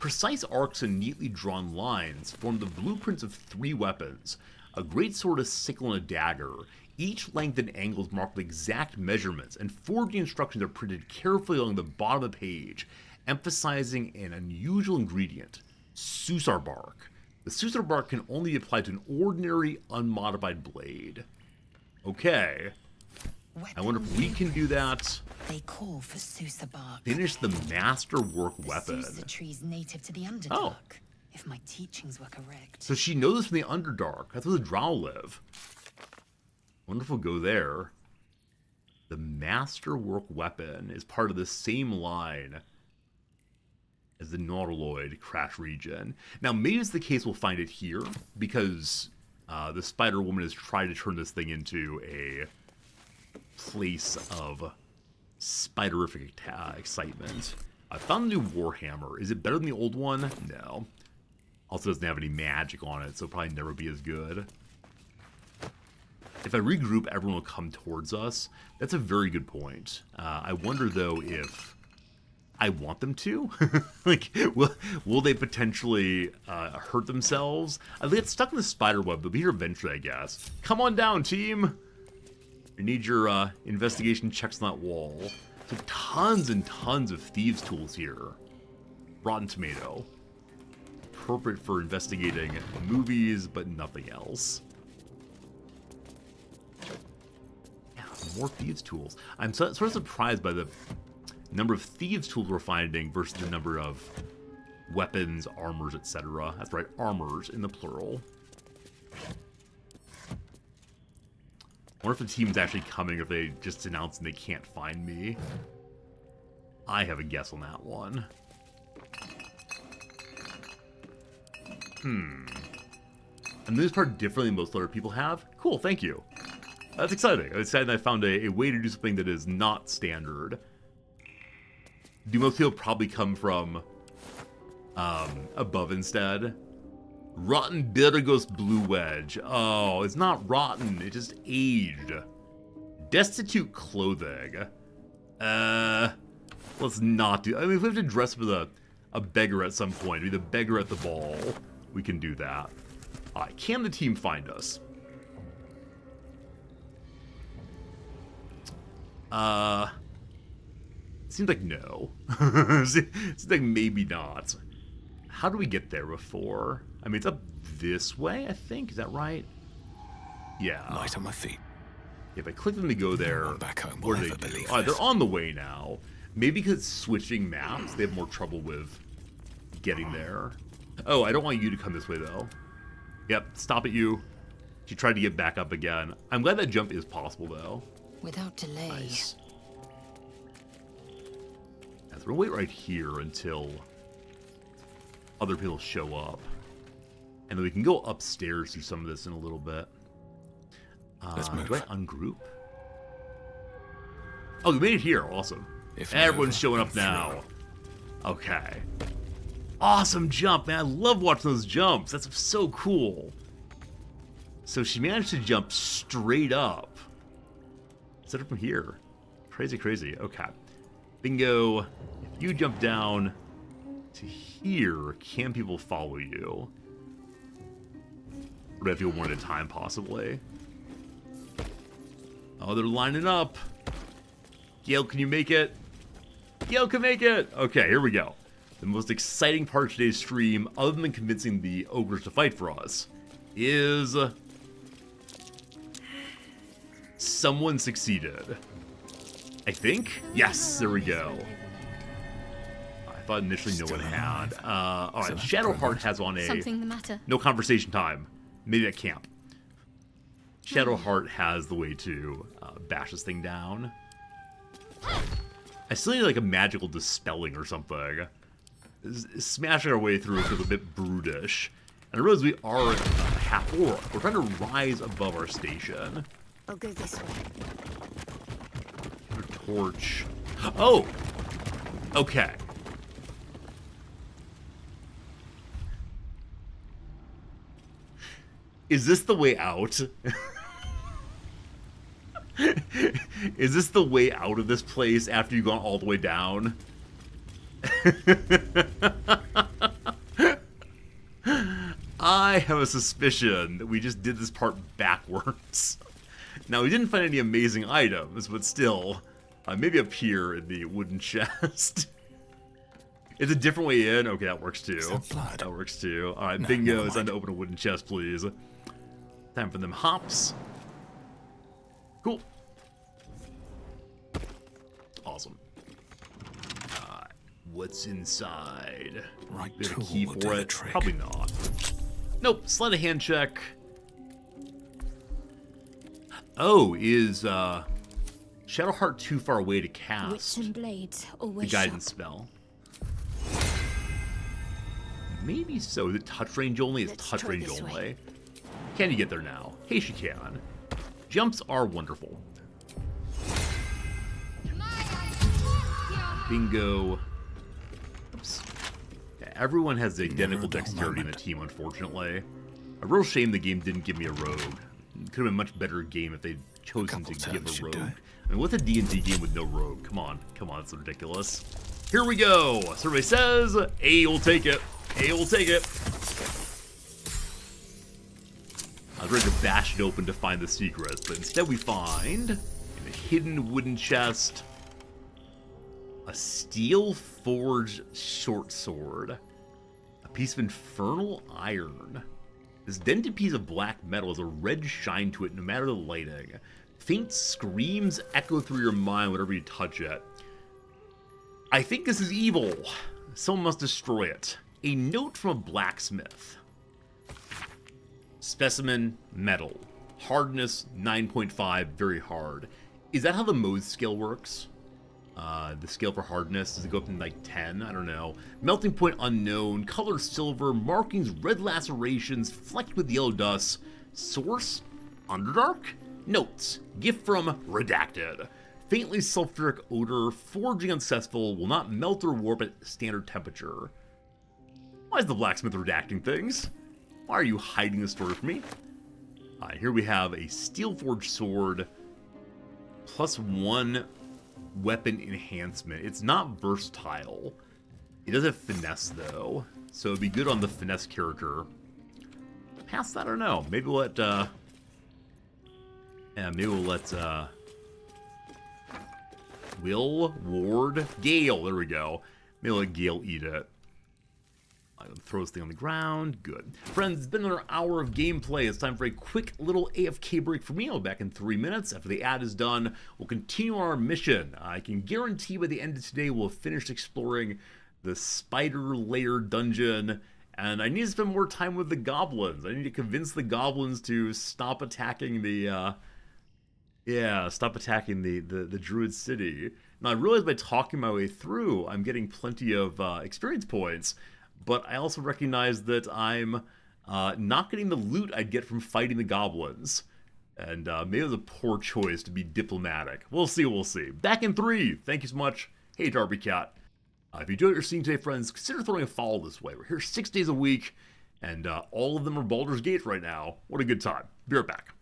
Precise arcs and neatly drawn lines form the blueprints of 3 weapons. A greatsword, a sickle, and a dagger. Each length and angle is marked with exact measurements, and forging instructions are printed carefully along the bottom of the page, emphasizing an unusual ingredient, susar bark. The susar bark can only be applied to an ordinary, unmodified blade. Okay. I wonder if we can do that. They call for susar bark. Finish the masterwork weapon. The tree's native to the Underdark. Oh. If my teachings were correct. So she knows from the Underdark. That's where the Drow live. Wonder if we'll go there. The masterwork weapon is part of the same line as the Nautiloid crash region. Now, maybe it's the case we'll find it here, because the Spider Woman has tried to turn this thing into a place of spiderific excitement. I found a new Warhammer. Is it better than the old one? No. Also doesn't have any magic on it, so it'll probably never be as good. If I regroup, everyone will come towards us. That's a very good point. I wonder, though, if I want them to. Like, will they potentially hurt themselves? They get stuck in the spider web. They'll be here eventually, I guess. Come on down, team. I need your investigation checks on that wall. So tons and tons of thieves' tools here. Rotten tomato. Appropriate for investigating movies, but nothing else. Yeah, more thieves' tools. I'm sort of surprised by the number of thieves' tools we're finding versus the number of weapons, armors, etc. That's right, armors in the plural. I wonder if the team's actually coming, or if they just announced and they can't find me. I have a guess on that one. And this part differently than most other people have? Cool, thank you. That's exciting. I'm excited that I found a way to do something that is not standard. Do most people probably come from above instead? Rotten Bitterghost Blue Wedge. Oh, it's not rotten. It just aged. Destitute clothing. Let's not do... I mean, if we have to dress with a beggar at some point, be the beggar at the ball, we can do that. Alright, can the team find us? Seems like no. Seems like maybe not. How do we get there before? I mean, it's up this way, I think. Is that right? Yeah. Light on my feet. If I click them to go there, No one back home what will do they ever do? believe Oh, they're this. on the way now. Maybe because switching maps, they have more trouble with getting there. Oh, I don't want you to come this way, though. Yep, stop at you. She tried to get back up again. I'm glad that jump is possible, though. Without delay. Nice. Yeah, so we'll wait right here until other people show up. And then we can go upstairs to some of this in a little bit. Let's move. Do I ungroup? Oh, we made it here. Awesome. If Everyone's over, showing up now. Okay. Awesome jump, man. I love watching those jumps. That's so cool. So she managed to jump straight up. Instead of from here. Crazy, crazy. Okay. Bingo. If you jump down to here, can people follow you? Or do I have to go one at a time, possibly? Oh, they're lining up. Gale, can you make it? Gale can make it! Okay, here we go. The most exciting part of today's stream, other than convincing the ogres to fight for us, is... someone succeeded. I think? Yes, there we go. I thought initially no one had. Alright, Shadowheart has on a... Something the matter? No conversation time. Maybe at camp. Shadowheart has the way to bash this thing down. I still need like a magical dispelling or something. Smashing our way through feels a bit brutish. And I realize we are half orc. We're trying to rise above our station. I'll go this way. Torch. Oh! Okay. Is this the way out? Is this the way out of this place after you've gone all the way down? I have a suspicion that we just did this part backwards. Now, we didn't find any amazing items, but still, maybe up here in the wooden chest. It's a different way in. Okay, that works too. That works too. All right, bingo. It's time to open a wooden chest, please. Time for them hops. Cool. Awesome. What's inside? Right There's a tool key will for do the it. trick. Probably not. Nope. Sleight of hand check. Oh, is Shadowheart too far away to cast Wits and blades, the always guidance sharp. spell? Maybe so. Is it touch range only? It's Let's touch try range this only. way. Can you get there now? Hey, she can. Jumps are wonderful. Bingo. Oops. Yeah, everyone has identical dexterity in the team, unfortunately. A real shame the game didn't give me a rogue. It could have been a much better game if they'd chosen to give a rogue. I mean, what's a D&D game with no rogue? Come on, it's ridiculous. Here we go. Survey says A will take it. A will take it. I was ready to bash it open to find the secrets, but instead we find, in a hidden wooden chest, a steel-forged short sword. A piece of infernal iron. This dented piece of black metal has a red shine to it no matter the lighting. Faint screams echo through your mind whenever you touch it. I think this is evil. Someone must destroy it. A note from a blacksmith. Specimen, metal. Hardness, 9.5, very hard. Is that how the Mohs scale works? The scale for hardness, does it go up to like 10? I don't know. Melting point unknown, color silver, markings red lacerations, flecked with yellow dust. Source? Underdark? Notes. Gift from Redacted. Faintly sulfuric odor, forging unsuccessful, will not melt or warp at standard temperature. Why is the blacksmith redacting things? Why are you hiding the story from me? Here we have a steel-forged sword, +1 weapon enhancement. It's not versatile. It does have finesse, though, so it'd be good on the finesse character. Past that, I don't know. Maybe we'll let, Will, Ward, Gale, there we go. Maybe we'll let Gale eat it. Throw this thing on the ground. Good. Friends, it's been another hour of gameplay. It's time for a quick little AFK break for me. I'll be back in 3 minutes. After the ad is done, we'll continue our mission. I can guarantee by the end of today, we'll have finished exploring the spider lair dungeon. And I need to spend more time with the goblins. I need to convince the goblins to stop attacking the, the druid city. Now, I realize by talking my way through, I'm getting plenty of experience points. But I also recognize that I'm not getting the loot I'd get from fighting the goblins. And maybe it was a poor choice to be diplomatic. We'll see, we'll see. Back in 3. Thank you so much. Hey, Darby Cat. If you enjoyed what you're seeing today, friends, consider throwing a follow this way. We're here 6 days a week, and all of them are Baldur's Gate right now. What a good time. Be right back.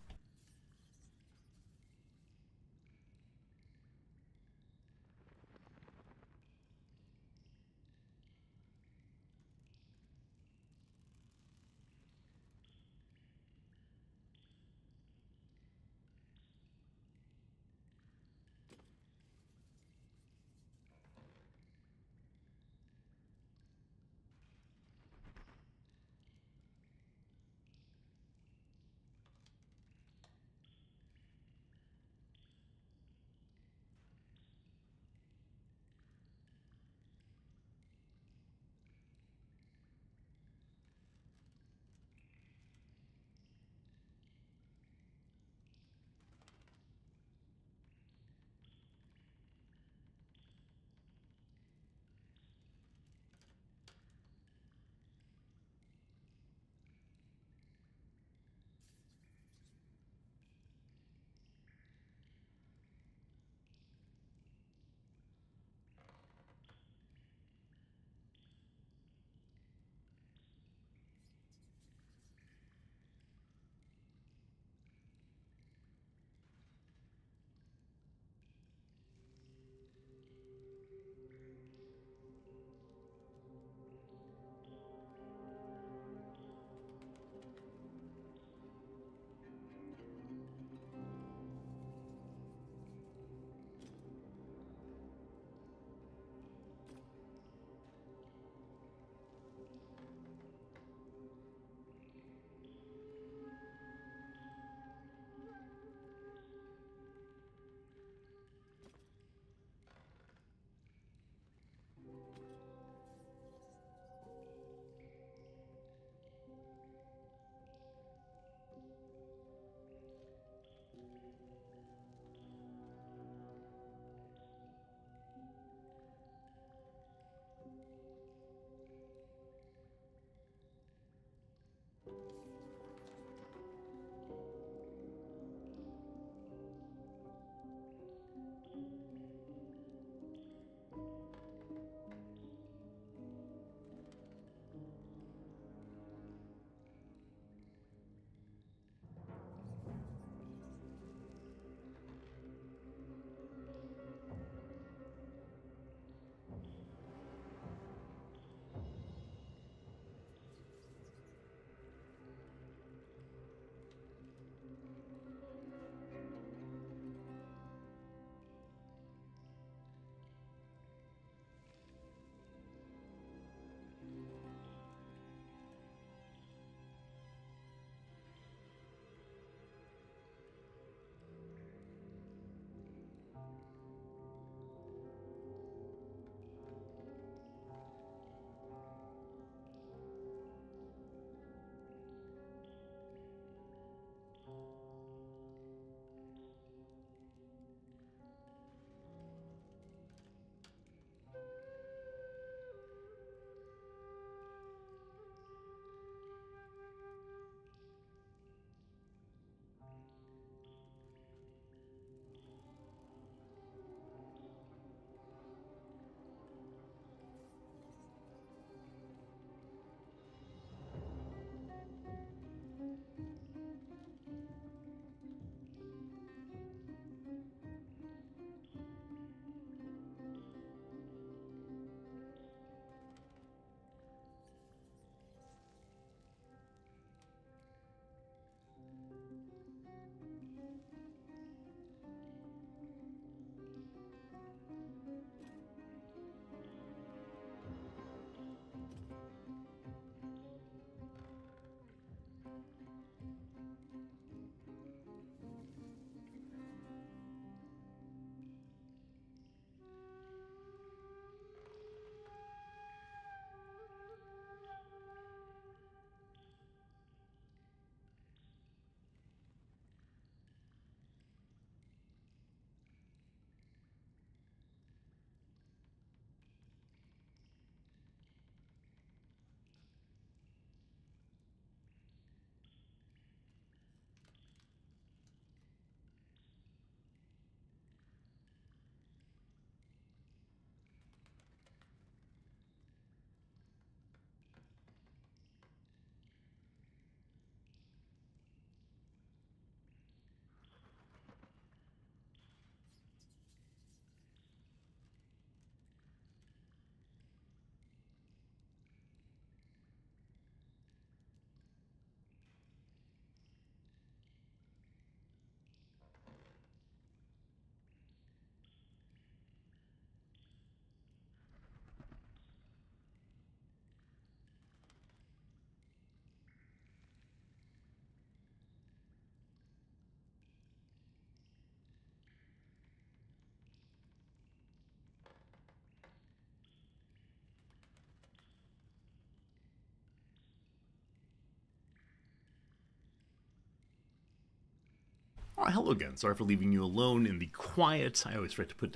Alright, hello again. Sorry for leaving you alone in the quiet. I always try to put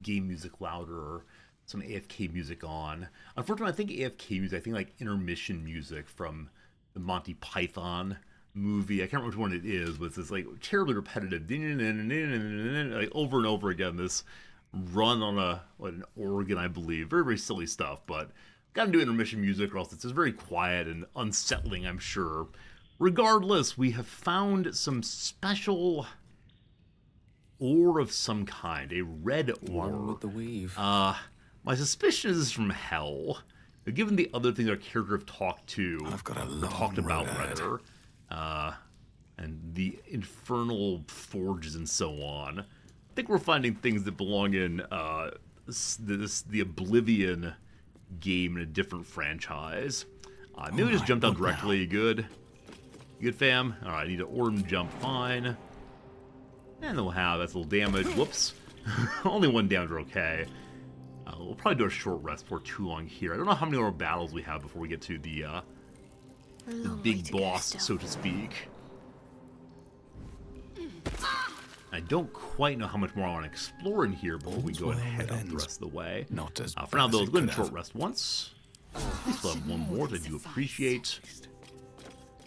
game music louder or some AFK music on. Unfortunately, I think AFK music, I think like intermission music from the Monty Python movie. I can't remember which one it is, but it's this like terribly repetitive, like over and over again, this run on an organ, I believe. Very, very silly stuff, but gotta do intermission music or else it's just very quiet and unsettling, I'm sure. Regardless, we have found some special ore of some kind, a red ore. One with the weave. My suspicion is this is from hell. But given the other things our character have talked about, and the infernal forges and so on, I think we're finding things that belong in the Oblivion game in a different franchise. Maybe we just jump down directly. Good. Good, fam? Alright, I need to orb jump. Fine. And then we'll have that's a little damage. Whoops. Only one damage, okay. We'll probably do a short rest for too long here. I don't know how many more battles we have before we get to the big boss, so to speak. I don't quite know how much more I want to explore in here before we go ahead up the rest of the way. Not as for now, though, let's go ahead and short rest once. At least we'll have one more that I do appreciate.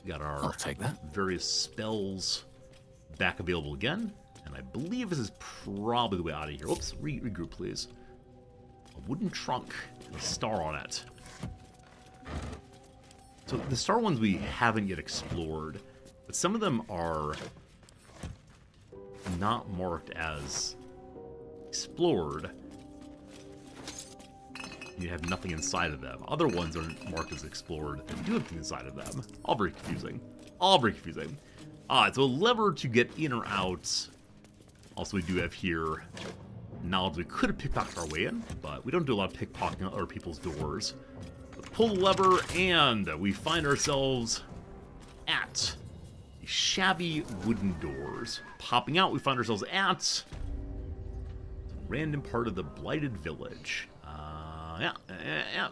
We got our various spells back available again. And I believe this is probably the way out of here. Oops, regroup, please. A wooden trunk and a star on it. So the star ones we haven't yet explored, but some of them are not marked as explored. You have nothing inside of them. Other ones are marked as explored and do have things inside of them. All very confusing. All very confusing. Alright, so a lever to get in or out. Also, we do have here knowledge we could have pickpocketed our way in, but we don't do a lot of pickpocketing on other people's doors. Let's pull the lever, and we find ourselves at the shabby wooden doors. Popping out, we find ourselves at a random part of the blighted village. Yeah.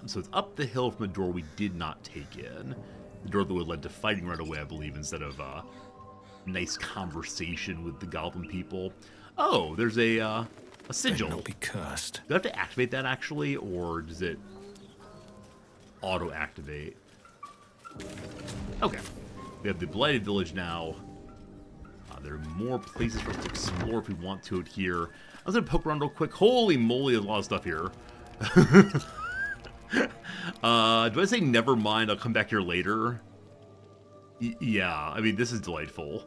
So it's up the hill from the door we did not take in. The door that would led to fighting right away, I believe, instead of nice conversation with the goblin people. Oh, there's a sigil. May not be cursed. Do I have to activate that, actually, or does it auto-activate? Okay. We have the blighted village now. There are more places for us to explore if we want to out here. I was going to poke around real quick. Holy moly, there's a lot of stuff here. Do I say never mind, I'll come back here later? Yeah, I mean, this is delightful.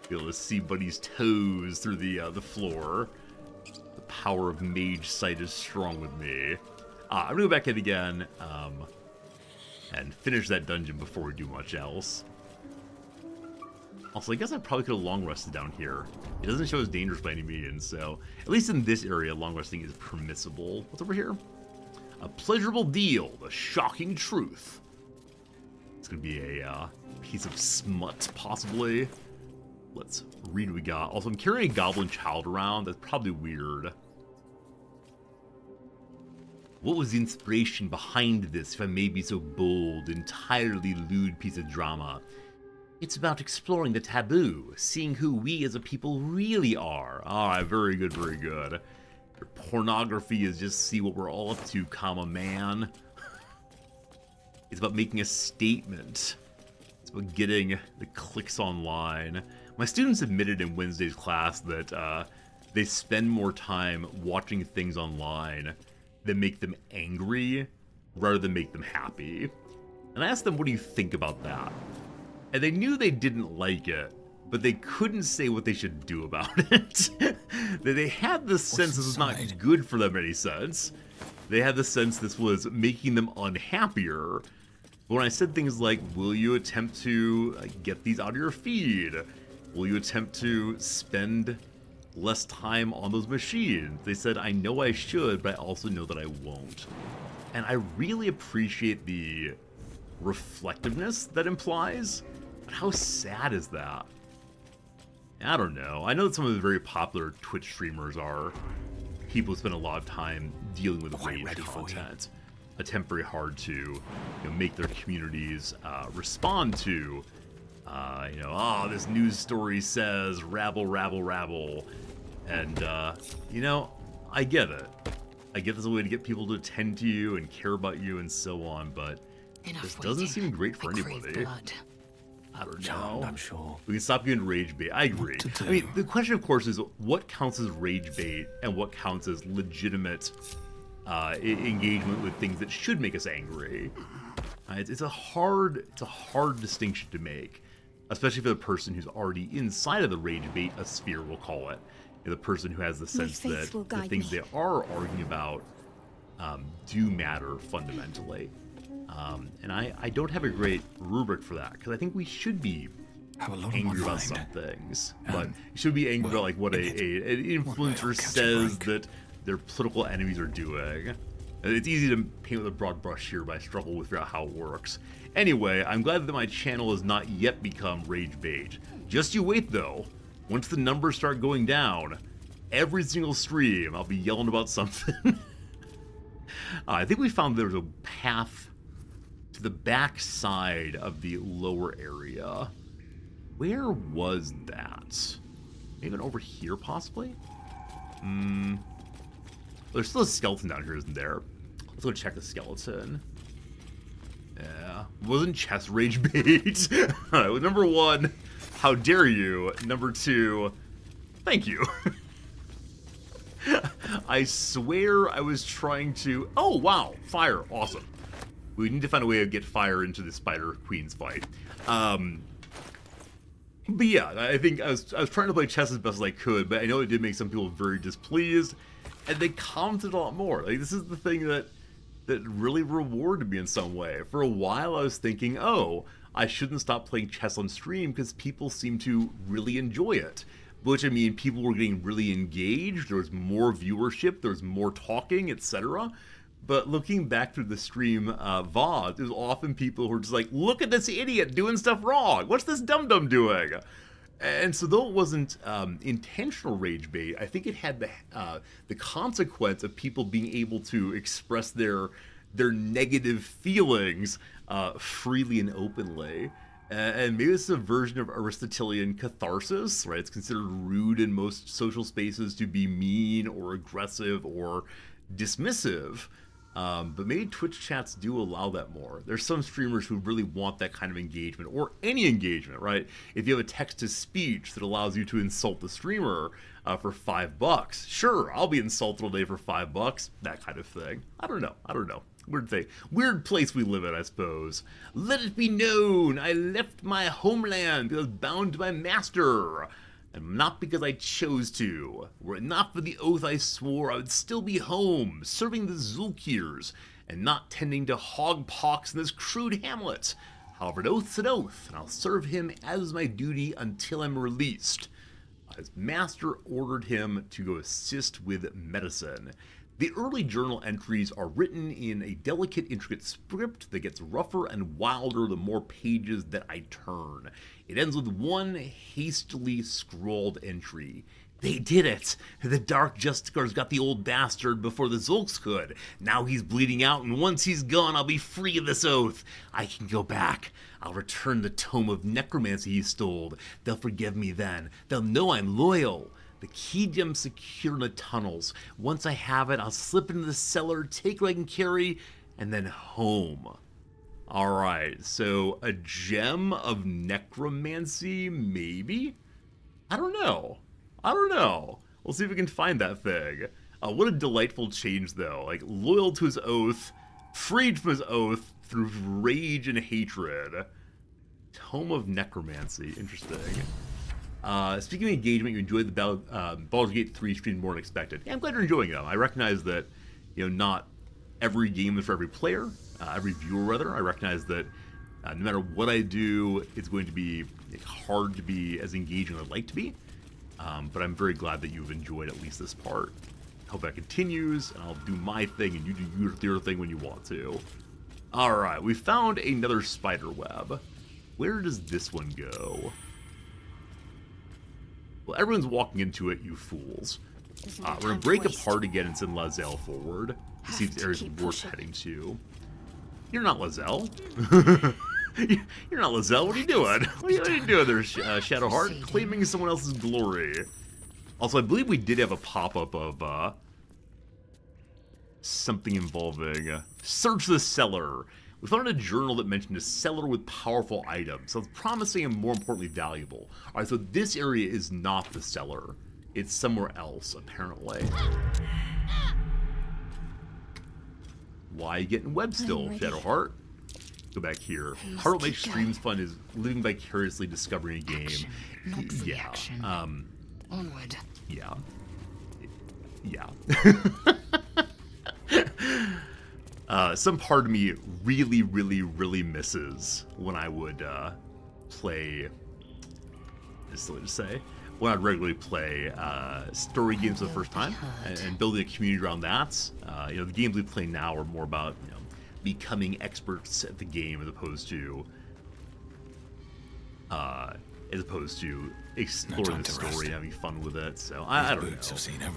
Be able to see Buddy's toes through the floor. The power of mage sight is strong with me. I'm gonna go back in again, and finish that dungeon before we do much else. Also, I guess I probably could have long rested down here. It doesn't show as dangerous by any means, so at least in this area, long resting is permissible. What's over here? A pleasurable deal, the shocking truth. It's gonna be a piece of smut, possibly. Let's read what we got. Also, I'm carrying a goblin child around. That's probably weird. What was the inspiration behind this, if I may be so bold, entirely lewd piece of drama? It's about exploring the taboo, seeing who we as a people really are. Alright, very good, very good. Your pornography is just see what we're all up to, comma man. It's about making a statement. It's about getting the clicks online. My students admitted in Wednesday's class that they spend more time watching things online that make them angry rather than make them happy. And I asked them, what do you think about that? And they knew they didn't like it, but they couldn't say what they should do about it. They had the sense this was not good for them in any sense. They had the sense this was making them unhappier. But when I said things like, will you attempt to get these out of your feed? Will you attempt to spend less time on those machines? They said, I know I should, but I also know that I won't. And I really appreciate the reflectiveness that implies. But how sad is that? I don't know. I know that some of the very popular Twitch streamers are people who spend a lot of time dealing with rage content, attempt very hard to make their communities respond to You know, oh, this news story says rabble, rabble, rabble. And, you know, I get it. I get this a way to get people to attend to you and care about you and so on, but this doesn't seem great for anybody. I don't know. I'm sure. We can stop getting rage bait. I agree. I mean, the question, of course, is what counts as rage bait and what counts as legitimate engagement with things that should make us angry. It's a hard distinction to make, especially for the person who's already inside of the rage bait, a sphere, we'll call it. The person who has the sense that the things they are arguing about do matter fundamentally. And I don't have a great rubric for that, because I think we should be angry about some things. But you should be angry about like what an influencer says that their political enemies are doing. It's easy to paint with a broad brush here, but I struggle with figuring out how it works. Anyway, I'm glad that my channel has not yet become rage bait. Just you wait though. Once the numbers start going down, every single stream I'll be yelling about something. I think we found there was a path to the back side of the lower area. Where was that? Maybe over here, possibly? There's still a skeleton down here, isn't there? Let's go check the skeleton. Yeah, wasn't chest rage bait. Alright, number one, how dare you? Number two, thank you. I swear I was trying to... Oh, wow, fire, awesome. We need to find a way to get fire into the Spider Queen's fight. But yeah, I think I was trying to play chess as best as I could, but I know it did make some people very displeased, and they commented a lot more. Like, this is the thing that really rewarded me in some way. For a while I was thinking, oh, I shouldn't stop playing chess on stream because people seem to really enjoy it. Which, I mean, people were getting really engaged, there was more viewership, there was more talking, etc. But looking back through the stream VOD, there's often people who are just like, look at this idiot doing stuff wrong, what's this dum-dum doing? And so though it wasn't intentional rage bait, I think it had the consequence of people being able to express their negative feelings freely and openly. And maybe this is a version of Aristotelian catharsis, right? It's considered rude in most social spaces to be mean or aggressive or dismissive. But maybe Twitch chats do allow that more. There's some streamers who really want that kind of engagement, or any engagement, right? If you have a text-to-speech that allows you to insult the streamer for $5, sure, I'll be insulted all day for $5, that kind of thing. I don't know. Weird thing. Weird place we live in, I suppose. Let it be known, I left my homeland because I was bound to my master. And not because I chose to. Were it not for the oath I swore, I would still be home, serving the Zulkirs, and not tending to hog pox in this crude hamlet. However, an oath's an oath, and I'll serve him as my duty until I'm released. His master ordered him to go assist with medicine. The early journal entries are written in a delicate, intricate script that gets rougher and wilder the more pages that I turn. It ends with one hastily scrawled entry. They did it! The Dark Justicars got the old bastard before the Zulks could. Now he's bleeding out, and once he's gone, I'll be free of this oath. I can go back. I'll return the tome of necromancy he stole. They'll forgive me then. They'll know I'm loyal. The key gem's secure in the tunnels. Once I have it, I'll slip into the cellar, take what I can carry, and then home. Alright, so a gem of necromancy, maybe? I don't know. We'll see if we can find that thing. What a delightful change, though. Like, loyal to his oath, freed from his oath through rage and hatred. Tome of necromancy, interesting. Speaking of engagement, you enjoyed the Baldur's Gate 3 stream more than expected. Yeah, I'm glad you're enjoying it. I recognize that, not every game is for every player, every viewer rather. I recognize that no matter what I do, it's going to be hard to be as engaging as I'd like to be. But I'm very glad that you've enjoyed at least this part. Hope that continues, and I'll do my thing, and you do your thing when you want to. Alright, we found another spider web. Where does this one go? Well, everyone's walking into it, you fools. We're going to break apart again and send Lae'zel forward to see if the area's worth heading to. You're not Lae'zel. You're not Lizelle. What are you doing? What are you doing there, Shadowheart? Claiming someone else's glory. Also, I believe we did have a pop-up of something involving search the cellar. We found a journal that mentioned a cellar with powerful items. Sounds promising and more importantly valuable. Alright, so this area is not the cellar. It's somewhere else, apparently. Why are you getting web still, Shadowheart? Go back here. Part of what makes streams fun is living vicariously discovering a game. Action, not reaction. Onward. Yeah. Yeah. Some part of me really, really, really misses when I would play, it's silly to say, when I'd regularly play story games for the first time and building a community around that. You know, the games we play now are more about, you know, becoming experts at the game as opposed to exploring the story and having fun with it. So I don't know.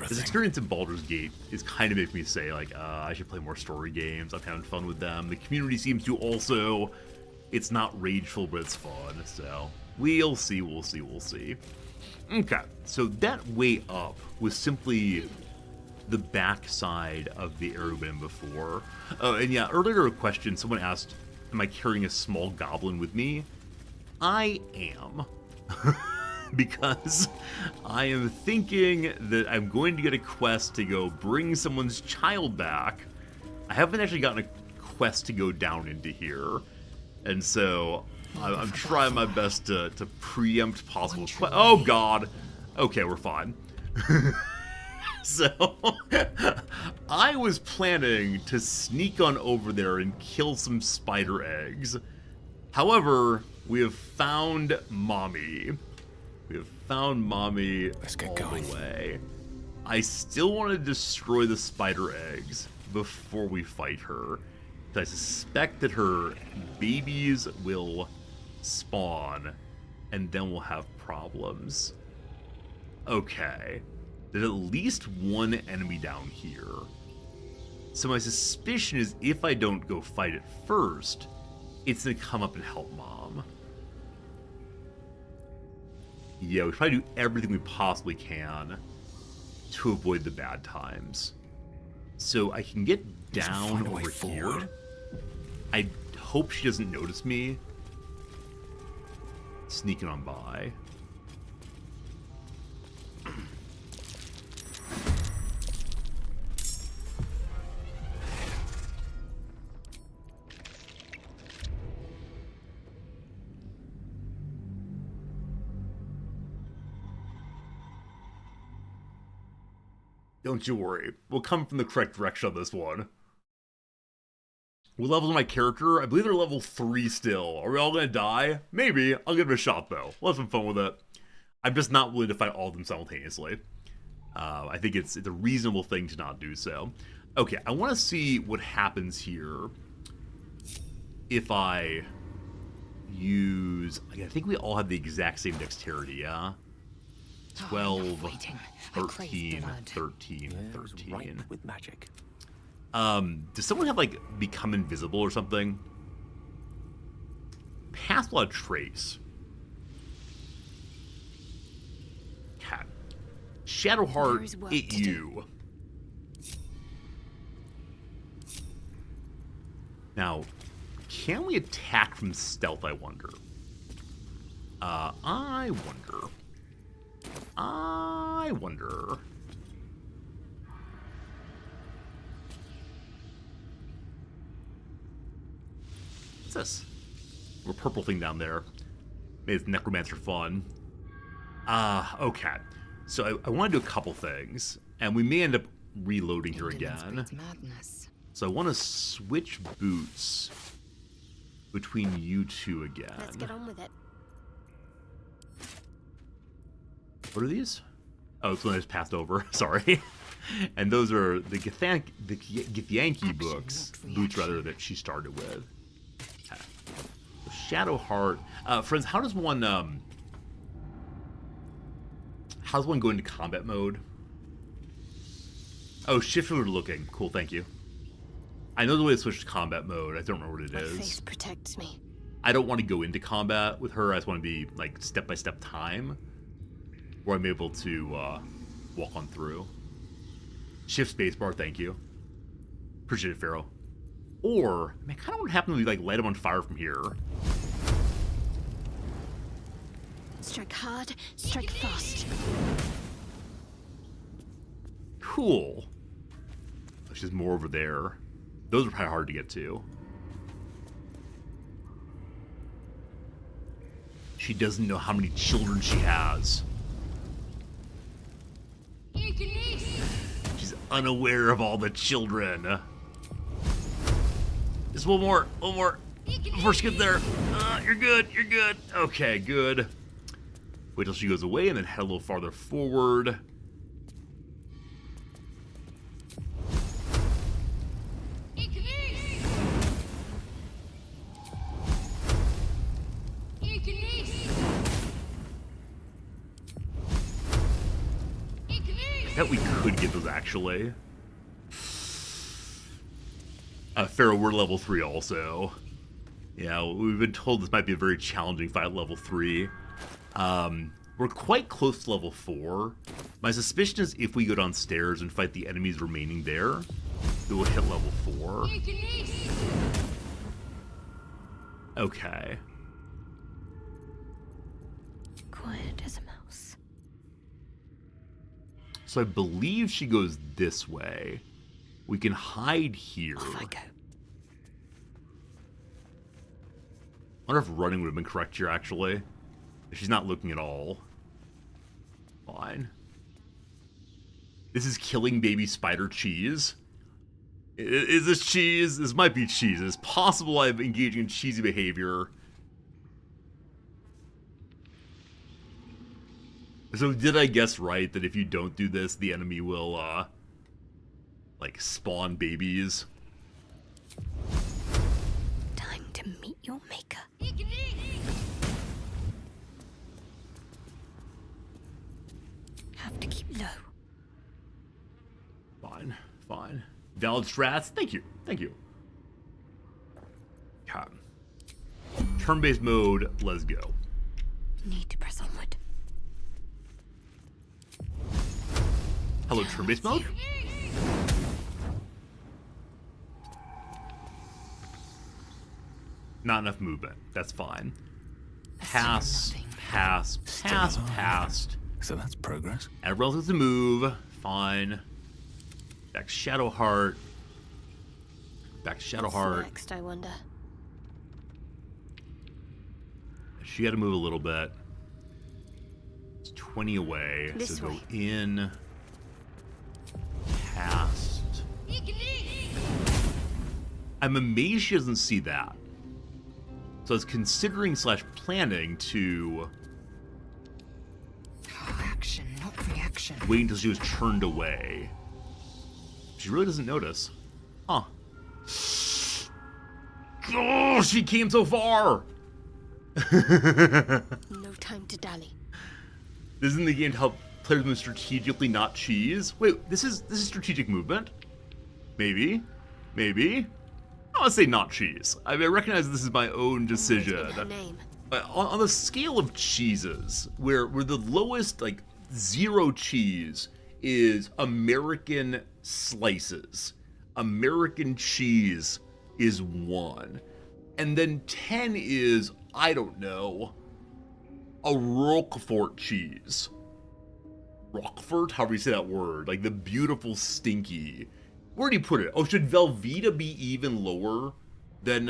This experience in Baldur's Gate is kind of making me say, like, I should play more story games. I'm having fun with them. The community seems to also, it's not rageful, but it's fun. So we'll see, we'll see, we'll see. Okay, so that way up was simply the backside of the area we've been in before. Oh, and yeah, earlier a question, someone asked, am I carrying a small goblin with me? I am. Because I am thinking that I'm going to get a quest to go bring someone's child back. I haven't actually gotten a quest to go down into here. And so I'm trying my best to preempt possible oh god. Okay, we're fine. So I was planning to sneak on over there and kill some spider eggs. However, we have found Mommy. We have found Mommy. Let's get going. Way. I still want to destroy the spider eggs before we fight her. I suspect that her babies will spawn, and then we'll have problems. Okay. There's at least one enemy down here. So my suspicion is if I don't go fight it first, it's gonna come up and help Mom. Yeah, we try to do everything we possibly can to avoid the bad times. So I can get down over here. I hope she doesn't notice me sneaking on by. Don't you worry, we'll come from the correct direction on this one. What level's my character? I believe they're level 3 still. Are we all gonna die? Maybe. I'll give it a shot though. We'll have some fun with it. I'm just not willing to fight all of them simultaneously. I think it's a reasonable thing to not do so. Okay, I want to see what happens here if I use... I think we all have the exact same dexterity, yeah? 12, 13, 13, 13. Right with magic. Does someone have, like, become invisible or something? Pass without trace. Cat. Shadowheart, it you. Now, can we attack from stealth, I wonder? I wonder. What's this? A purple thing down there. Maybe it's necromancer fun. Okay. So I want to do a couple things, and we may end up reloading here again. So I want to switch boots between you two again. Let's get on with it. What are these? Oh, it's one I just passed over. Sorry. And those are the Githyanki books, boots rather, that she started with. Shadowheart. Friends, how does one go into combat mode? Oh, shift mode looking. Cool, thank you. I know the way to switch to combat mode. I don't remember what it is. My face protects me. I don't want to go into combat with her. I just want to be like step-by-step time where I'm able to walk on through. Shift spacebar, thank you. Appreciate it, Pharaoh. Or, I mean, kind of what happened when we like light them on fire from here. Strike hard, strike fast. Cool. There's just more over there. Those are probably hard to get to. She doesn't know how many children she has. She's unaware of all the children. Just one more. Before she gets there. You're good. Okay, good. Wait till she goes away and then head a little farther forward. I bet we could get those actually. Pharaoh, we're level 3 also. Yeah, we've been told this might be a very challenging fight at level 3. We're quite close to level 4. My suspicion is if we go downstairs and fight the enemies remaining there, it will hit level 4. Okay. Quiet as a mouse. So I believe she goes this way. We can hide here. Off I go. I wonder if running would have been correct here, actually. She's not looking at all. Fine. This is killing baby spider cheese. Is this cheese? This might be cheese. It's possible I'm engaging in cheesy behavior. So did I guess right that if you don't do this, the enemy will, like, spawn babies? Time to meet your maker. Have to keep low. Fine. Valid strats? Thank you. God. Turn-based mode, let's go. Need to press onward. Hello, turn-based mode? Not enough movement. That's fine. Passed. So that's progress. Everyone else has to move. Fine. Back to Shadowheart. What's next, I wonder? She had to move a little bit. It's 20 away. This so way. Go in. Past. I'm amazed she doesn't see that. So I was considering / planning to Action, not reaction. wait until she was turned away. She really doesn't notice. Huh. Oh, she came so far! No time to dally. This is in the game to help players move strategically, not cheese. Wait, this is strategic movement? Maybe. I want to say not cheese. I mean, I recognize this is my own decision. Her name. On the scale of cheeses, where the lowest, like, 0 cheese is American slices. American cheese is 1. And then 10 is, I don't know, a Roquefort cheese. Roquefort? However you say that word. Like the beautiful stinky. Where do you put it? Oh, should Velveeta be even lower than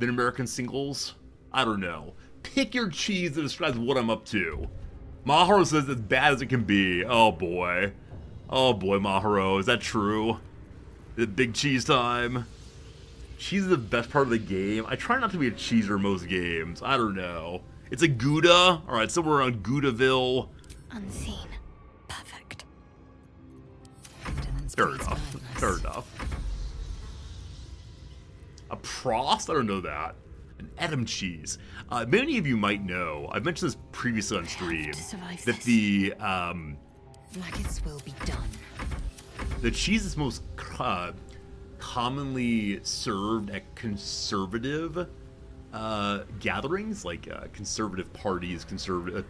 American singles? I don't know. Pick your cheese that describes what I'm up to. Maharo says as bad as it can be. Oh boy, Maharo. Is that true? Is it big cheese time? Cheese is the best part of the game. I try not to be a cheeser in most games. I don't know. It's a Gouda. Alright, somewhere around Goudaville. Unseen. Perfect. Fair enough. A Prost? I don't know that. An Edam cheese. Many of you might know, I've mentioned this previously on stream, that the Maggots will be done. the cheese is most commonly served at conservative gatherings, like conservative parties,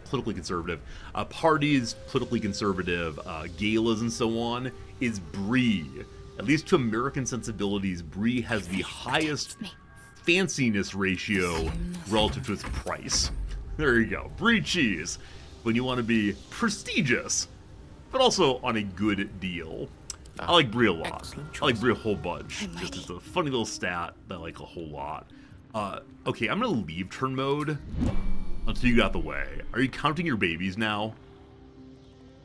politically conservative parties, politically conservative galas, and so on, is Bree. At least to American sensibilities, Bree has the highest fanciness ratio relative to its price. There you go, Brie cheese. When you want to be prestigious, but also on a good deal. I like Brie a lot. I like Brie a whole bunch. Just it's a funny little stat that I like a whole lot. Okay, I'm gonna leave turn mode until you got the way. Are you counting your babies now?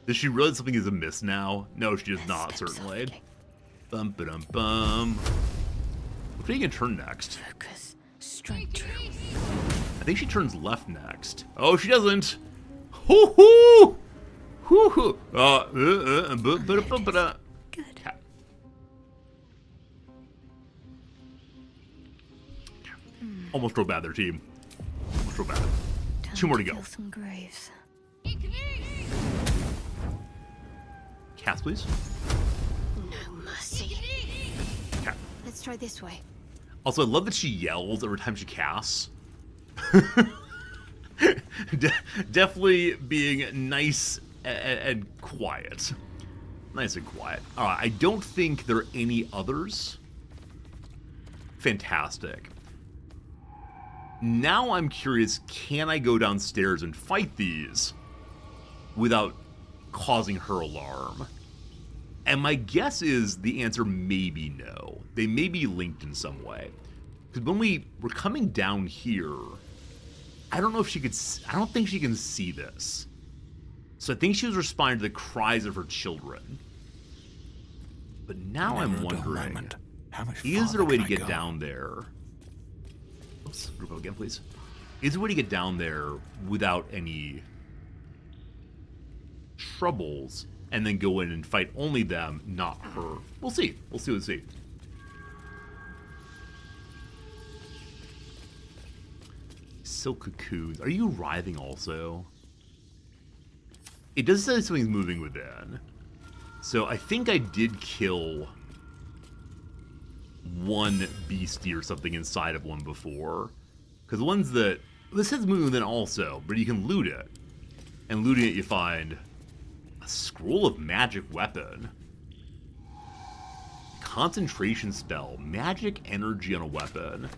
Does she realize something is amiss now? No, she does not, certainly. Bum ba dum bum. Which way are you gonna turn next? Focus. Straight through. I think she turns left next. Oh, she doesn't. Hoo hoo! Hoo hoo! Good. Almost real bad there, team. Almost real bad. Two more to go. Some graves. Cast, please. No mercy. Okay. Let's try this way. Also, I love that she yells every time she casts. Definitely being nice and quiet. Nice and quiet. Alright, I don't think there are any others. Fantastic. Now I'm curious, can I go downstairs and fight these without causing her alarm? And my guess is the answer may be no. They may be linked in some way. Because when we were coming down here, I don't know if she could, I don't think she can see this. So I think she was responding to the cries of her children. But now I'm wondering, is there a way to get down there? Oops, group up again, please. Is there a way to get down there without any troubles and then go in and fight only them, not her? We'll see. We'll see. Silk cocoons. Are you writhing also? It does say something's moving within. So I think I did kill one beastie or something inside of one before. Because the ones that... This says moving within also, but you can loot it. And looting it you find a scroll of magic weapon. Concentration spell. Magic energy on a weapon.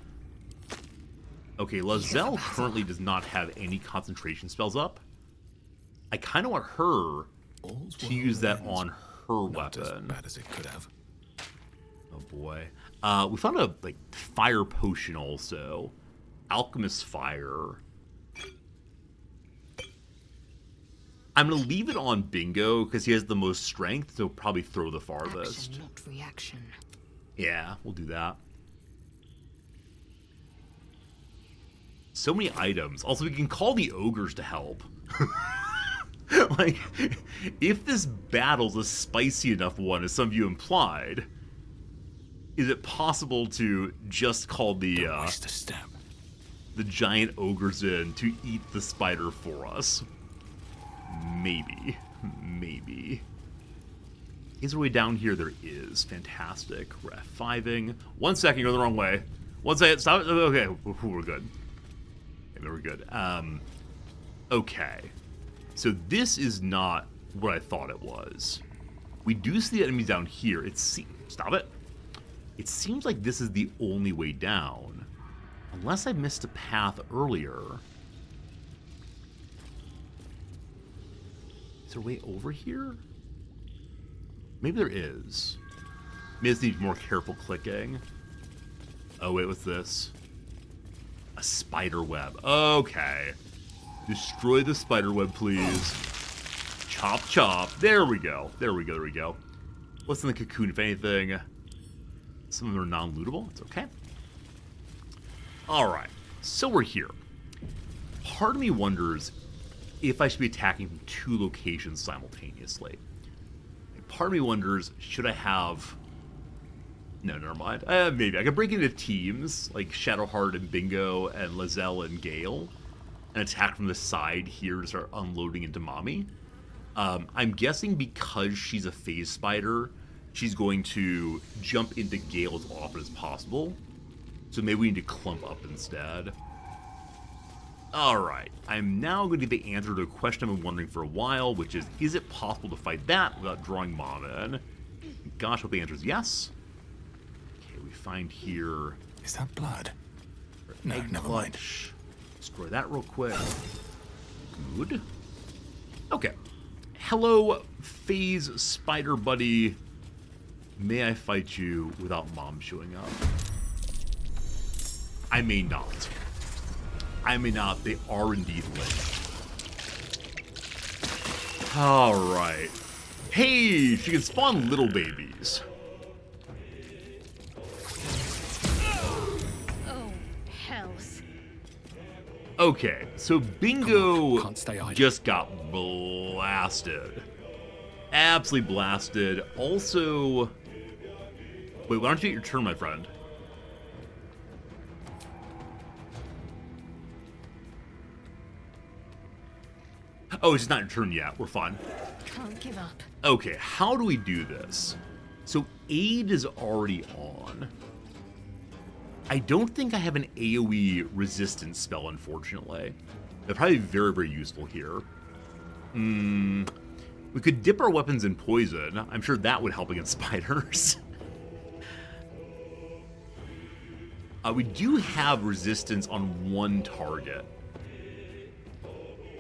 Okay, Lazelle currently does not have any concentration spells up. I kind of want her to use that on her weapon. As bad as it could have. Oh boy. We found a fire potion also. Alchemist fire. I'm gonna leave it on Bingo because he has the most strength, so probably throw the farthest. Action, not reaction. Yeah, we'll do that. So many items. Also, we can call the ogres to help. Like, if this battle's a spicy enough one, as some of you implied, is it possible to just call the giant ogres in to eat the spider for us? Maybe. Maybe. Is there a way down here? There is. Fantastic. We're F5ing. 1 second, you're the wrong way. 1 second, stop. Okay, we're good. Okay, we're good. Okay. So this is not what I thought it was. We do see the enemies down here. Stop it. It seems like this is the only way down. Unless I missed a path earlier. Is there a way over here? Maybe there is. Maybe this needs more careful clicking. Oh wait, what's this? A spider web. Okay. Destroy the spider web, please. Chop, chop. There we go. There we go. What's in the cocoon, if anything? Some of them are non-lootable. It's okay. Alright. So we're here. Part of me wonders if I should be attacking from 2 locations simultaneously. Part of me wonders, should I have... No, never mind. Maybe. I could break into teams, like Shadowheart and Bingo and Lazelle and Gale, and attack from the side here to start unloading into Mommy. I'm guessing because she's a phase spider, she's going to jump into Gale as often as possible. So maybe we need to clump up instead. Alright, I'm now going to get the answer to a question I've been wondering for a while, which is it possible to fight that without drawing mana in? Gosh, I hope the answer is yes. Okay, we find here... Is that blood? No, never mind. Destroy that real quick. Good. Okay. Hello, Phase Spider Buddy. May I fight you without Mom showing up? I may not. I may not. They are indeed linked. Alright. Hey, she can spawn little babies. Oh, hells. Okay, so Bingo Can't stay idle. just got blasted. Absolutely blasted. Also... Wait, why don't you get your turn, my friend? Oh, it's just not your turn yet. We're fine. Can't give up. Okay, how do we do this? So aid is already on. I don't think I have an AoE resistance spell, unfortunately. That'd probably be very, very useful here. We could dip our weapons in poison. I'm sure that would help against spiders. We do have resistance on one target.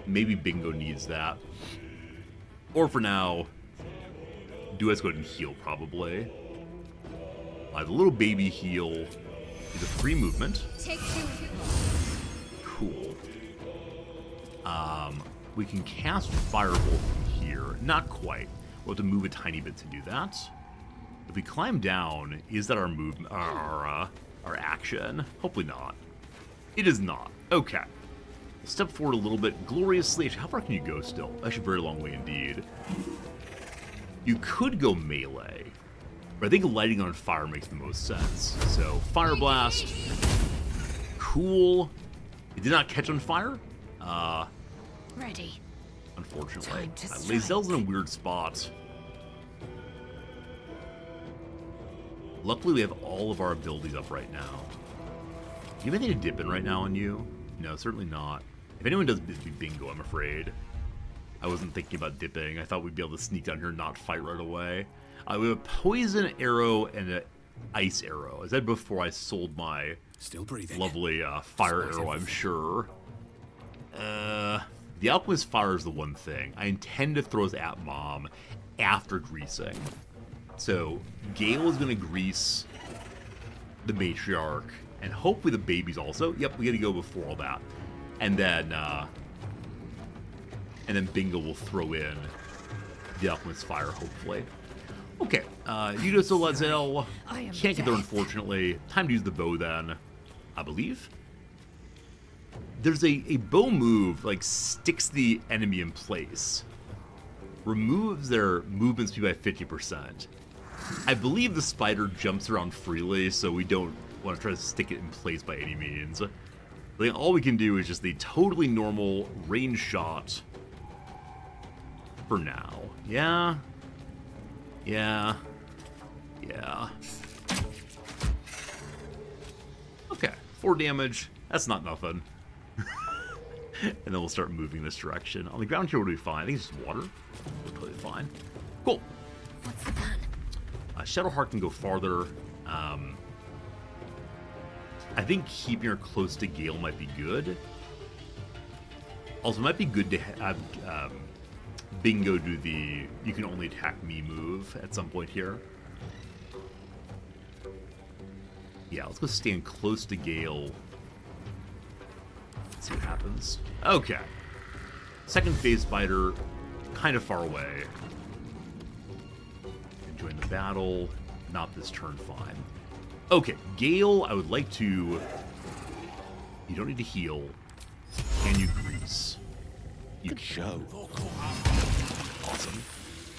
Maybe Bingo needs that. Or for now, let's go ahead and heal, probably. The little baby heal is a free movement. Take two. Cool. We can cast Firebolt from here. Not quite. We'll have to move a tiny bit to do that. If we climb down, is that our movement, our action? Hopefully not. It is not. Okay. Step forward a little bit gloriously. How far can you go still? Actually, a very long way indeed. You could go melee, but I think lighting on fire makes the most sense. So, Fire Blast. Cool. It did not catch on fire. Ready. Unfortunately. Time to Lae'zel's in a weird spot. Luckily, we have all of our abilities up right now. Do you have anything to dip in right now on you? No, certainly not. If anyone does, it'd be Bingo, I'm afraid. I wasn't thinking about dipping. I thought we'd be able to sneak down here and not fight right away. We have a poison arrow and an ice arrow. As I said before, I sold my Still breathing. lovely fire arrow, I'm sure. The Alchemist Fire is the one thing. I intend to throw this at Mom after greasing. So, Gale is going to grease the matriarch, and hopefully the babies also. Yep, we got to go before all that. And then Bingo will throw in the Alchemist Fire, hopefully. Okay, you go so Lae'zel. Can't get there, unfortunately. Time to use the bow then, I believe. There's a bow move, like, sticks the enemy in place. Removes their movement speed by 50%. I believe the spider jumps around freely, so we don't want to try to stick it in place by any means. I think all we can do is just the totally normal range shot for now. Yeah. Yeah. Yeah. Okay, 4 damage. That's not nothing. And then we'll start moving this direction. On the ground here, we'll be fine. I think it's just water. We're totally fine. Cool. What's the plan? Shadowheart can go farther. I think keeping her close to Gale might be good. Also, it might be good to have Bingo do the you can only attack me move at some point here. Yeah, let's go stand close to Gale. Let's see what happens. Okay. Second phase spider, kind of far away. Join the battle. Not this turn, fine. Okay, Gale, I would like to... You don't need to heal. Can you grease? You can. Awesome.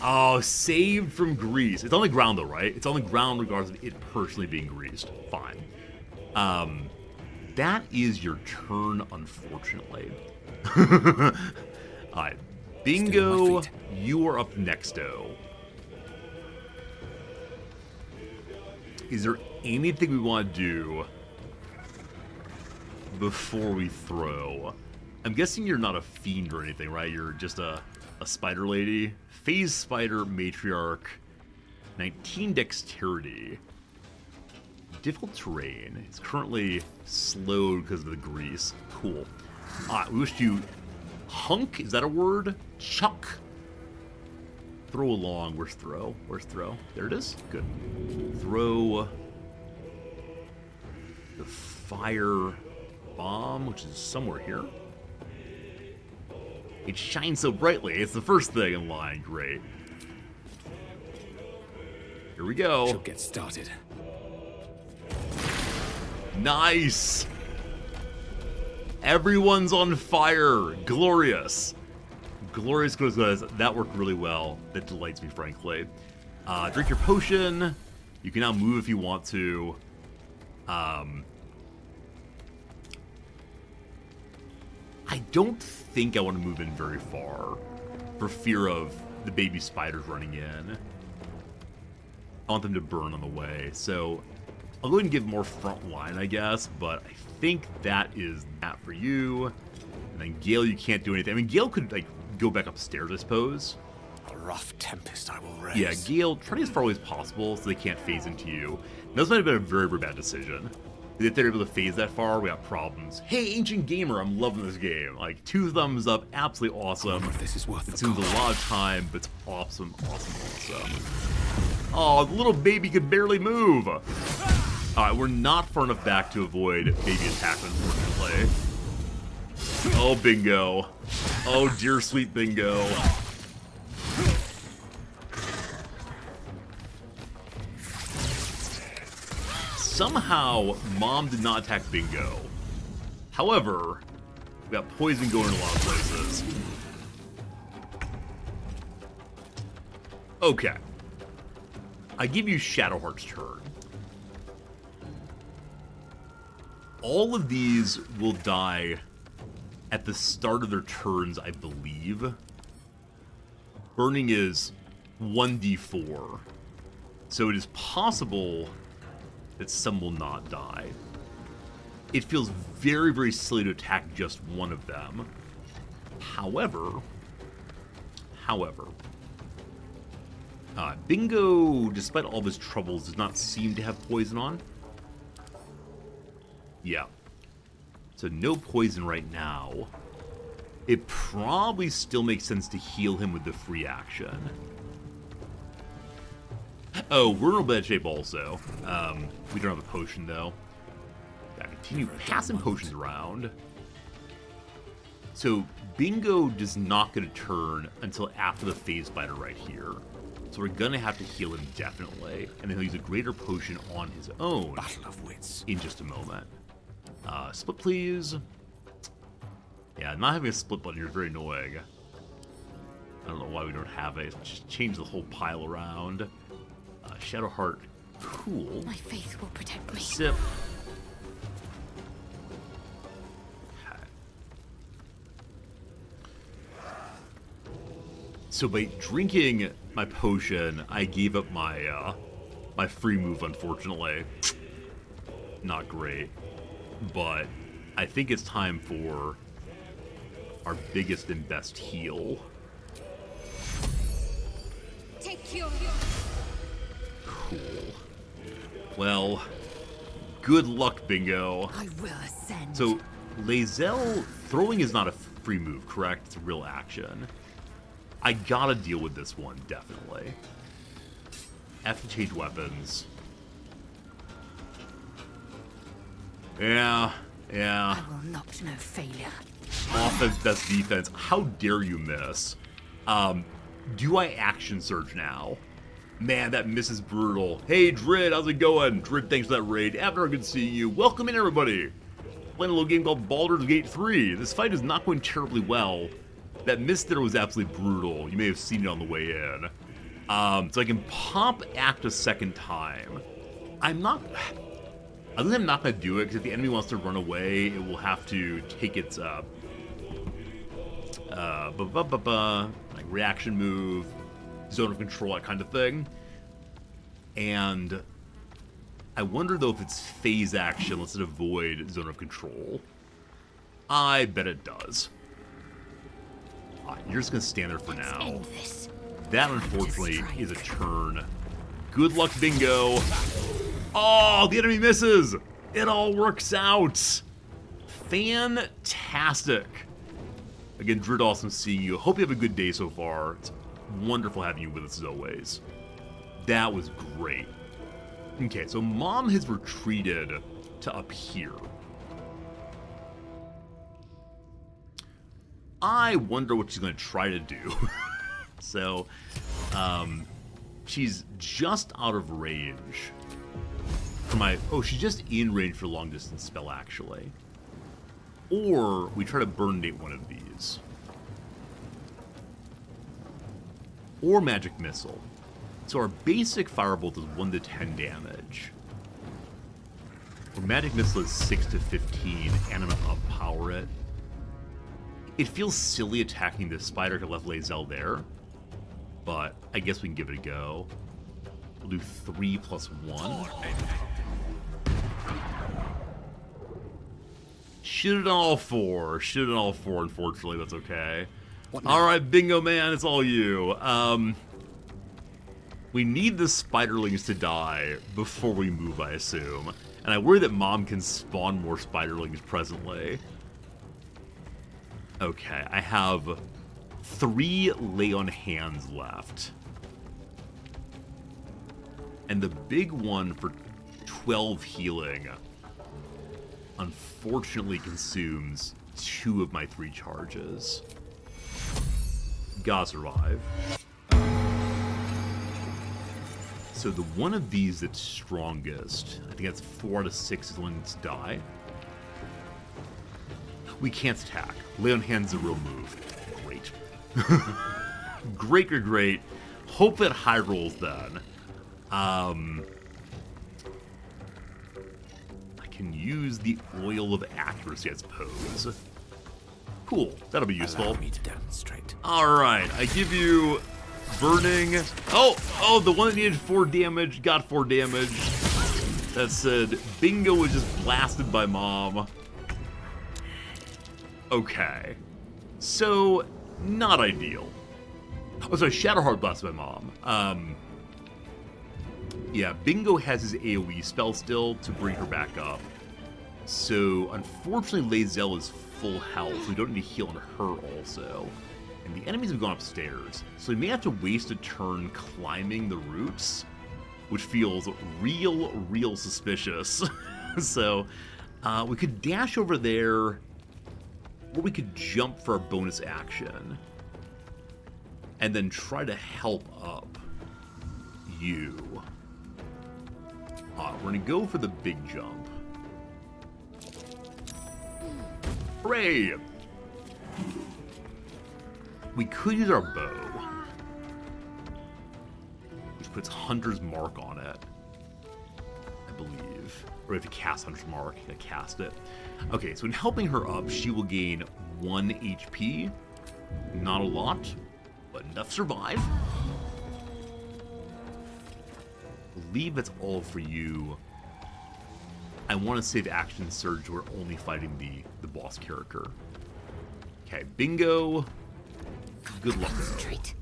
Oh, saved from grease. It's on the ground, though, right? It's on the ground regardless of it personally being greased. Fine. That is your turn, unfortunately. Alright. Bingo, you are up nexto. Is there anything we want to do before we throw? I'm guessing you're not a fiend or anything, right? You're just a spider lady. Phase spider matriarch. 19 dexterity. Difficult terrain. It's currently slowed because of the grease. Cool. We wish to hunk. Is that a word? Chuck. Throw along. Where's throw? Where's throw? There it is. Good. Throw the fire bomb, which is somewhere here. It shines so brightly. It's the first thing in line. Great. Here we go. She'll get started. Nice. Everyone's on fire. Glorious. Glorious goes. That worked really well. That delights me, frankly. Drink your potion. You can now move if you want to. I don't think I want to move in very far for fear of the baby spiders running in. I want them to burn on the way, so I'll go ahead and give more front line, I guess, but I think that is that for you. And then Gale, you can't do anything. I mean, Gale could, like, go back upstairs, I suppose. A rough tempest I will raise. Yeah, Gale, try to get as far away as possible so they can't phase into you. And this might have been a very, very bad decision. If they're able to phase that far, we got problems. Hey, Ancient Gamer, I'm loving this game. Like, 2 thumbs up, absolutely awesome. If this is worth it consumes a lot of time, but it's awesome, awesome, awesome. Oh, the little baby could barely move. Alright, we're not far enough back to avoid baby attack, unfortunately. Oh, bingo. Oh, dear sweet bingo. Somehow, Mom did not attack Bingo. However, we got poison going in a lot of places. Okay. I give you Shadowheart's turn. All of these will die at the start of their turns, I believe. Burning is 1d4. So it is possible that some will not die. It feels very, very silly to attack just one of them. However, Bingo, despite all of his troubles, does not seem to have poison on. Yeah. So no poison right now. It probably still makes sense to heal him with the free action. Oh, we're in a bad shape also. We don't have a potion, though. Yeah, continue passing potions around. So, Bingo does not get a turn until after the phase spider right here. So we're gonna have to heal him definitely. And then he'll use a greater potion on his own. Battle of wits. In just a moment. Split, please. Yeah, not having a split button here is very annoying. I don't know why we don't have it. Just change the whole pile around. Shadowheart, cool. My faith will protect me. Sip. Okay. So by drinking my potion, I gave up my my free move, unfortunately. Not great. But I think it's time for our biggest and best heal. Take your... Cool. Well, good luck, Bingo. I will ascend. So, Lae'zel, throwing is not a free move, correct? It's a real action. I gotta deal with this one, definitely. Have to change weapons. Yeah. I will not know failure. Offense, best defense. How dare you miss? Do I action surge now? Man, that miss is brutal. Hey, Drid, how's it going? Drid, thanks for that raid. After good seeing you. Welcome in, everybody. Playing a little game called Baldur's Gate 3. This fight is not going terribly well. That miss there was absolutely brutal. You may have seen it on the way in. So I can pop act a second time. I think I'm not going to do it, because if the enemy wants to run away, it will have to take its like reaction move, zone of control, that kind of thing. And I wonder, though, if it's phase action, let's avoid zone of control. I bet it does. You're just gonna stand there for now. That, unfortunately, is a turn. Good luck, Bingo. Oh, the enemy misses. It all works out. Fantastic. Again, Drid, awesome seeing you. Hope you have a good day so far. It's wonderful having you with us as always. That was great. Okay, so Mom has retreated to up here. I wonder what she's going to try to do. So, she's just out of range for my... Oh, she's just in range for long distance spell, actually. Or we try to burn date one of these. Or magic missile. So our basic firebolt is 1 to 10 damage. Our magic missile is 6 to 15, and I'm gonna up power it. It feels silly attacking the spider to left Lae'zel there, but I guess we can give it a go. We'll do 3 plus 1. Shoot it on all 4. Shoot it on all 4, unfortunately, that's okay. Alright, Bingo Man, it's all you. We need the spiderlings to die before we move, I assume. And I worry that Mom can spawn more spiderlings presently. Okay, I have 3 lay on hands left. And the big one for 12 healing unfortunately consumes 2 of my 3 charges. Gotta survive. So the one of these that's strongest, I think that's 4 out of 6 is the one that's die. We can't attack. Lay on hands is a real move. Great. Great. Hope that high rolls then. I can use the oil of accuracy, I suppose. Cool. That'll be useful. Allow me to demonstrate. Alright, I give you burning. Oh, the one that needed 4 damage got 4 damage. That said, Bingo was just blasted by Mom. Okay. So, not ideal. Oh, sorry, Shadowheart blasted by Mom. Yeah, Bingo has his AoE spell still to bring her back up. So, unfortunately, Lae'zel is full health. We don't need to heal on her also. And the enemies have gone upstairs. So we may have to waste a turn climbing the roots, which feels real suspicious. So, we could dash over there, or we could jump for our bonus action. And then try to help up you. We're gonna go for the big jump. Hooray! We could use our bow, which puts Hunter's Mark on it, I believe. Or if you cast Hunter's Mark, you gotta cast it. Okay, so in helping her up, she will gain 1 HP. Not a lot, but enough to survive. I believe that's all for you. I want to save Action Surge. We're only fighting the boss character. Okay, Bingo. Good luck. Concentrate.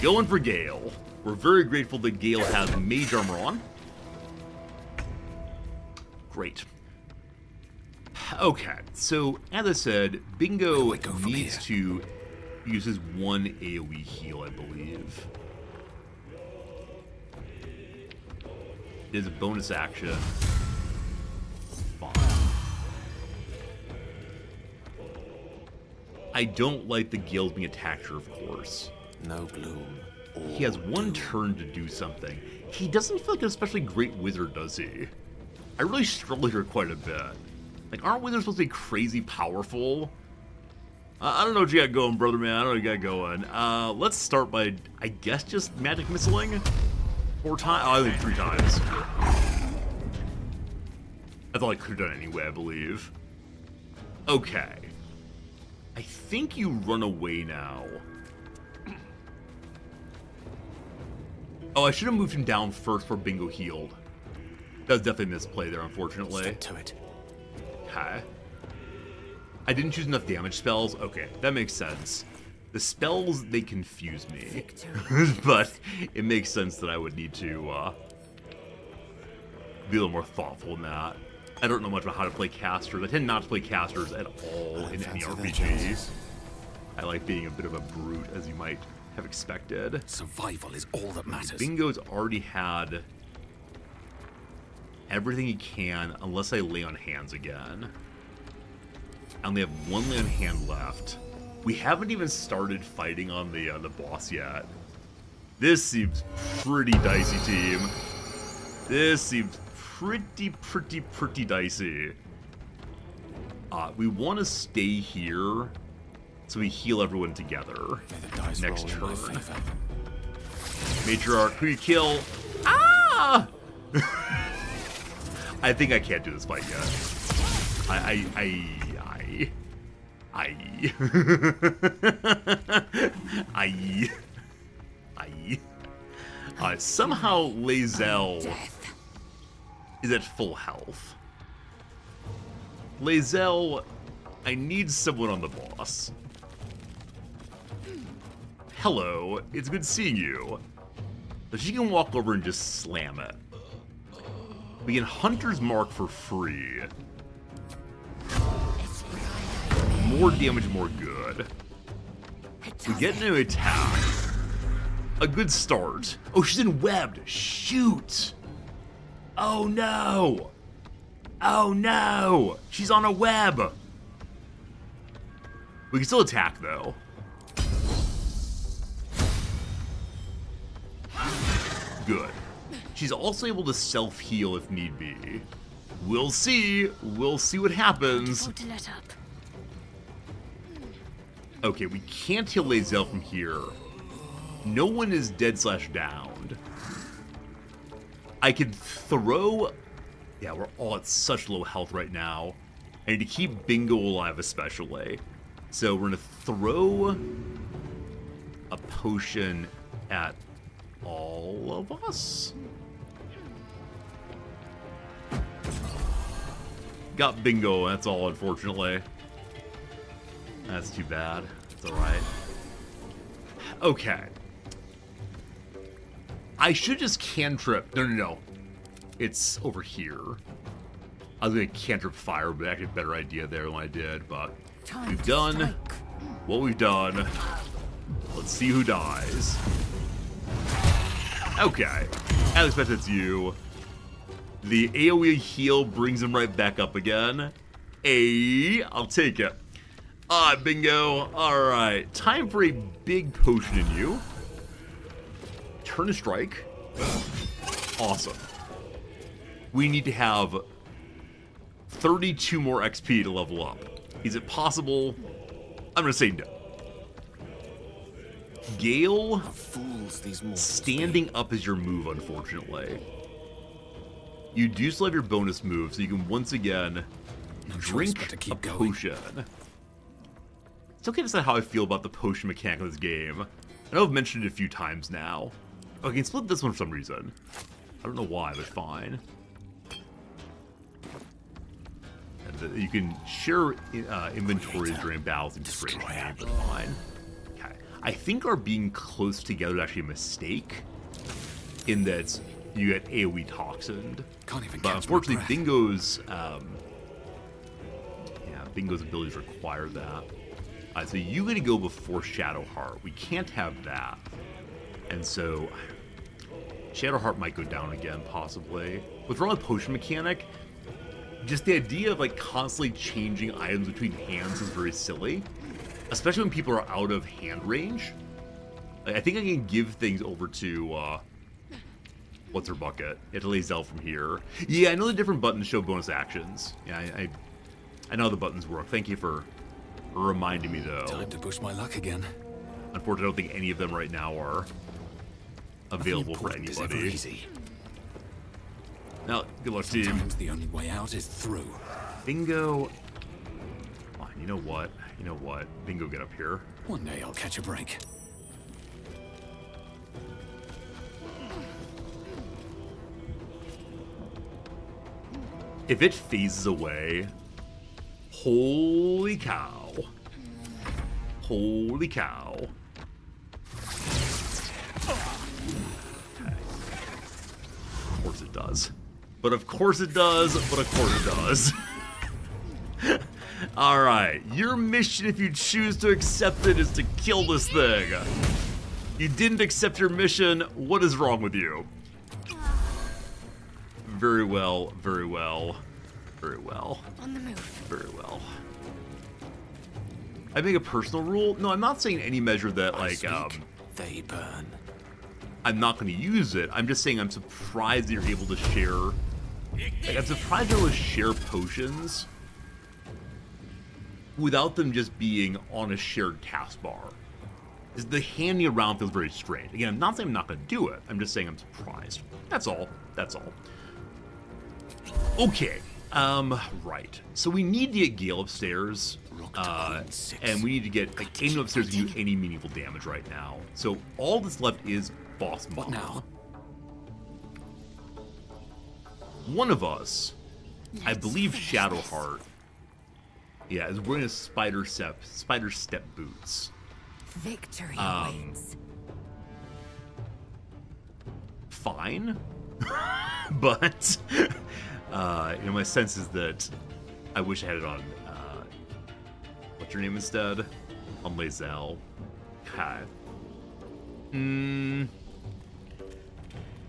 Going for Gale. We're very grateful that Gale has mage armor on. Great. Okay, so as I said, Bingo needs to use his 1 AoE heal, I believe. It is a bonus action. Fine. I don't like the Gale's being attacked here, of course. No gloom. He has 1 turn to do something. He doesn't feel like an especially great wizard, does he? I really struggle here quite a bit. Like, aren't wizards supposed to be crazy powerful? I don't know what you got going, brother man. I don't know what you got going. Let's start by, I guess, just magic missiling? 4 times? Oh, I think 3 times. I thought I could have done it anyway, I believe. Okay. I think you run away now. Oh, I should have moved him down first before Bingo healed. That was definitely a misplay there, unfortunately. Stick to it. Okay. I didn't choose enough damage spells. Okay, that makes sense. The spells, they confuse me. But it makes sense that I would need to be a little more thoughtful in that. I don't know much about how to play casters. I tend not to play casters at all in any RPG. I like being a bit of a brute, as you might have expected. Survival is all that matters. Bingo's already had everything he can, unless I lay on hands again. I only have one lay on hand left. We haven't even started fighting on the boss yet. This seems pretty dicey, team. This seems pretty dicey. We want to stay here so we heal everyone together. Next turn. Matriarch, who you kill? Ah! I think I can't do this fight yet. Somehow Lae'zel is at full health. Lae'zel, I need someone on the boss. Hello, it's good seeing you. But she can walk over and just slam it. We get Hunter's Mark for free. More damage, more good. We get a new attack. A good start. Oh, she's in webbed. Shoot. Oh no. Oh no. She's on a web. We can still attack though. Good. She's also able to self-heal if need be. We'll see. We'll see what happens. Okay, we can't heal Lae'zel from here. No one is dead/downed. I could throw... Yeah, we're all at such low health right now. I need to keep Bingo alive especially. So we're going to throw a potion at all of us. Got Bingo, that's all, unfortunately. That's too bad. It's alright. Okay. I should just cantrip. No. It's over here. I was going to cantrip fire, but actually a better idea there than I did. But we've done what we've done. Let's see who dies. Okay. As expected, it's you. The AoE heal brings him right back up again. I'll take it. Bingo. Alright. Time for a big potion in you. Turn a strike. Awesome. We need to have 32 more XP to level up. Is it possible? I'm going to say no. Gale, standing up is your move, unfortunately. You do still have your bonus move, so you can once again drink a potion. It's okay to decide how I feel about the potion mechanic of this game. I know I've mentioned it a few times now. I can split this one for some reason. I don't know why, but fine. And you can share inventories during battles in strange game, but fine. Okay. I think our being close together is actually a mistake, in that you get AoE toxined. But unfortunately, Bingo's Bingo's abilities require that. So you're gonna go before Shadowheart. We can't have that, and so Shadowheart might go down again, possibly. What's wrong with potion mechanic? Just the idea of like constantly changing items between hands is very silly, especially when people are out of hand range. I think I can give things over to what's her bucket? It Lae'zel from here. Yeah, I know the different buttons show bonus actions. Yeah, I know how the buttons work. Thank you for reminding me, though. Time to push my luck again. Unfortunately, I don't think any of them right now are available for anybody. Now, good luck, team. Sometimes the only way out is through. Bingo. Oh, you know what? Bingo, get up here. One day I'll catch a break. If it phases away, holy cow. Holy cow. Okay. Of course it does. But of course it does, but of course it does. Alright, your mission, if you choose to accept it, is to kill this thing. You didn't accept your mission, what is wrong with you? Very well, very well, very well. On the move. Very well. I make a personal rule. No, I'm not saying any measure that, like, they burn. I'm not going to use it. I'm just saying I'm surprised that you're able to share. Like, I'm surprised you're able to share potions without them just being on a shared taskbar. The handing around feels very strange. Again, I'm not saying I'm not going to do it. I'm just saying I'm surprised. That's all. That's all. Okay. Right. So we need to get Gale upstairs. And we need to get, like, anyone upstairs can do any meaningful damage right now. So all that's left is Boss Mom. What now? One of us, I believe Shadowheart, yeah, is wearing a spider step boots. Victory awaits. Fine. But, my sense is that I wish I had it on, what's your name instead? On Lae'zel. Okay.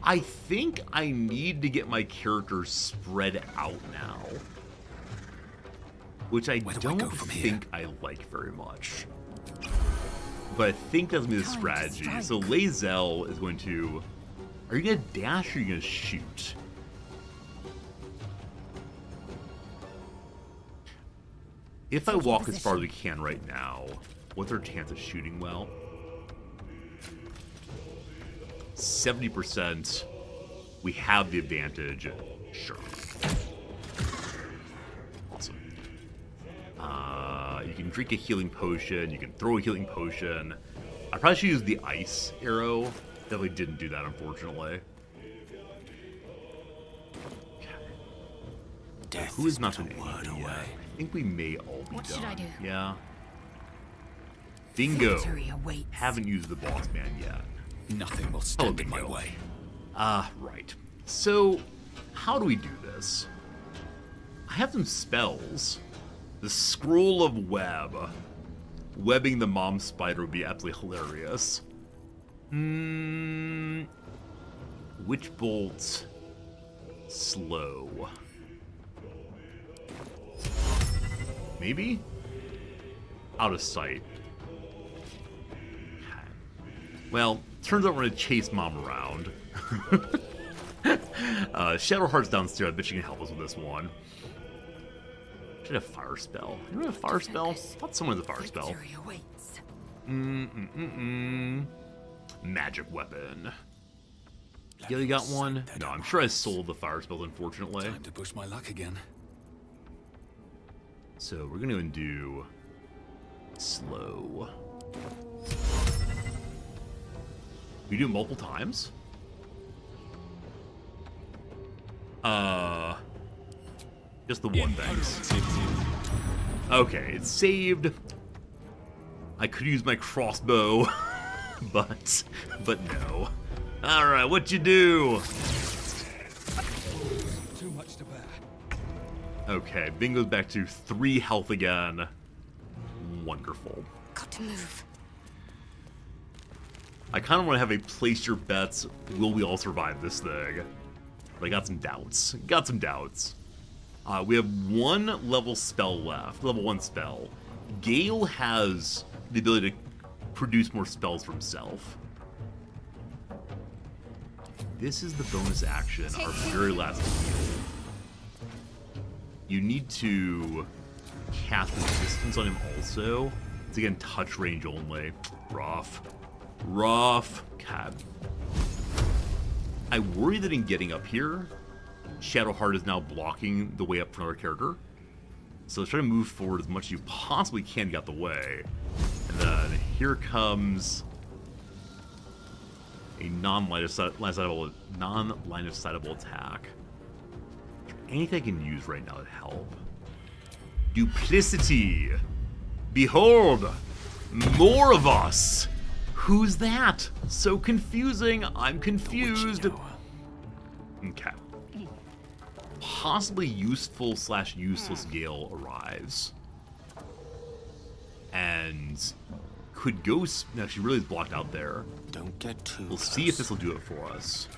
I think I need to get my character spread out now. Which I don't think I like very much. But I think that's going to be the strategy. So Lae'zel is going to... Are you going to dash or are you going to shoot? If I walk as far as we can right now, what's our chance of shooting well? 70%. We have the advantage. Sure. Awesome. You can drink a healing potion. You can throw a healing potion. I probably should use the ice arrow. Definitely didn't do that, unfortunately. Death Who is not an word away? I think we may all be What done. should I do? Yeah. Bingo. Victory awaits. Haven't used the boss man yet. Nothing will stand in my way. Right. So, how do we do this? I have some spells. The Scroll of Web. Webbing the mom spider would be absolutely hilarious. Witch Bolt. Slow. Maybe? Out of sight. Well, turns out we're gonna chase Mom around. Shadowheart's downstairs. I bet she can help us with this one. Should have fire spell. You have a fire spell? I thought someone has a fire spell. Victory awaits. Magic weapon. Yeah, you got one? No, I'm sure I sold the fire spell, unfortunately. Time to push my luck again. So we're gonna do slow. We do it multiple times? Just the one, thanks. Okay, it's saved. I could use my crossbow, but no. Alright, what you do? Too much to bear. Okay, Bingo's back to 3 health again. Wonderful. Got to move. I kind of want to have a place your bets. Will we all survive this thing? But I got some doubts. Got some doubts. We have 1 level spell left. Level 1 spell. Gale has the ability to produce more spells for himself. This is the bonus action, our very last heal. You need to cast resistance on him also. It's again touch range only. Rough. Rough. God. I worry that in getting up here, Shadowheart is now blocking the way up for another character. So try to move forward as much as you possibly can to get out the way. And then here comes a non-line of sightable attack. anything I can use right now to help? Duplicity. Behold, more of us. Who's that? So confusing. I'm confused. Okay. Possibly useful / useless Gale arrives. And could go... No, she really is blocked out there. Don't get too We'll see if this will do it for us.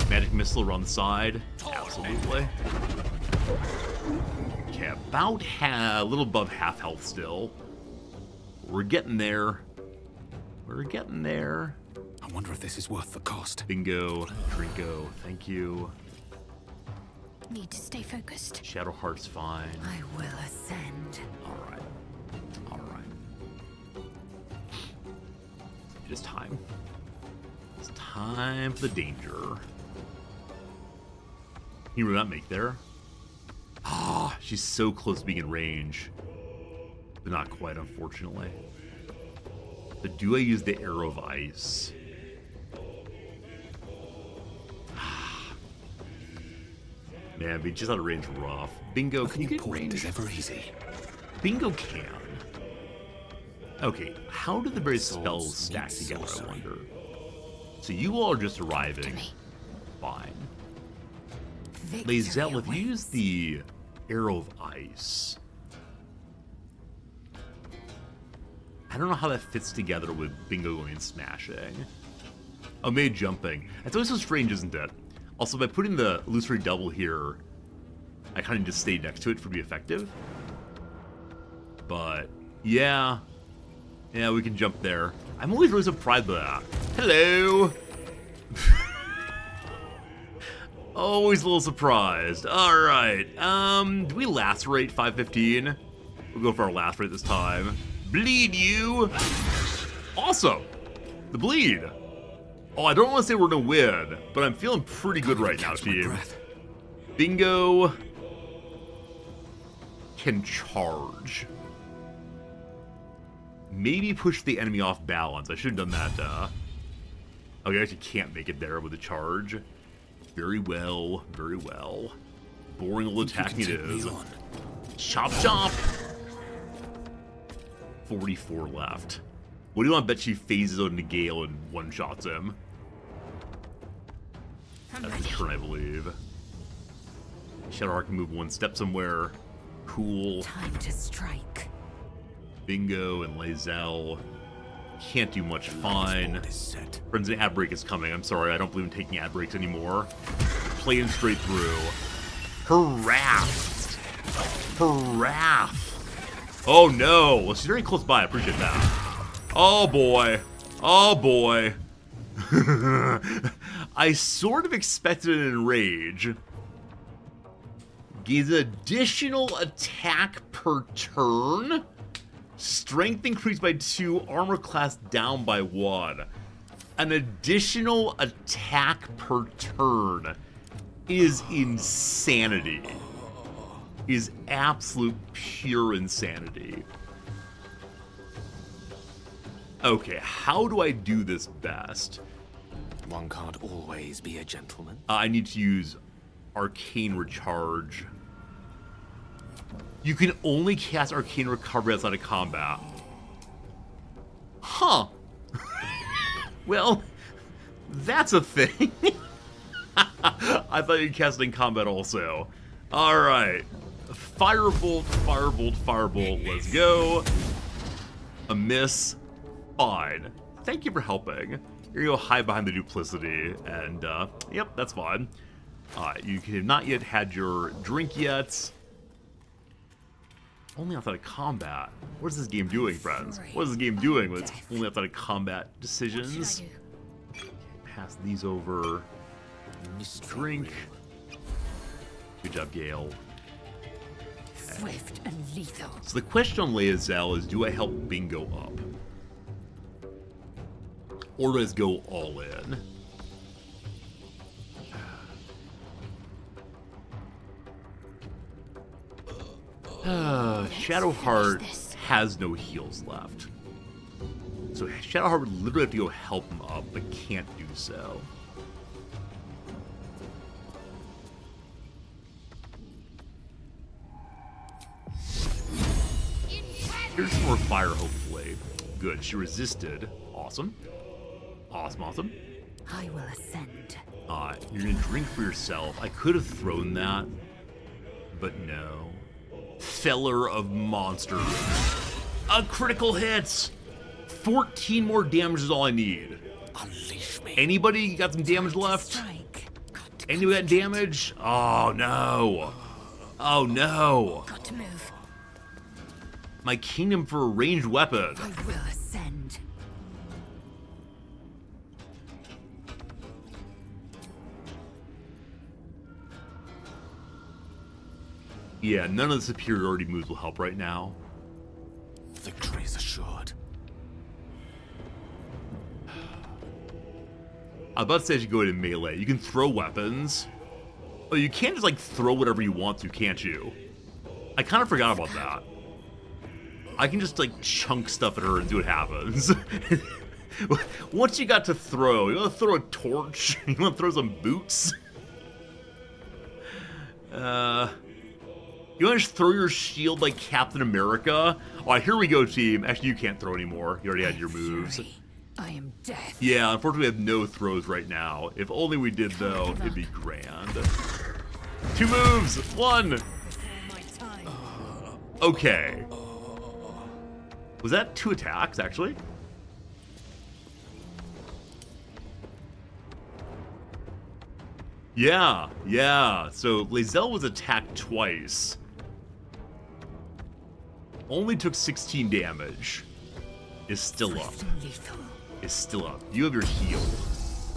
Magic missile around the side. Absolutely. Okay, about a little above half health still. We're getting there. We're getting there. I wonder if this is worth the cost. Bingo. Drinko. Thank you. Need to stay focused. Shadowheart's fine. I will ascend. Alright. Alright. It is time. It's time for the danger. You will not make there. Ah, she's so close to being in range. But not quite, unfortunately. But do I use the Arrow of Ice? Man, being just out of range rough. Bingo, can you get range? Is ever easy. Bingo can. Okay, how do the various spells stack together, I wonder? So you all are just arriving. Fine. Lae'zel, if you use the Arrow of Ice, I don't know how that fits together with Bingo going and smashing. Oh, maybe jumping. It's always so strange, isn't it? Also, by putting the illusory double here, I kind of just stay next to it for it to be effective. But, yeah. Yeah, we can jump there. I'm always really surprised by that. Hello! Always a little surprised. Alright, do we lacerate 515? We'll go for our lacerate this time. Bleed you! Awesome! The bleed! Oh, I don't want to say we're gonna win, but I'm feeling pretty good right now, team. Bingo can charge. Maybe push the enemy off balance. I should have done that. Okay, I actually can't make it there with a charge. Very well, very well. Boring little attack it is. Chop chop! 44 left. What do you want to bet she phases out into Gale and one-shots him? That's his turn, I believe. Shadowheart can move one step somewhere. Cool. Time to strike. Bingo and Lae'zel can't do much. Fine. Friends, an ad break is coming. I'm sorry, I don't believe in taking ad breaks anymore. Playing straight through. Harass. Harass. Oh no. Well, she's very close by. I appreciate that. Oh boy. Oh boy. I sort of expected it in rage. Gains an additional attack per turn. Strength increased by 2, armor class down by 1. An additional attack per turn is insanity. Is absolute pure insanity. Okay, how do I do this best? One can't always be a gentleman. I need to use Arcane Recharge. You can only cast Arcane Recovery outside of combat. Huh. Well, that's a thing. I thought you'd cast it in combat also. Alright. Firebolt, Firebolt, Firebolt. Let's go. A miss. Fine. Thank you for helping. Here you go, hide behind the duplicity. And, yep, that's fine. You have not yet had your drink yet. Only outside of combat. What is this game doing, friends? What is this game doing with its only outside of combat decisions? Pass these over. Drink. Good job, Gale. Okay. Swift and lethal. So the question on Lae'zel is, do I help Bingo up? Or does go all in? Shadowheart has no heals left. So Shadowheart would literally have to go help him up, but can't do so. Here's some more fire, hopefully. Good. She resisted. Awesome. Awesome, awesome. I will ascend. You're gonna drink for yourself. I could have thrown that, but no. Feller of monsters. A critical hit! 14 more damage is all I need. Unleash me. Anybody got some damage left? Anybody got damage? Oh no. Oh no. Got to move. My kingdom for a ranged weapon. I will ascend. Yeah, none of the superiority moves will help right now. Victory is assured. I was about to say I should go into melee. You can throw weapons. Oh, you can't just like throw whatever you want to, can't you? I kind of forgot about that. I can just like chunk stuff at her and see what happens. Once you got to throw, you want to throw a torch? You want to throw some boots? You want to just throw your shield like Captain America? Alright, here we go, team. Actually, you can't throw anymore. You already had your moves. I am death. Yeah, unfortunately, we have no throws right now. If only we did, though, it'd be grand. 2 moves! 1! Okay. Was that 2 attacks, actually? Yeah, yeah. So, Lae'zel was attacked twice. Only took 16 damage. Is still up. Is still up. You have your heal.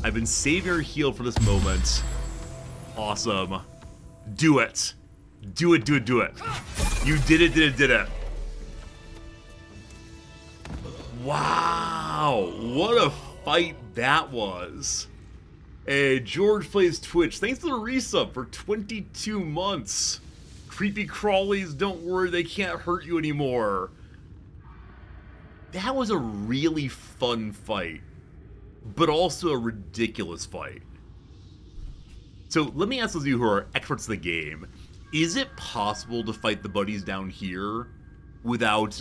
I've been saving your heal for this moment. Awesome. Do it. Do it, do it, do it. You did it, did it, did it. Wow. What a fight that was. Hey, George Plays Twitch. Thanks for the resub for 22 months. Creepy crawlies, don't worry, they can't hurt you anymore. That was a really fun fight, but also a ridiculous fight. So let me ask those of you who are experts of the game, is it possible to fight the buddies down here without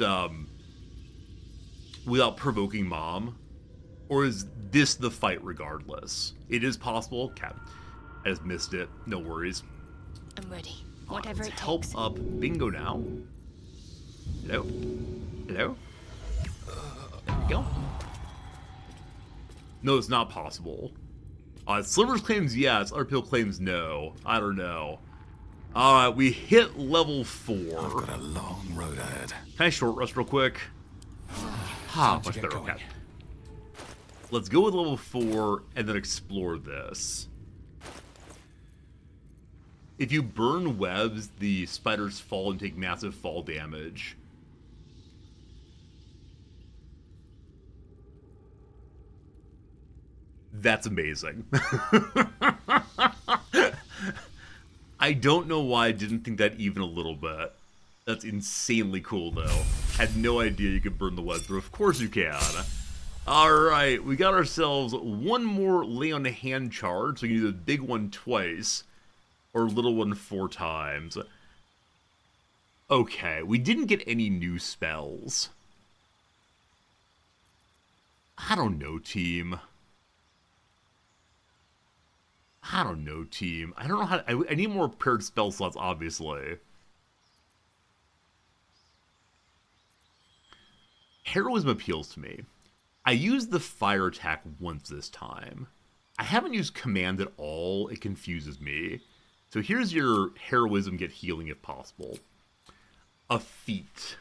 provoking Mom? Or is this the fight regardless? It is possible. Okay. I just missed it. No worries. I'm ready. Whatever it takes. Help up Bingo now. Hello? Hello? There we go. No, it's not possible. Slivers claims yes, other people claims no. I don't know. Alright, we hit level 4. I've got a long road ahead. Can I short rest real quick? Much better, okay. Let's go with level 4 and then explore this. If you burn webs, the spiders fall and take massive fall damage. That's amazing. I don't know why I didn't think that even a little bit. That's insanely cool, though. Had no idea you could burn the webs, but of course you can. Alright, we got ourselves one more lay on hand charge, so we can do the big one twice. Or little one 4 times. Okay, we didn't get any new spells. I don't know, team. I don't know, team. I don't know how to, I need more paired spell slots, obviously. Heroism appeals to me. I used the fire attack once this time. I haven't used command at all. It confuses me. So here's your heroism, get healing if possible. A feat.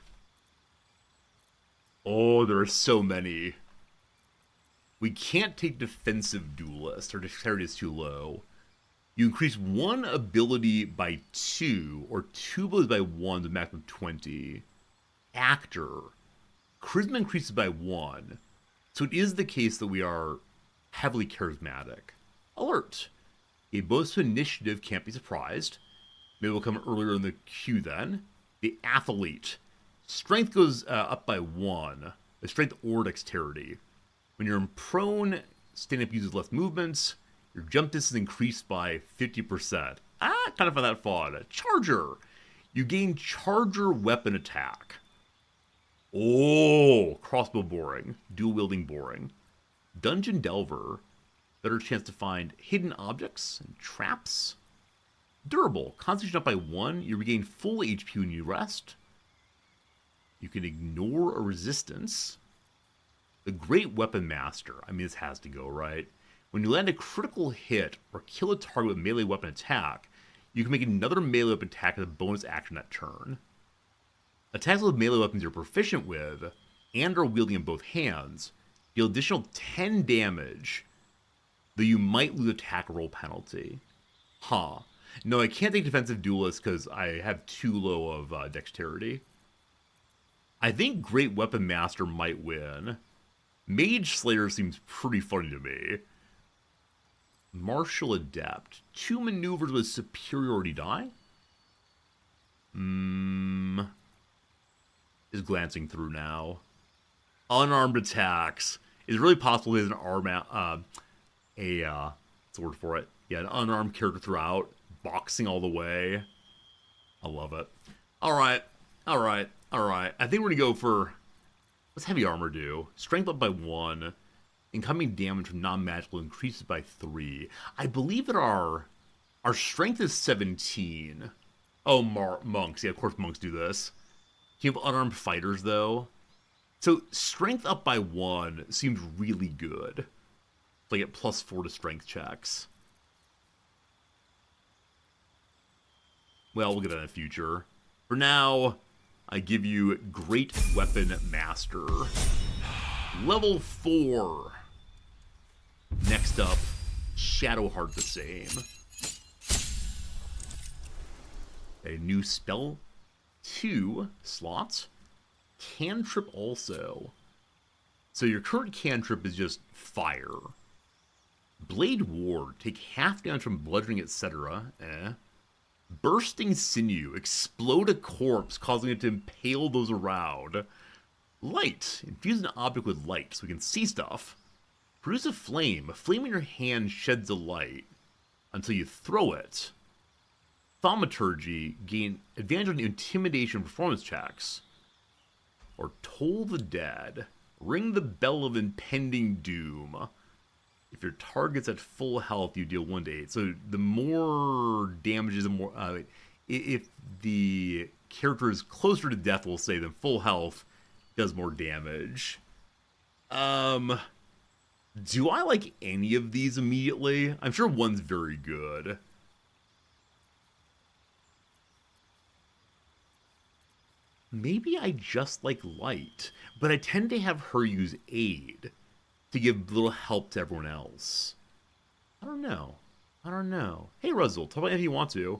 Oh, there are so many. We can't take defensive duelist. Our dexterity is too low. You increase one ability by 2, or 2 abilities by 1 to a maximum of 20. Actor. Charisma increases by 1. So it is the case that we are heavily charismatic. Alert. A bonus to initiative, can't be surprised. Maybe we'll come earlier in the queue then. The athlete. Strength goes up by 1. The strength or dexterity. When you're in prone, stand up uses less movements. Your jump distance increased by 50%. Kind of find that fun. Charger. You gain charger weapon attack. Oh, crossbow boring. Dual-wielding boring. Dungeon Delver. Better chance to find hidden objects and traps. Durable. Constitution up by 1. You regain full HP when you rest. You can ignore a resistance. The Great Weapon Master. I mean, this has to go, right? When you land a critical hit or kill a target with melee weapon attack, you can make another melee weapon attack as a bonus action that turn. Attacks with melee weapons you're proficient with and are wielding in both hands deal additional 10 damage, though you might lose attack roll penalty. Huh. No, I can't take Defensive Duelist because I have too low of dexterity. I think Great Weapon Master might win. Mage Slayer seems pretty funny to me. Martial Adept. 2 maneuvers with superiority die? Is glancing through now. Unarmed attacks. Is it really possible he has an arm what's the word for it? Yeah, an unarmed character throughout. Boxing all the way. I love it. Alright. I think we're gonna go for... What's heavy armor do? Strength up by 1. Incoming damage from non-magical increases by 3. I believe that our strength is 17. Oh, monks. Yeah, of course monks do this. You have unarmed fighters, though. So, strength up by 1 seems really good. So I get +4 to strength checks. Well, we'll get that in the future. For now, I give you Great Weapon Master. Level 4. Next up, Shadowheart the same. A new spell. 2 slots. Cantrip also. So your current cantrip is just fire. Blade Ward. Take half damage from bludgeoning, etc. Bursting Sinew. Explode a corpse, causing it to impale those around. Light. Infuse an object with light so we can see stuff. Produce a flame. A flame in your hand sheds a light until you throw it. Thaumaturgy. Gain advantage on intimidation performance checks. Or Toll the Dead. Ring the bell of impending doom. If your target's at full health, you deal 1 to 8. So the more damage is the more... if the character is closer to death, we'll say, than full health, does more damage. Do I like any of these immediately? I'm sure one's very good. Maybe I just like light, but I tend to have her use aid to give little help to everyone else. I don't know. Hey, Ruzzle, talk about if you want to.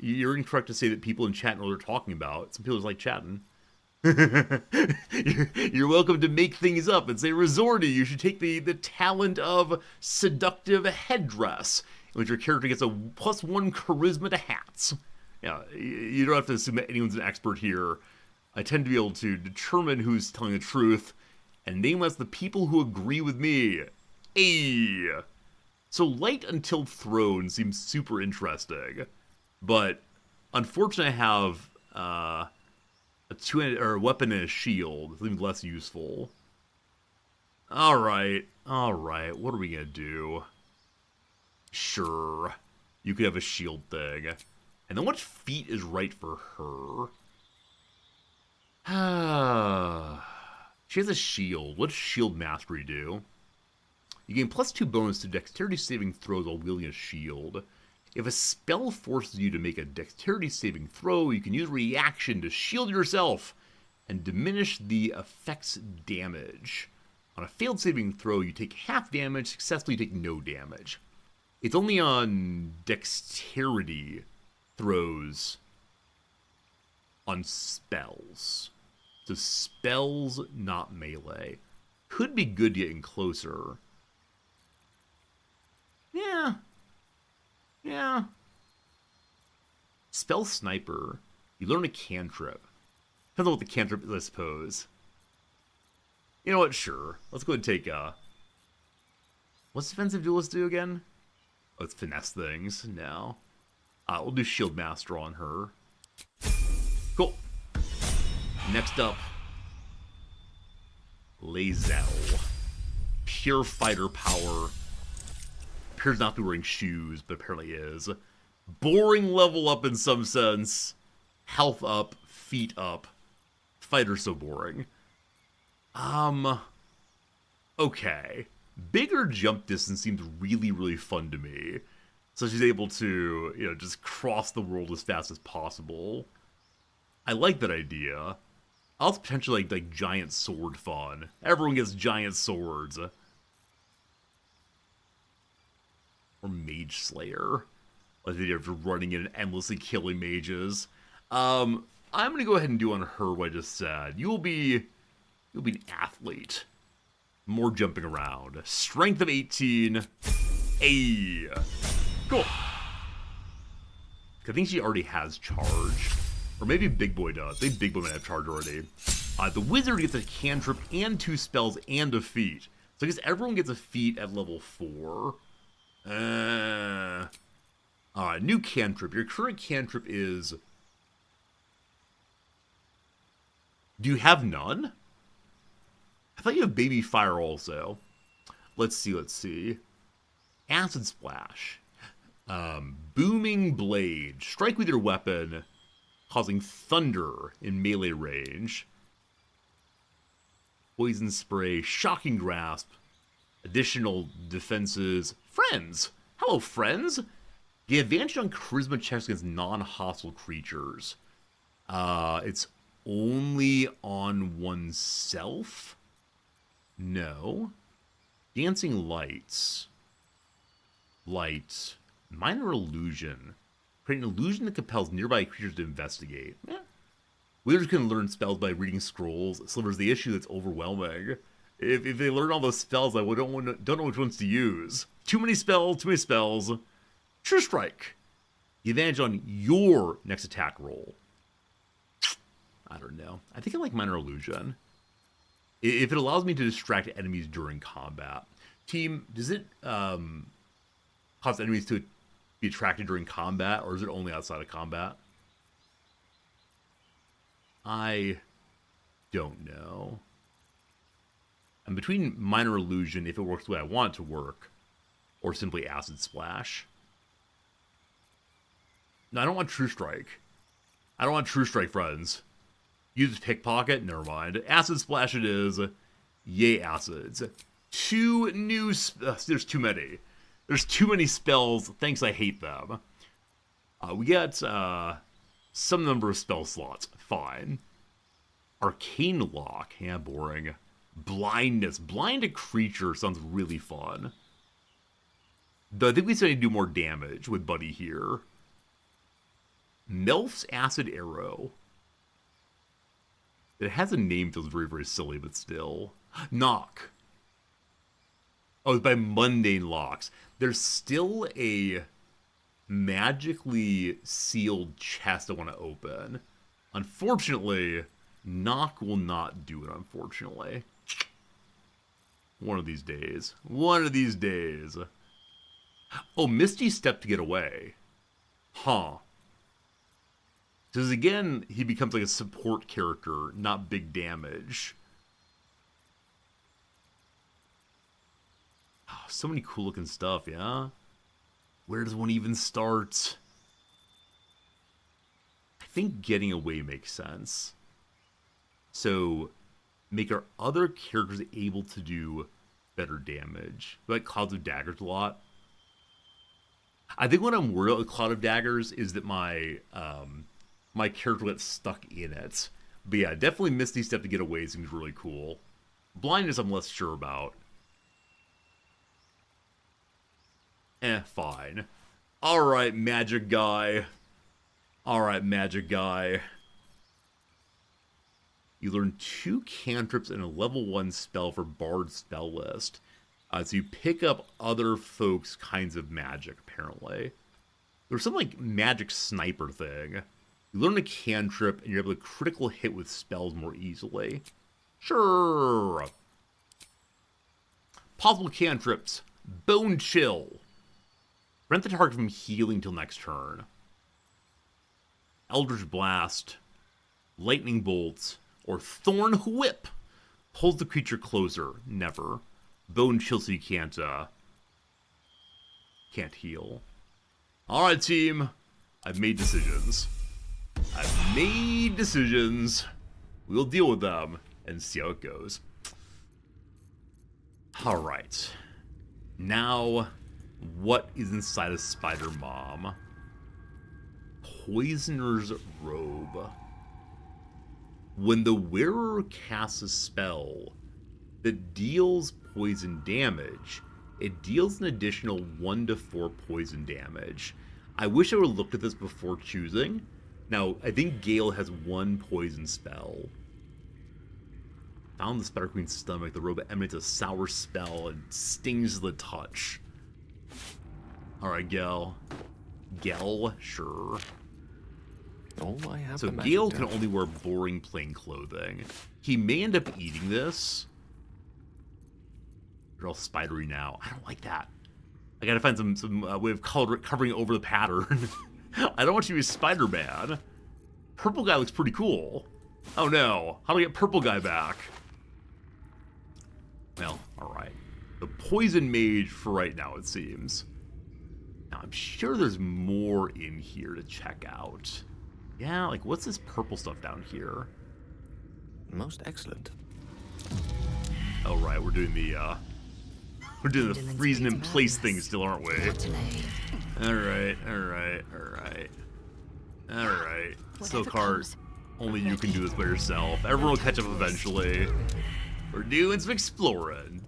You're incorrect to say that people in chat know what they're talking about. Some people just like chatting. You're welcome to make things up and say, Resorty, you should take the talent of seductive headdress, in which your character gets a +1 charisma to hats. Yeah, you don't have to assume that anyone's an expert here. I tend to be able to determine who's telling the truth and name us the people who agree with me. Hey! So Light Until Throne seems super interesting, but unfortunately I have a two-handed or a weapon and a shield. Seems less useful. Alright, what are we gonna do? Sure, you could have a shield thing. And then what feat is right for her? She has a shield. What does shield mastery do? You gain +2 bonus to dexterity saving throws while wielding a shield. If a spell forces you to make a dexterity saving throw, you can use reaction to shield yourself and diminish the effect's damage. On a failed saving throw, you take half damage, successfully you take no damage. It's only on dexterity throws on spells. So spells, not melee. Could be good getting closer. Yeah. Spell Sniper. You learn a cantrip. Depends on what the cantrip is, I suppose. You know what? Sure. Let's go ahead and take, what's Defensive Duelist do again? Oh, it's finesse things. No. We'll do Shield Master on her. Cool. Next up, Lae'zel. Pure fighter power. Appears not to be wearing shoes, but apparently is. Boring level up in some sense. Health up, feet up. Fighter so boring. Okay. Bigger jump distance seems really, really fun to me. So she's able to, you know, just cross the world as fast as possible. I like that idea. Also potentially like giant sword fun. Everyone gets giant swords. Or Mage Slayer. Like the idea of running in and endlessly killing mages. I'm gonna go ahead and do on her what I just said. You'll be an athlete. More jumping around. Strength of 18. Ayy. Cool. I think she already has charge. Or maybe Big Boy does. I think Big Boy might have charge already. The wizard gets a cantrip and 2 spells and a feat. So I guess everyone gets a feat at level 4. Alright, new cantrip. Your current cantrip is... Do you have none? I thought you have Baby Fire also. Let's see. Acid Splash. Booming Blade. Strike with your weapon, causing thunder in melee range. Poison Spray. Shocking Grasp. Additional defenses. Friends. Hello, friends. Get advantage on charisma checks against non-hostile creatures. It's only on oneself? No. Dancing Lights. Light. Minor Illusion. Create an illusion that compels nearby creatures to investigate. Wizards can learn spells by reading scrolls. Sliver's the issue that's overwhelming. If they learn all those spells, I don't know which ones to use. Too many spells. True Strike. The advantage on your next attack roll. I don't know. I think I like Minor Illusion. If it allows me to distract enemies during combat. Team, does it cause enemies to be attracted during combat, or is it only outside of combat? I don't know. I'm between Minor Illusion, if it works the way I want it to work, or simply Acid Splash. No, I don't want True Strike. I don't want True Strike, friends. Use Pickpocket? Never mind. Acid Splash it is. Yay, acids. 2 new... there's too many. There's too many spells. Thanks, I hate them. We get some number of spell slots. Fine. Arcane Lock. Yeah, boring. Blindness. Blind a creature sounds really fun. Though I think we still need to do more damage with Buddy here. Melf's Acid Arrow. It has a name, feels very, very silly, but still. Knock. Oh, it's by Mundane Locks. There's still a magically sealed chest I want to open. Unfortunately, Knock will not do it, unfortunately. One of these days. One of these days. Oh, Misty Step to get away. Huh. Because again, he becomes like a support character, not big damage. Oh, so many cool looking stuff, yeah? Where does one even start? I think getting away makes sense. So, make our other characters able to do better damage. Like Clouds of Daggers a lot. I think what I'm worried about with Cloud of Daggers is that my my character gets stuck in it. But yeah, definitely Misty Step to get away seems really cool. Blindness I'm less sure about. Fine. Alright, magic guy. Alright, magic guy. You learn 2 cantrips and a level 1 spell for Bard spell list. So you pick up other folks' kinds of magic, apparently. There's some, like, magic sniper thing. You learn a cantrip, and you're able to critical hit with spells more easily. Sure. Possible cantrips. Bone Chill. Prevent the target from healing till next turn. Eldritch Blast. Lightning Bolts. Or Thorn Whip. Pulls the creature closer. Never. Bone chill so you can't heal. Alright, team. I've made decisions. We'll deal with them and see how it goes. Alright. Now, what is inside of Spider Mom? Poisoner's Robe. When the wearer casts a spell that deals poison damage, it deals an additional 1 to 4 poison damage. I wish I would have looked at this before choosing. Now, I think Gale has 1 poison spell. Found the Spider Queen's stomach. The robe emanates a sour spell and stings the touch. Alright, Gale. Gale, sure. All I have So Gale can only wear boring plain clothing. He may end up eating this. They're all spidery now. I don't like that. I gotta find some way of covering over the pattern. I don't want you to be Spider-Man. Purple guy looks pretty cool. Oh no. How do I get purple guy back? Well, alright. The poison mage for right now, it seems. Now, I'm sure there's more in here to check out. Yeah, like, what's this purple stuff down here? Most excellent. Oh, right, we're doing the freezing in place thing still, aren't we? Alright. So, Cart, only you can do this by yourself. Everyone will catch up eventually. We're doing some exploring.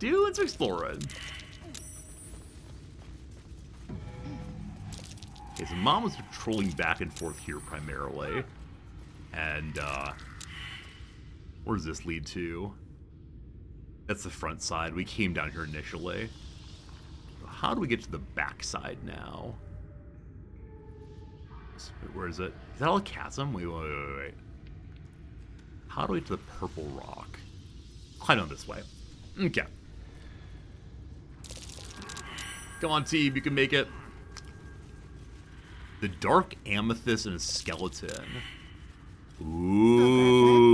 Okay, so Mom was patrolling back and forth here primarily. And, where does this lead to? That's the front side. We came down here initially. How do we get to the back side now? Where is it? Is that all a chasm? Wait. How do we get to the purple rock? Climb on this way. Okay. Come on, team. You can make it. The dark amethyst and a skeleton. Ooh.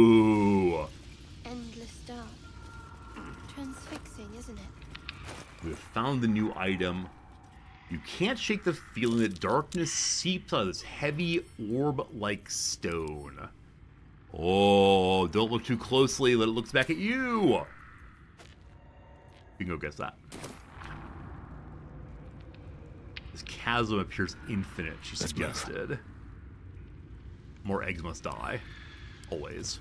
Endless dark. Transfixing, isn't it? We have found the new item. You can't shake the feeling that darkness seeps out of this heavy orb-like stone. Oh, don't look too closely. Let it look back at you. You can go guess that. This chasm appears infinite, she suggested. More eggs must die. Always.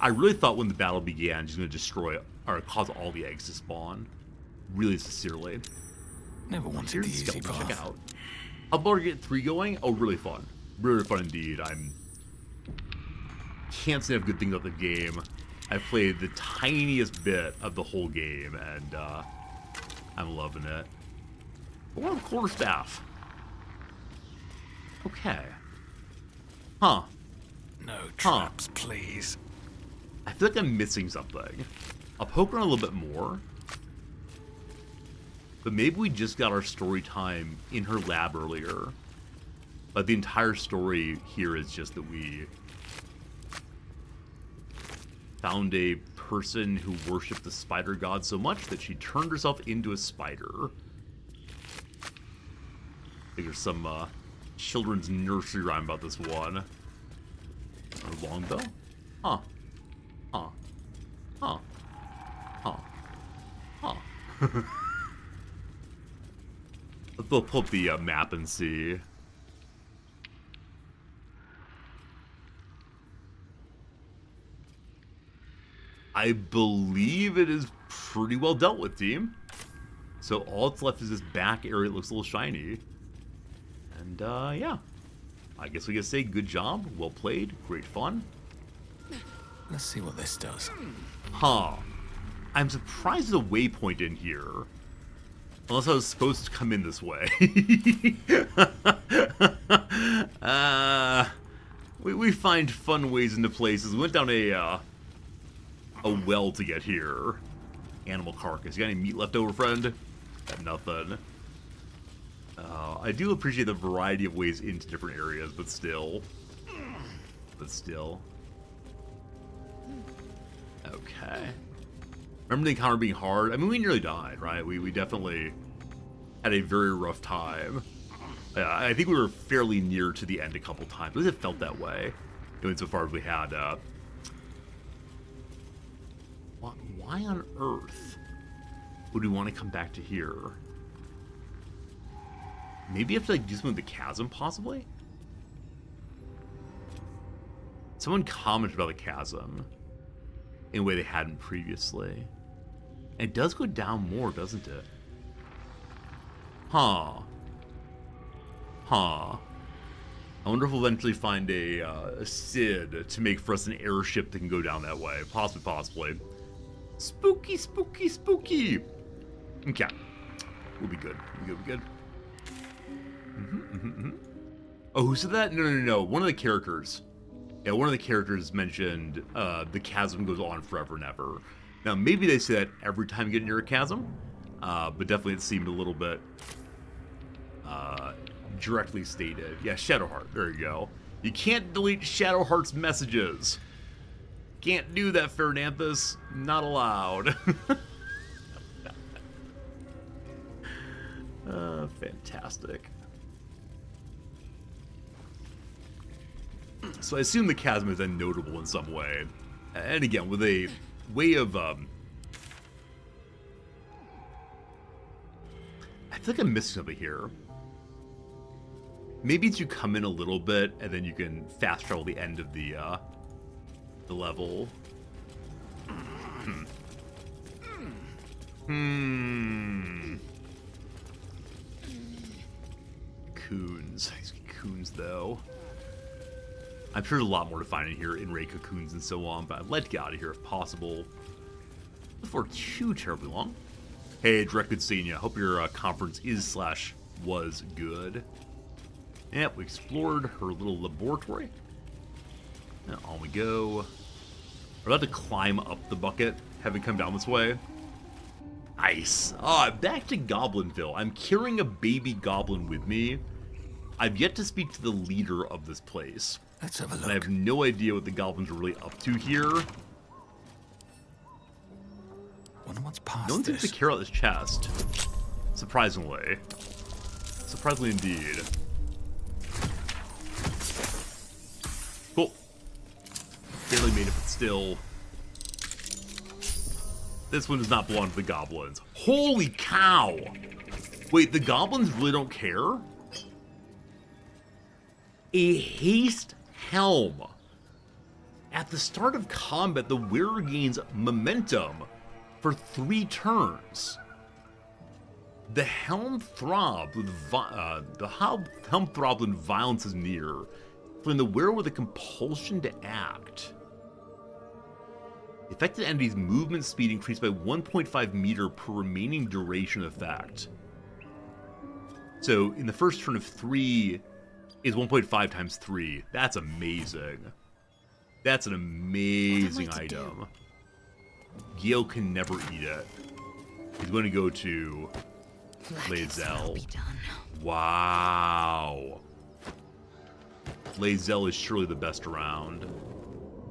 I really thought when the battle began, she's going to destroy or cause all the eggs to spawn. Really sincerely. Never wanted the easy path. Check out. How about get 3 going? Oh, really fun. Really fun indeed. Can't say enough good things about the game. I've played the tiniest bit of the whole game, and I'm loving it. Or quarterstaff. Okay. Huh. No traps, please. I feel like I'm missing something. I'll poke around a little bit more. But maybe we just got our story time in her lab earlier. But the entire story here is just that we found a person who worshipped the spider god so much that she turned herself into a spider. I think there's some children's nursery rhyme about this one. A longbow? Huh. Let's pull up the map and see. I believe it is pretty well dealt with, team. So all that's left is this back area that looks a little shiny. And, yeah. I guess we can say good job, well played, great fun. Let's see what this does. Huh. I'm surprised there's a waypoint in here. Unless I was supposed to come in this way. We find fun ways into places. We went down a well to get here. Animal carcass. You got any meat left over, friend? Got nothing. I do appreciate the variety of ways into different areas, but still. Okay. Okay. Remember the encounter being hard? I mean, we nearly died, right? We definitely had a very rough time. I think we were fairly near to the end a couple times. At least it felt that way. Insofar as we had, why on earth would we want to come back to here? Maybe you have to, like, do something with the chasm, possibly? Someone commented about the chasm in a way they hadn't previously. And it does go down more, doesn't it? Huh. I wonder if we'll eventually find a Sid to make for us an airship that can go down that way. Possibly. Spooky. Okay. We'll be good. Oh, who said that? No. One of the characters. Yeah, one of the characters mentioned the chasm goes on forever and ever. Now, maybe they say that every time you get near a chasm, but definitely it seemed a little bit directly stated. Yeah, Shadowheart. There you go. You can't delete Shadowheart's messages. Can't do that, Fernanthus. Not allowed. Fantastic. So I assume the chasm is then notable in some way. And again, with a way of... I feel like I'm missing something here. Maybe it's you come in a little bit, and then you can fast travel the end of the level. Cocoons. These cocoons, though. I'm sure there's a lot more to find in here, in-ray cocoons and so on, but I'd like to get out of here if possible. Before too terribly long. Hey, Drek, good seeing you. Hope your conference is/was good. Yep, we explored her little laboratory. And on we go. We're about to climb up the bucket, having come down this way. Nice. Back to Goblinville. I'm carrying a baby goblin with me. I've yet to speak to the leader of this place. Let's have a look. And I have no idea what the goblins are really up to here. Wonder what's past No one seems to care about this chest. Surprisingly. Surprisingly indeed. Cool. Barely made it, but still. This one does not belong to the goblins. Holy cow! Wait, the goblins really don't care? A haste helm. At the start of combat, the wearer gains momentum for 3 turns. The helm throbs with helm throbs when violence is near, filling the wearer with a compulsion to act. Affected entities' movement speed increased by 1.5 meter per remaining duration effect. So in the first turn of 3 is 1.5 times 3. That's amazing. That's an amazing item. Gale can never eat it. He's going to go to Lae'zel. Wow. Lae'zel is surely the best around.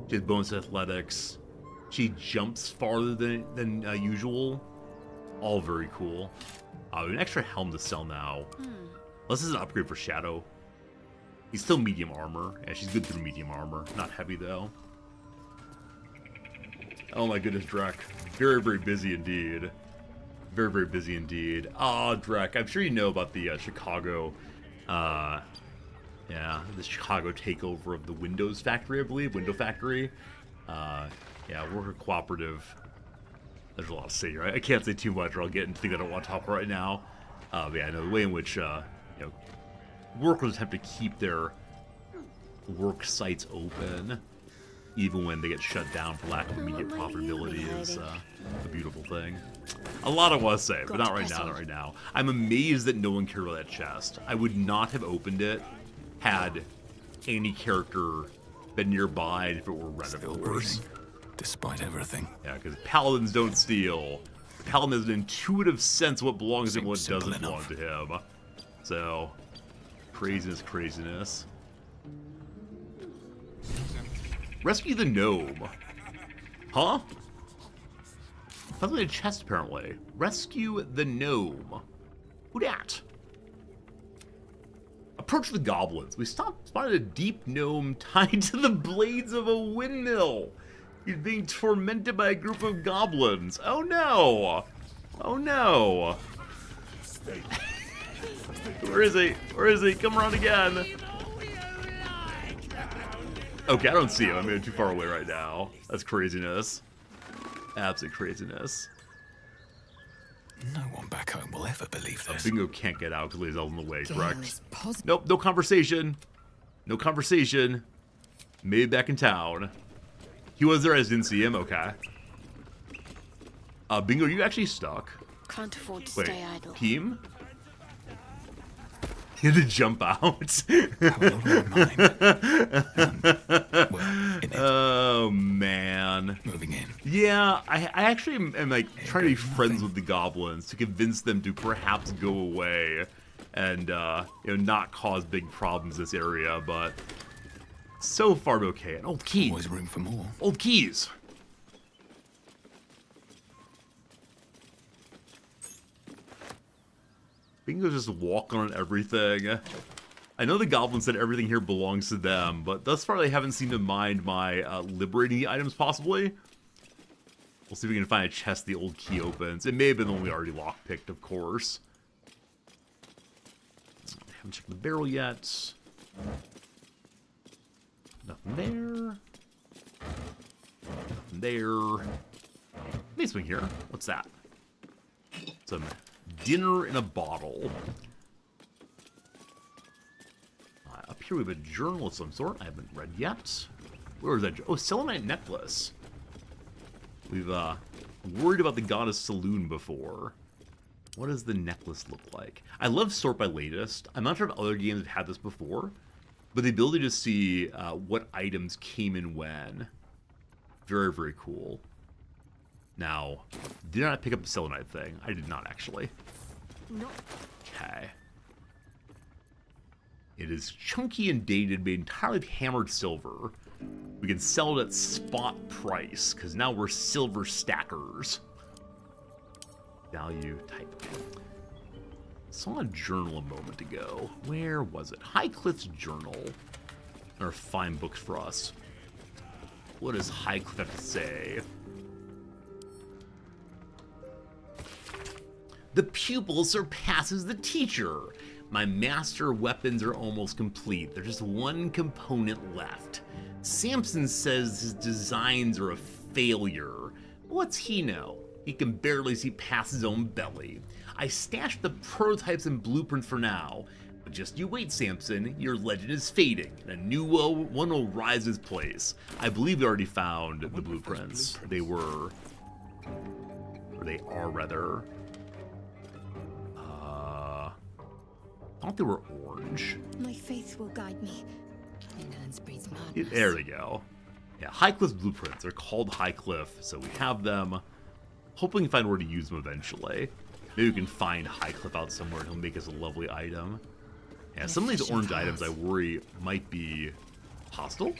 She has bonus athletics. She jumps farther than usual. All very cool. An extra helm to sell now. This is an upgrade for Shadow. He's still medium armor. Yeah, she's good through medium armor. Not heavy, though. Oh my goodness, Drek. Very, very busy indeed. Very, very busy indeed. Ah, Drek, I'm sure you know about the Chicago... the Chicago takeover of the Windows factory, I believe. Window factory. Yeah, worker cooperative. There's a lot to say here. I can't say too much or I'll get into things I don't want to talk about right now. But yeah, I know the way in which, workers attempt to keep their work sites open, even when they get shut down for lack of immediate profitability, is a beautiful thing. A lot I want to say, but not right now, not right now. I'm amazed that no one cared about that chest. I would not have opened it had any character been nearby if it were red, of course. Despite everything. Yeah, because paladins don't steal. The paladin has an intuitive sense of what belongs to him and what doesn't belong to him. So, craziness. Rescue the gnome. Huh? Found a chest, apparently. Rescue the gnome. Who dat? Approach the goblins. We spotted a deep gnome tied to the blades of a windmill. He's being tormented by a group of goblins. Oh no! Oh no! Where is he? Where is he? Come around again. Okay, I don't see him. I'm too far away right now. That's craziness. Absolute craziness. No one back home will ever believe this. Bingo can't get out because Lae'zel's in the way, correct? Nope, no conversation. No conversation. Maybe back in town. He was there, I just didn't see him. Okay. Bingo, are you actually stuck? Can't afford to Wait, stay idle. Peem? He had to jump out. Oh, man. Moving in. Yeah, I actually am like trying to be friends with the goblins to convince them to perhaps go away and not cause big problems in this area, but so far okay. An old key. Always room for more. Old keys. Bingo's just walking on everything. I know the goblins said everything here belongs to them, but thus far they haven't seemed to mind my liberating the items, possibly. We'll see if we can find a chest the old key opens. It may have been the one we already lockpicked, of course. Haven't checked the barrel yet. Nothing there. Nothing there. Nice swing here. What's that? Some dinner in a bottle. Up here we have a journal of some sort I haven't read yet. Where is that? Oh, selenite necklace. We've worried about the goddess Saloon before. What does the necklace look like? I love Sort by Latest. I'm not sure if other games have had this before, but the ability to see what items came in when. Very, very cool. Now, did I not pick up the selenite thing? I did not, actually. No. Okay. It is chunky and dated, made entirely of hammered silver. We can sell it at spot price, because now we're silver stackers. Value type. Saw a journal a moment ago. Where was it? Highcliff's journal. There are fine books for us. What does Highcliff have to say? The pupil surpasses the teacher. My master weapons are almost complete. There's just one component left. Samson says his designs are a failure. What's he know? He can barely see past his own belly. I stashed the prototypes and blueprints for now. But just you wait, Samson. Your legend is fading, and a new one will rise in its place. I believe we already found the blueprints. They were... Or they are, rather... I thought they were orange. My faith will guide me. There we go. Yeah, Highcliff's blueprints. They're called Highcliff, so we have them. Hoping we can find where to use them eventually. Maybe we can find Highcliff out somewhere and he'll make us a lovely item. Yeah, some of these orange items I worry might be hostile.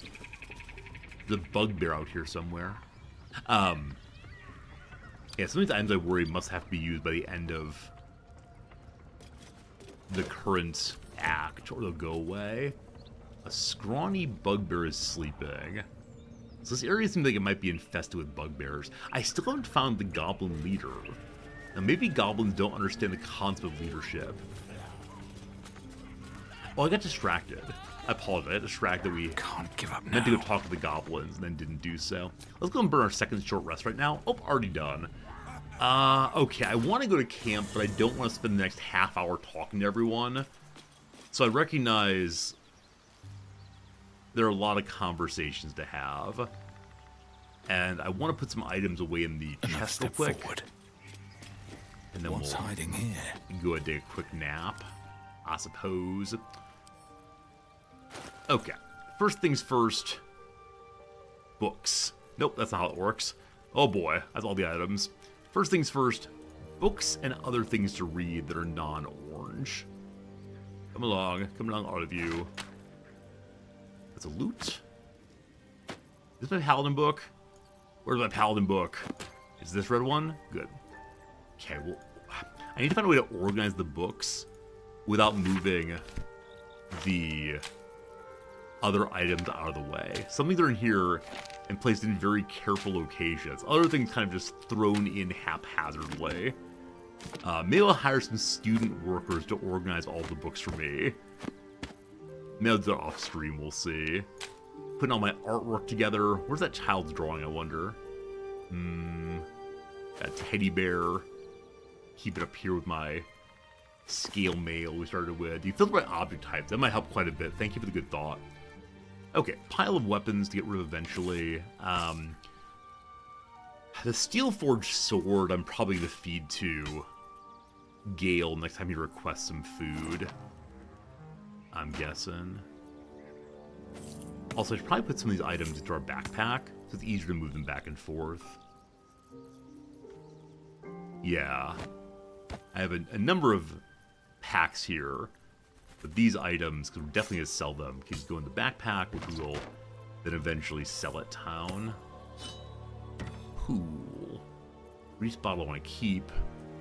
There's a bugbear out here somewhere. Yeah, some of these items I worry must have to be used by the end of the current act, or they'll go away. A scrawny bugbear is sleeping. So this area seems like it might be infested with bugbears. I still haven't found the goblin leader. Now maybe goblins don't understand the concept of leadership. Oh, I got distracted. I apologize. I got distracted. We can't give up now. Meant to go talk to the goblins and then didn't do so. Let's go and burn our second short rest right now. Oh, already done. Okay, I want to go to camp, but I don't want to spend the next half hour talking to everyone. So I recognize there are a lot of conversations to have. And I want to put some items away in the chest real quick. Forward. And then What's hiding here? Go ahead and take a quick nap, I suppose. Okay, first things first. Books. Nope, that's not how it works. Oh boy, that's all the items. First things first, books and other things to read that are non-orange. Come along, all of you. That's a loot. Is this my paladin book? Where's my paladin book? Is this red one? Good. Okay, well, I need to find a way to organize the books without moving the other items out of the way. Some things are in here and placed in very careful locations. Other things kind of just thrown in haphazardly. Maybe I'll hire some student workers to organize all the books for me. Maybe I'll do it off stream, we'll see. Putting all my artwork together. Where's that child's drawing, I wonder? That teddy bear. Keep it up here with my scale mail we started with. You filter by object types. That might help quite a bit. Thank you for the good thought. Okay, pile of weapons to get rid of eventually. The steel forged sword I'm probably going to feed to Gale next time he requests some food. I'm guessing. Also, I should probably put some of these items into our backpack, so it's easier to move them back and forth. Yeah. I have a number of packs here, but these items, because we're definitely going to sell them, can go in the backpack, which we will then eventually sell at town. Cool. Grease bottle I want to keep.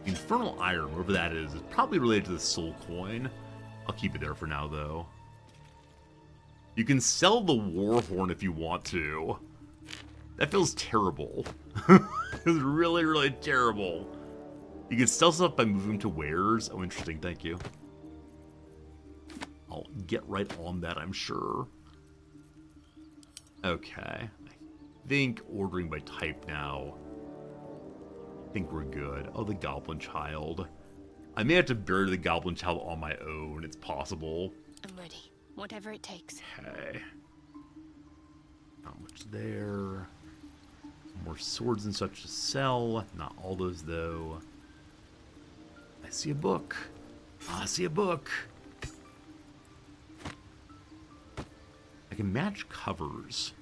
The Infernal Iron, wherever that is probably related to the Soul Coin. I'll keep it there for now, though. You can sell the Warhorn if you want to. That feels terrible. It's really, really terrible. You can sell stuff by moving to wares. Oh, interesting. Thank you. I'll get right on that, I'm sure. Okay. I think ordering by type now. I think we're good. Oh, the Goblin Child. I may have to bury the Goblin Child on my own. It's possible. I'm ready. Whatever it takes. Okay. Not much there. More swords and such to sell. Not all those, though. I see a book. I see a book. I can match covers.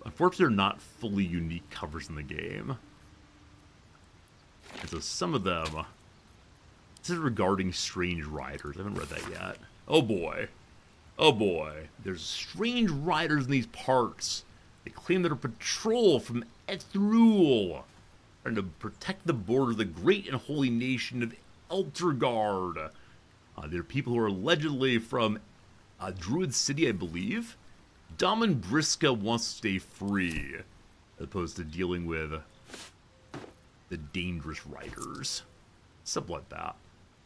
Unfortunately, they're not fully unique covers in the game. And so some of them... This is regarding strange riders. I haven't read that yet. Oh boy. Oh boy. There's strange riders in these parts. They claim they're a patrol from Ethrul, trying to protect the border of the great and holy nation of Eltergard. They're people who are allegedly from Druid City, I believe. Daman Briska wants to stay free, as opposed to dealing with the dangerous riders. Something like that.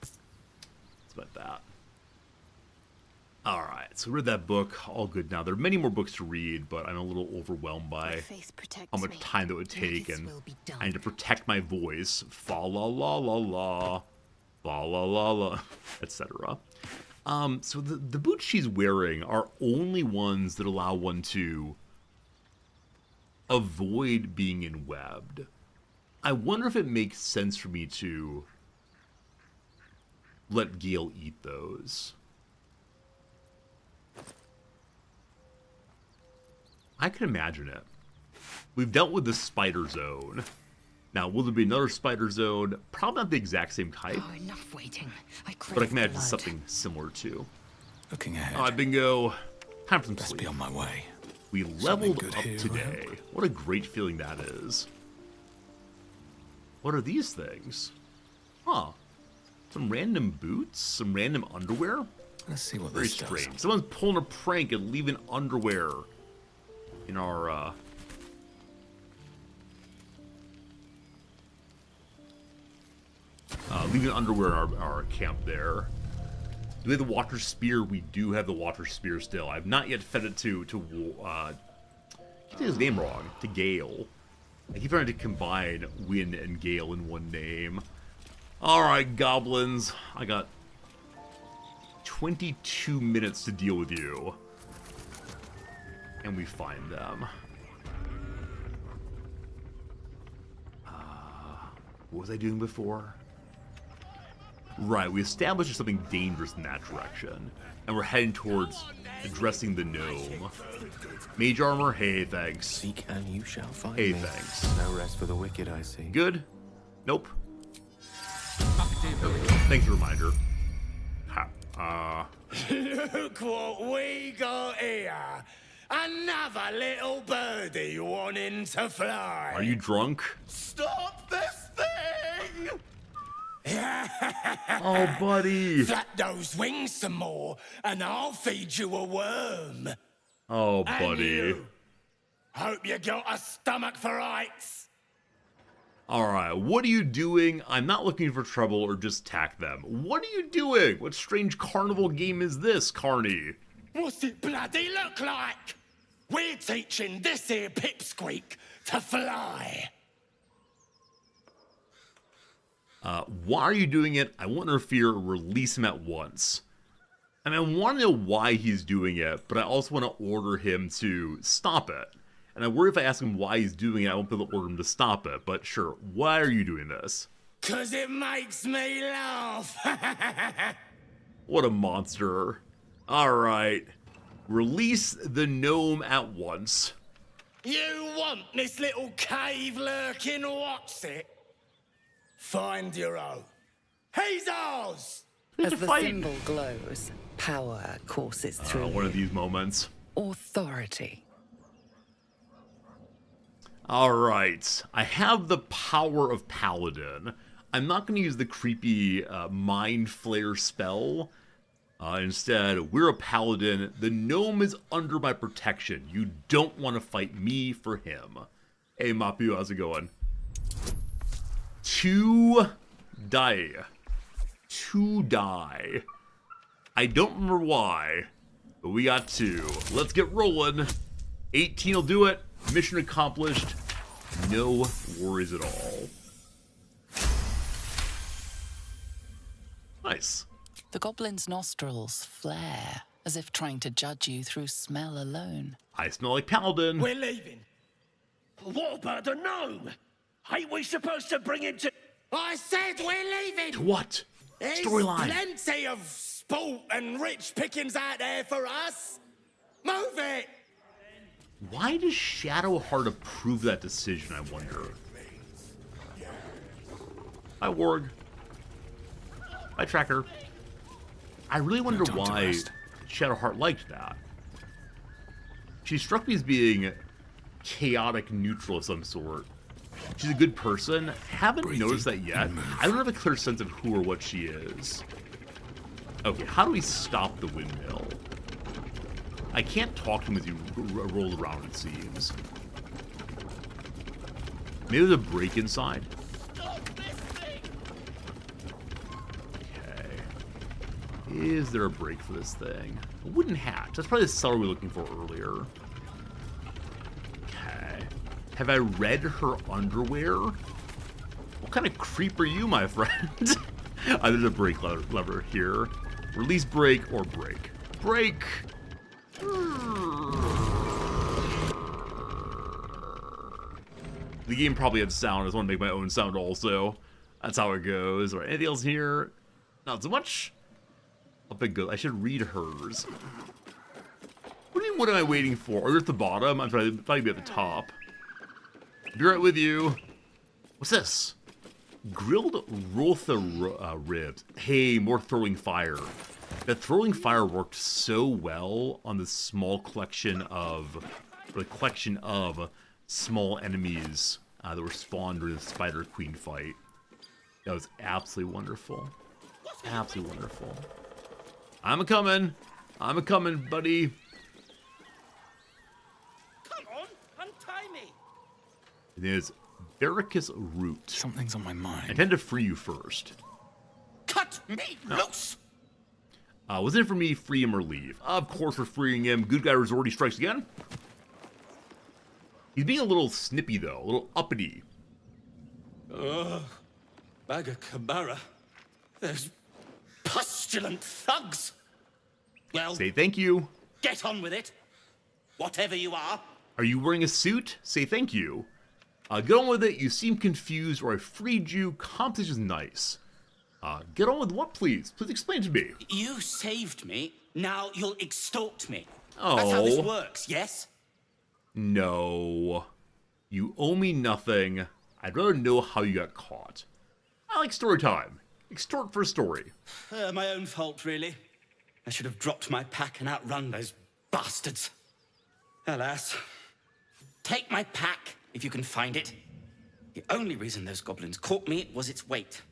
It's about that. Alright, so we read that book. All good now. There are many more books to read, but I'm a little overwhelmed by how much time that would take, and I need to protect my voice. Fa la la la la. Fa la la la. Etc. So the boots she's wearing are only ones that allow one to avoid being enwebbed. I wonder if it makes sense for me to let Gale eat those. I can imagine it. We've dealt with the spider zone. Now, will there be another spider zone? Probably not the exact same type. Oh, enough waiting. But I can imagine something similar too. Looking ahead. All right, bingo. Time for some Best sleep. be on my way. We Something leveled good up here, today. What a great feeling that is. What are these things? Huh. Some random boots? Some random underwear? Let's see what Very this strange. does. Someone's pulling a prank and leaving underwear in our, leaving underwear in our camp there. Do we have the water spear? We do have the water spear still. I've not yet fed it to I keep saying his name wrong. To Gale. I keep trying to combine Win and Gale in one name. Alright, goblins. I got 22 minutes to deal with you. And we find them. What was I doing before? Right, we established there's something dangerous in that direction. And we're heading towards addressing the gnome. Mage armor? Hey, thanks. Seek and you shall find Hey, me. thanks. No rest for the wicked, I see. Good? Nope. Thanks for the reminder. Ha. Look what we got here. Another little birdie wanting to fly. Are you drunk? Stop this thing! Oh, buddy. Flap those wings some more, and I'll feed you a worm. Oh, And buddy. you. Hope you got a stomach for heights. Alright, what are you doing? I'm not looking for trouble or just attack them. What are you doing? What strange carnival game is this, Carney? What's it bloody look like? We're teaching this here pipsqueak to fly. Why are you doing it? I won't interfere. Release him at once. I mean, I want to know why he's doing it, but I also want to order him to stop it. And I worry if I ask him why he's doing it, I won't be able to order him to stop it. But sure, why are you doing this? 'Cause it makes me laugh. What a monster. Alright. Release the gnome at once. You want this little cave lurking what's it? Find your own. He's ours! As the symbol glows, power courses through One of you. these moments. Authority. Alright, I have the power of Paladin. I'm not going to use the creepy Mind Flare spell. Instead, we're a Paladin. The gnome is under my protection. You don't want to fight me for him. Hey, Mapu, how's it going? 2 die. 2 die. I don't remember why, but we got 2. Let's get rolling. 18 will do it. Mission accomplished. No worries at all. Nice. The goblin's nostrils flare, as if trying to judge you through smell alone. I smell like Paladin. We're leaving. What about the gnome? Ain't we supposed to bring him to... I said we're leaving. To what? There's Storyline. plenty of sport and rich pickings out there for us. Move it. Why does Shadowheart approve that decision, I wonder? Hi, Warg. Hi, Tracker. I really wonder time to why rest. Shadowheart liked that. She struck me as being chaotic neutral of some sort. She's a good person. Haven't noticed that yet. I don't have a clear sense of who or what she is. Okay, how do we stop the windmill? I can't talk to him as you roll around, it seems. Maybe there's a break inside. Okay. Is there a break for this thing? A wooden hatch. That's probably the cellar we were looking for earlier. Okay. Have I read her underwear? What kind of creep are you, my friend? There's a break lever here. Release break or break. Break! The game probably had sound. I just want to make my own sound also. That's how it goes. All right, anything else here? Not so much. I'll pick good. I should read hers. What do you mean, what am I waiting for? Are you at the bottom? I'm trying to be at the top. Be right with you. What's this? Grilled Rotha ribs. Hey, more throwing fire. That throwing fire worked so well on the small collection of, small enemies that were spawned during the Spider Queen fight. That was absolutely wonderful. Absolutely wonderful. I'm a-coming, buddy. Come on, untie me. It is Barricus Root. Something's on my mind. I intend to free you first. Cut me loose. Was it for me, free him or leave? Of course we're freeing him. Good guy resort, he strikes again. He's being a little snippy, though. A little uppity. Bagakabara. There's pustulant thugs. Well, Say thank you. get on with it. Whatever you are. Are you wearing a suit? Say thank you. Get on with it. You seem confused, or I freed you. Competition's nice. Get on with what, please? Please explain to me. You saved me. Now you'll extort me. Oh. That's how this works, yes? No. You owe me nothing. I'd rather know how you got caught. I like story time. Extort for a story. My own fault, really. I should have dropped my pack and outrun those bastards. Alas. Take my pack, if you can find it. The only reason those goblins caught me was its weight.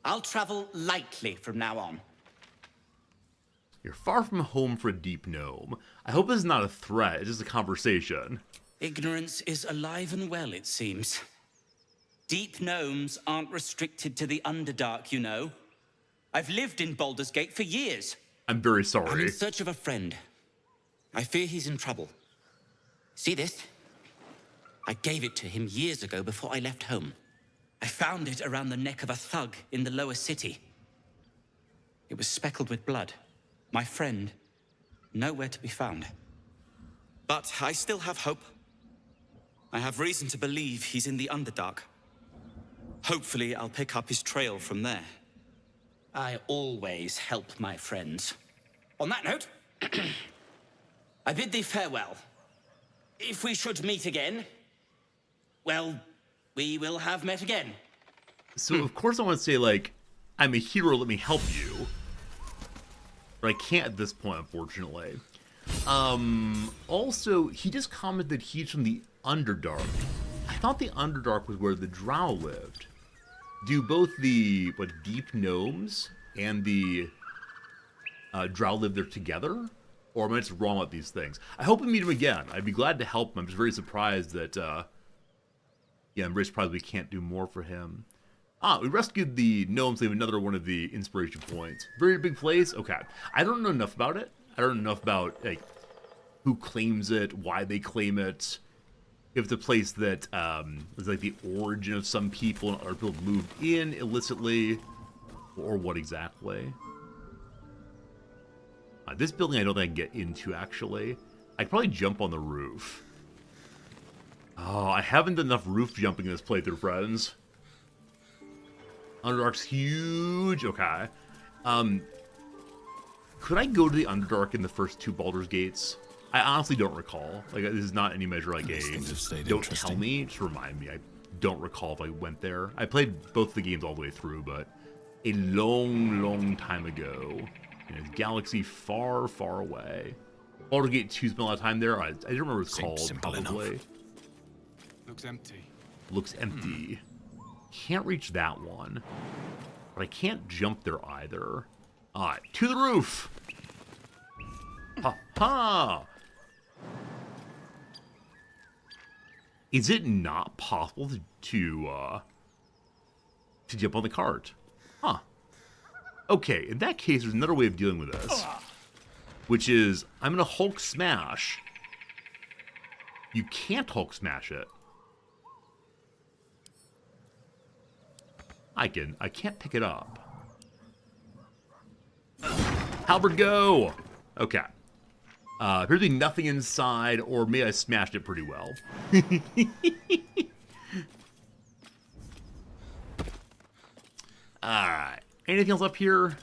I'll travel lightly from now on. You're far from home for a deep gnome. I hope this is not a threat, it's just a conversation. Ignorance is alive and well, it seems. Deep gnomes aren't restricted to the Underdark, you know. I've lived in Baldur's Gate for years. I'm very I'm sorry. in search of a friend. I fear he's in trouble. See this? I gave it to him years ago before I left home. I found it around the neck of a thug in the lower city. It was speckled with blood. My friend, nowhere to be found. But I still have hope. I have reason to believe he's in the Underdark. Hopefully, I'll pick up his trail from there. I always help my friends. On that note, I bid thee farewell. If we should meet again, well, we will have met again. So, of course, I want to say, like, I'm a hero, let me help you. But I can't at this point, unfortunately. Also, he just commented he's from the Underdark. I thought the Underdark was where the Drow lived. Do both the, deep gnomes and the Drow live there together? Or am I just wrong about these things? I hope we meet him again. I'd be glad to help him. I'm just very surprised that, yeah, I'm very surprised we can't do more for him. We rescued the gnomes. They have another one of the inspiration points. Very big place. Okay. I don't know enough about it. I don't know enough about, like, who claims it, why they claim it. If it's a place that is like the origin of some people, or people moved in illicitly, or what exactly. This building I don't think I can get into, actually. I could probably jump on the roof. Oh, I haven't done enough roof jumping in this playthrough, friends. Underdark's huge. Okay. Could I go to the Underdark in the first two Baldur's Gates? I honestly don't recall. Like, this is not any measure like don't tell me, just remind me. I don't recall if I went there. I played both the games all the way through, but a long, long time ago. In a galaxy far, far away. Baldur's Gate 2 spent a lot of time there. I don't remember what it's called, probably. Enough. Looks empty. Looks empty. Can't reach that one. But I can't jump there either. Alright, to the roof! Ha ha! Is it not possible to jump on the cart? Huh. Okay, in that case, there's another way of dealing with this. Which is, I'm gonna Hulk smash. You can't Hulk smash it. I can't pick it up. Halberd, go! Okay. Appears to be nothing inside, or maybe I smashed it pretty well. Alright. Anything else up here?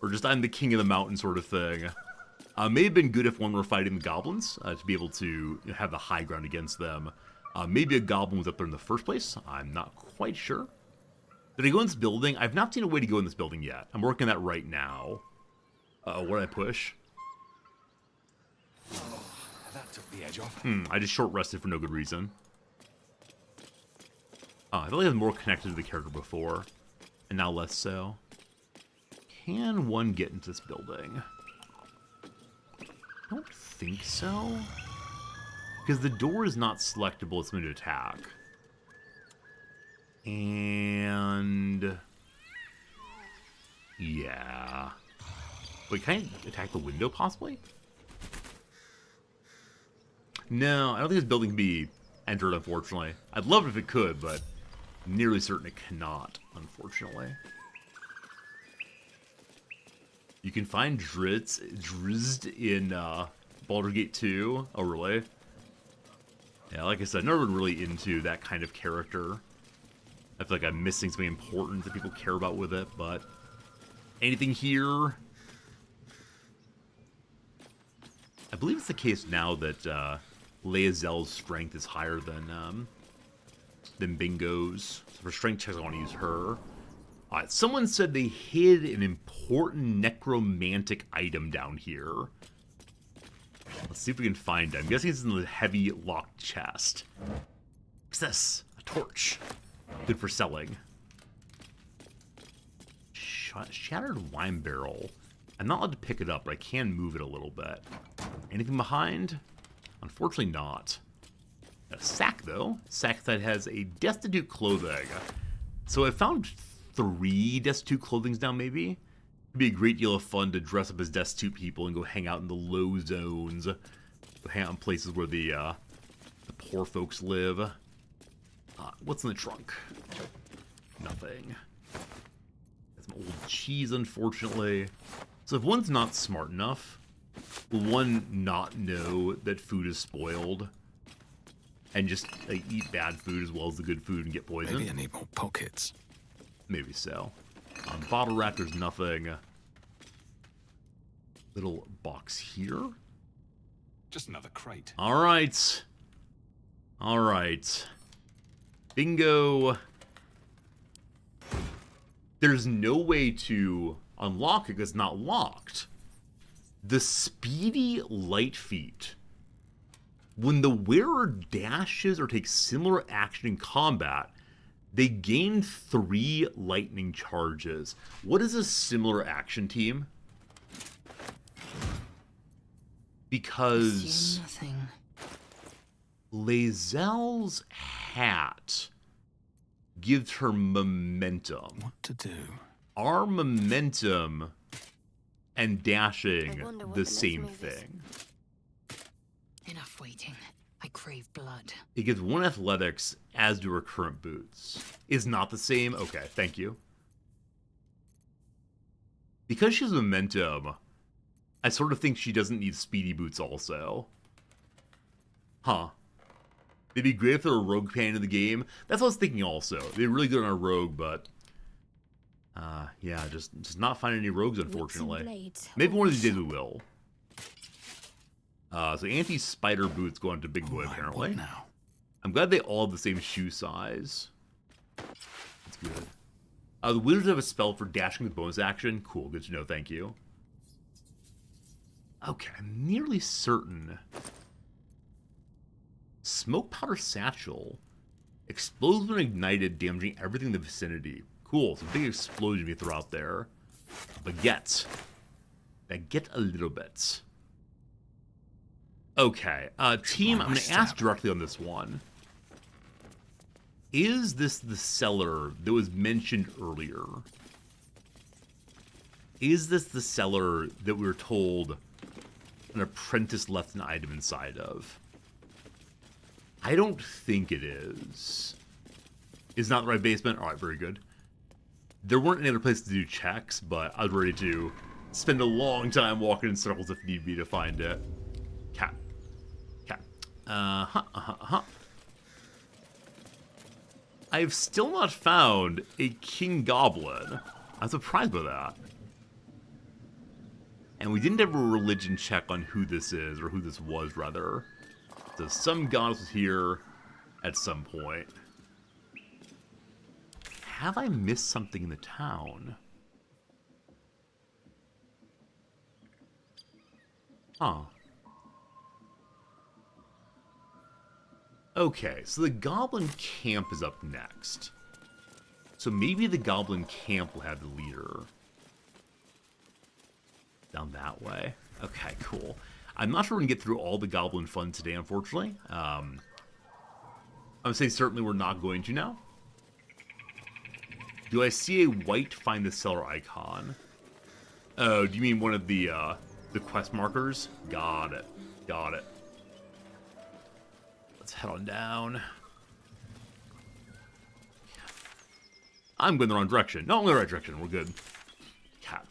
Or just I'm the king of the mountain sort of thing. May have been good if one were fighting the goblins, to be able to have the high ground against them. Maybe a goblin was up there in the first place. I'm not quite sure. Did I go in this building? I've not seen a way to go in this building yet. I'm working on that right now. What did I push? That took the edge off. I just short rested for no good reason. I feel like I was more connected to the character before, and now less so. Can one get into this building? I don't think so. Because the door is not selectable, it's going to attack. And... yeah. Wait, can I attack the window, possibly? No, I don't think this building can be entered, unfortunately. I'd love it if it could, but nearly certain it cannot, unfortunately. You can find Drizzt in Baldur's Gate 2. Oh, really? Yeah, like I said, I've never been really into that kind of character. I feel like I'm missing something important that people care about with it, but... anything here? I believe it's the case now that Lae'zel's strength is higher than Bingo's. So for strength checks, I want to use her. Alright, someone said they hid an important necromantic item down here. Let's see if we can find it. I'm guessing it's in the heavy locked chest. What's this? A torch. Good for selling. Shattered wine barrel. I'm not allowed to pick it up, but I can move it a little bit. Anything behind? Unfortunately not. Got a sack, though. Sack that has a destitute clothing. So I found 3 destitute clothings now, maybe? It'd be a great deal of fun to dress up as destitute people and go hang out in the low zones. Go hang out in places where the poor folks live. What's in the trunk? Nothing. Some old cheese, unfortunately. So if one's not smart enough, will one not know that food is spoiled and just eat bad food as well as the good food and get poisoned? Maybe I need more pockets. Maybe so. Bottle rack, there's nothing. Little box here. Just another crate. All right. All right. Bingo. There's no way to unlock it because it's not locked. The speedy light feat. When the wearer dashes or takes similar action in combat, they gain 3 lightning charges. What is a similar action, team? Because Lae'zel's hat gives her momentum. What to do? Are momentum and dashing the same thing? Enough waiting. I crave blood. It gives 1 athletics, as do her current boots. Is not the same? Okay, thank you. Because she has momentum, I sort of think she doesn't need speedy boots also. Huh. They'd be great if they're a rogue pan in the game. That's what I was thinking also. They're really good on a rogue, but... yeah, just not finding any rogues, unfortunately. Maybe one of these days we will. So anti-spider boots go on to Big Boy, apparently. Now? I'm glad they all have the same shoe size. That's good. The wizards have a spell for dashing with bonus action. Cool, good to know, thank you. Okay, I'm nearly certain. Smoke powder satchel. Explodes when ignited, damaging everything in the vicinity. Cool, so big explosion we throw out there. Baguette. Baguette a little bit. Okay, team, I'm going to ask directly on this one. Is this the cellar that was mentioned earlier? Is this the cellar that we were told an apprentice left an item inside of? I don't think it is. Is not the right basement? Alright, very good. There weren't any other places to do checks, but I was ready to spend a long time walking in circles if need be to find it. Cat. Cat. I have still not found a king goblin. I'm surprised by that. And we didn't have a religion check on who this is, or who this was, rather. So some goddess was here at some point. Have I missed something in the town? Huh. Okay, so the goblin camp is up next. So maybe the goblin camp will have the leader. Down that way. Okay, cool. I'm not sure we can get through all the goblin fun today, unfortunately. I would say certainly we're not going to now. Do I see a white find the cellar icon? Oh, do you mean one of the quest markers? Got it. Got it. Let's head on down. I'm going the wrong direction. No, I'm going the right direction. We're good. Cat.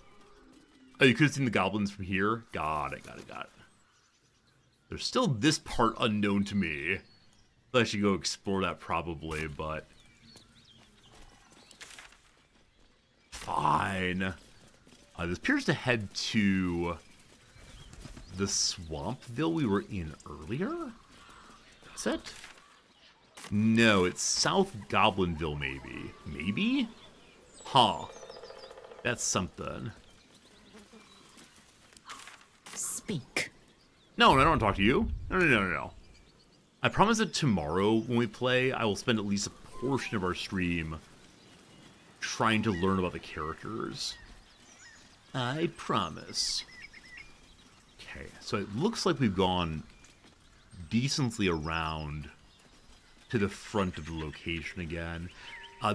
Oh, you could have seen the goblins from here? Got it, got it, got it. There's still this part unknown to me. I should go explore that probably, but... Fine. This appears to head to... the Swampville we were in earlier? Is it? No, it's South Goblinville, maybe. Maybe? Huh. That's something. Speak. No, I don't want to talk to you. No. I promise that tomorrow when we play, I will spend at least a portion of our stream trying to learn about the characters. I promise. Okay, so it looks like we've gone decently around to the front of the location again.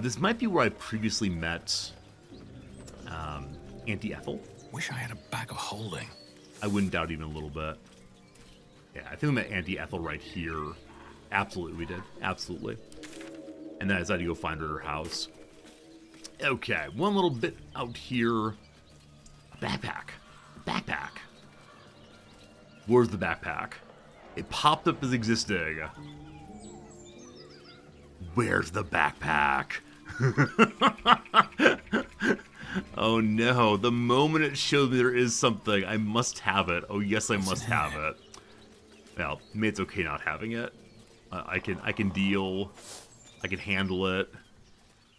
This might be where I previously met Auntie Ethel. Wish I had a bag of holding. I wouldn't doubt even a little bit. Yeah, I think we met Auntie Ethel right here. Absolutely, we did. Absolutely. And then I decided to go find her at her house. Okay, one little bit out here. A backpack. Backpack. Where's the backpack? It popped up as existing. Where's the backpack? Oh no, the moment it showed me there is something, I must have it. Oh yes, I must have it. Well, maybe it's okay not having it. I can deal. I can handle it.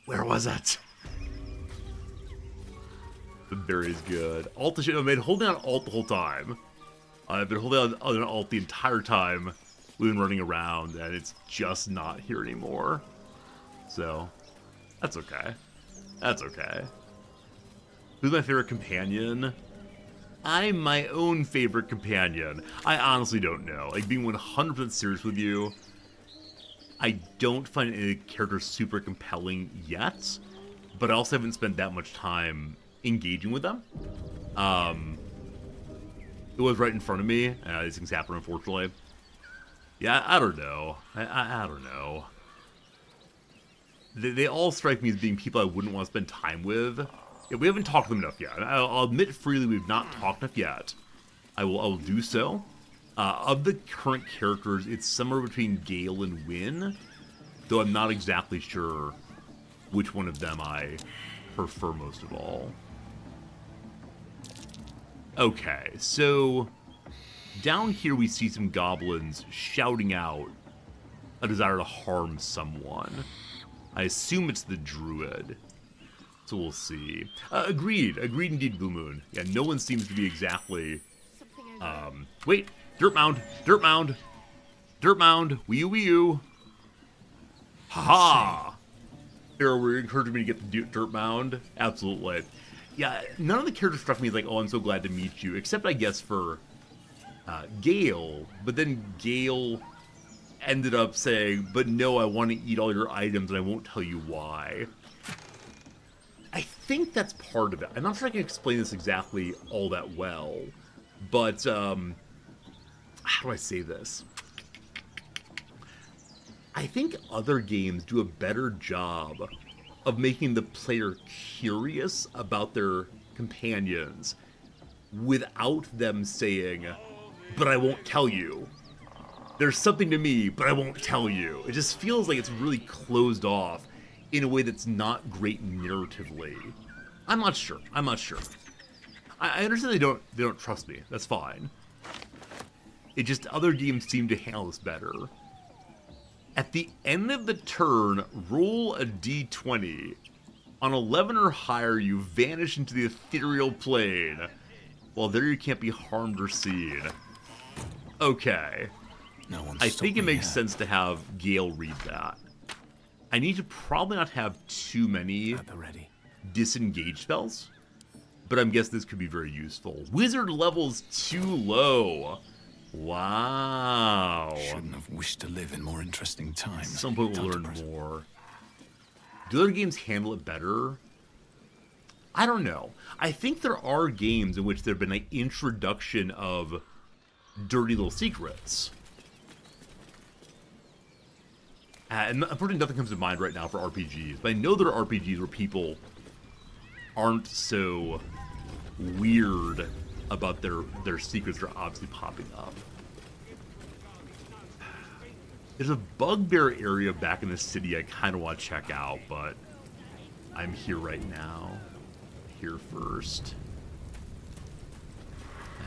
Where was it? The berry's good. Alt the shit. I've been holding on Alt the whole time. I've been holding on Alt the entire time we've been running around, and it's just not here anymore. So, that's okay. That's okay. Who's my favorite companion? I'm my own favorite companion. I honestly don't know. Like, being 100% serious with you, I don't find any character super compelling yet, but I also haven't spent that much time engaging with them. It was right in front of me. These things happen, unfortunately. Yeah, I don't know. I don't know. They all strike me as being people I wouldn't want to spend time with. Yeah, we haven't talked to them enough yet. I'll admit freely we've not talked enough yet. I will do so. Of the current characters, it's somewhere between Gale and Wynn, though I'm not exactly sure which one of them I prefer most of all. Okay, so down here we see some goblins shouting out a desire to harm someone. I assume it's the druid. So we'll see. Agreed indeed, Blue Moon. Yeah, no one seems to be exactly... wait! Dirt mound! Dirt mound! Dirt mound! Wee you! Ha-ha! Here, we're encouraging me to get the dirt mound? Absolutely. Yeah, none of the characters struck me as like, oh, I'm so glad to meet you, except I guess for Gale. But then Gale ended up saying, but no, I want to eat all your items and I won't tell you why. I think that's part of it. I'm not sure I can explain this exactly all that well, but how do I say this? I think other games do a better job of making the player curious about their companions without them saying, but I won't tell you. There's something to me, but I won't tell you. It just feels like it's really closed off in a way that's not great narratively. I'm not sure. I understand they don't trust me. That's fine. It just other games seem to handle this better. At the end of the turn, roll a d20. On 11 or higher, you vanish into the ethereal plane. While there you can't be harmed or seen. Okay. I think it makes sense to have Gale read that. I need to probably not have too many disengage spells, but I'm guessing this could be very useful. Wizard level's too low. Wow. Shouldn't have wished to live in more interesting times. At some point we'll learn more. Do other games handle it better? I don't know. I think there are games in which there have been an introduction of dirty little secrets. And unfortunately nothing comes to mind right now for RPGs, but I know there are RPGs where people aren't so weird about their secrets that are obviously popping up. There's a bugbear area back in the city I kind of want to check out, but I'm here right now. Here first.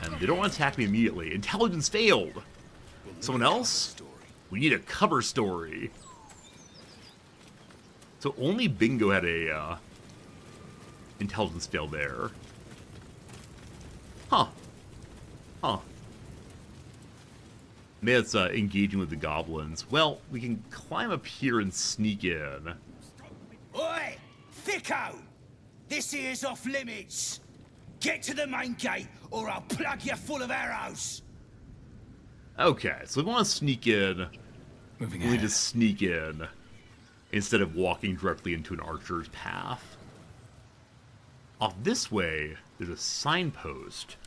And they don't want to attack me immediately. Intelligence failed! Someone else? We need a cover story. So only Bingo had a intelligence fail there. Huh. Maybe it's engaging with the goblins. Well, we can climb up here and sneak in. Oi! Thicko! This here's off limits. Get to the main gate, or I'll plug you full of arrows. Okay, so we want to sneak in. Moving We ahead. just sneak in instead of walking directly into an archer's path. Off this way, there's a signpost.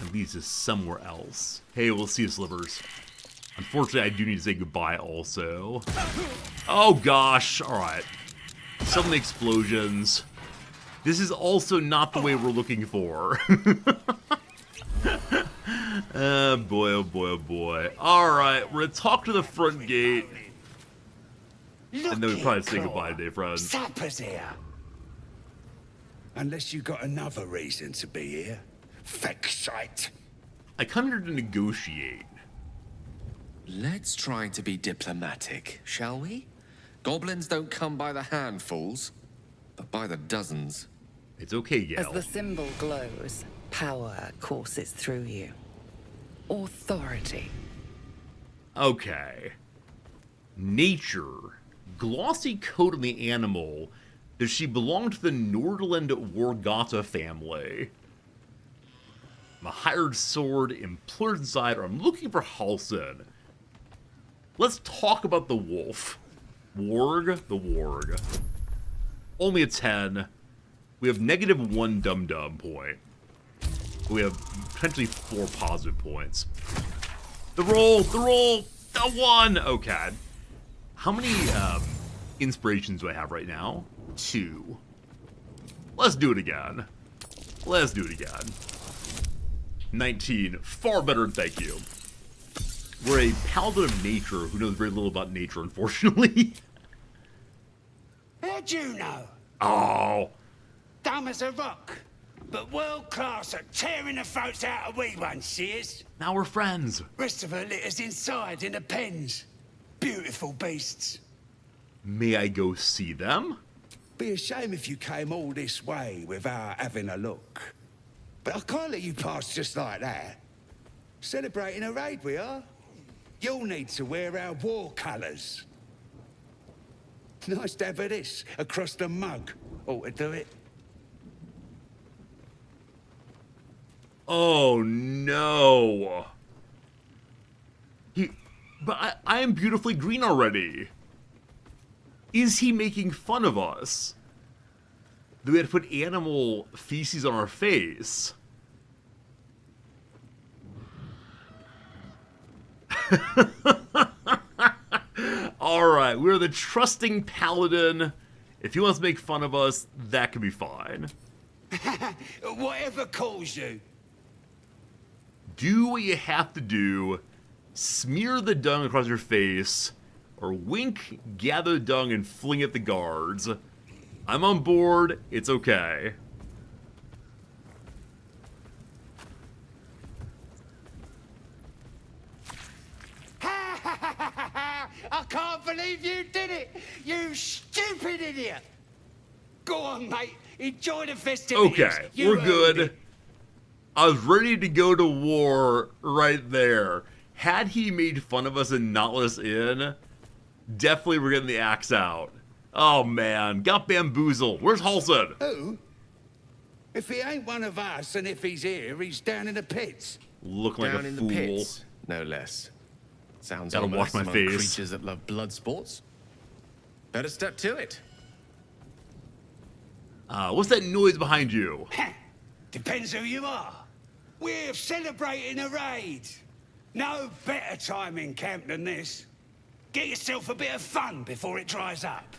It leads us somewhere else. Hey, we'll see you, Slivers. Unfortunately, I do need to say goodbye also. Oh gosh, alright. Some of the explosions. This is also not the way we're looking for. Oh boy, oh boy, oh boy. Alright, we're gonna talk to the front gate. And then we probably say goodbye today, friends. Sappers here. Unless you got another reason to be here. Fexite. I come here to negotiate. Let's try to be diplomatic, shall we? Goblins don't come by the handfuls, but by the dozens. It's okay, As Gal. the symbol glows, power courses through you. Authority. Okay. Nature. Glossy coat on the animal. Does she belong to the Nordland Wargata family? I'm a hired sword, employed inside, or I'm looking for Halsin. Let's talk about the wolf. Warg, the warg. Only a 10. We have -1 dum-dum point. We have potentially 4 positive points. The roll, the 1! Okay. How many inspirations do I have right now? 2. Let's do it again. Let's do it again. 19. Far better than thank you. We're a paladin of nature who knows very little about nature, unfortunately. How'd you know? Oh. Dumb as a rock. But world class at tearing the throats out of wee ones, she is. Now we're friends. Rest of her litters inside in the pens. Beautiful beasts. May I go see them? Be a shame if you came all this way without having a look. But I can't let you pass just like that. Celebrating a raid we are. You'll need to wear our war colours. Nice to have this across the mug. Ought to do it. Oh no. But I am beautifully green already. Is he making fun of us? That we had to put animal feces on our face? Alright, we're the trusting paladin. If he wants to make fun of us, that could be fine. Whatever calls you. Do what you have to do. Smear the dung across your face. Or wink, gather the dung, and fling at the guards. I'm on board. It's okay. I can't believe you did it! You stupid idiot! Go on, mate. Enjoy the festivities. Okay, You we're earned good. it. I was ready to go to war right there. Had he made fun of us and not let us in, definitely we're getting the axe out. Oh man, got bamboozled. Where's Halsin? Who? If he ain't one of us, and if he's here, he's down in the pits. Looking like Down a in fool. the pits, no less. Sounds Gotta ominous wash my among face. creatures that love blood sports. Better step to it. What's that noise behind you? Depends who you are. We're celebrating a raid. No better time in camp than this. Get yourself a bit of fun before it dries up.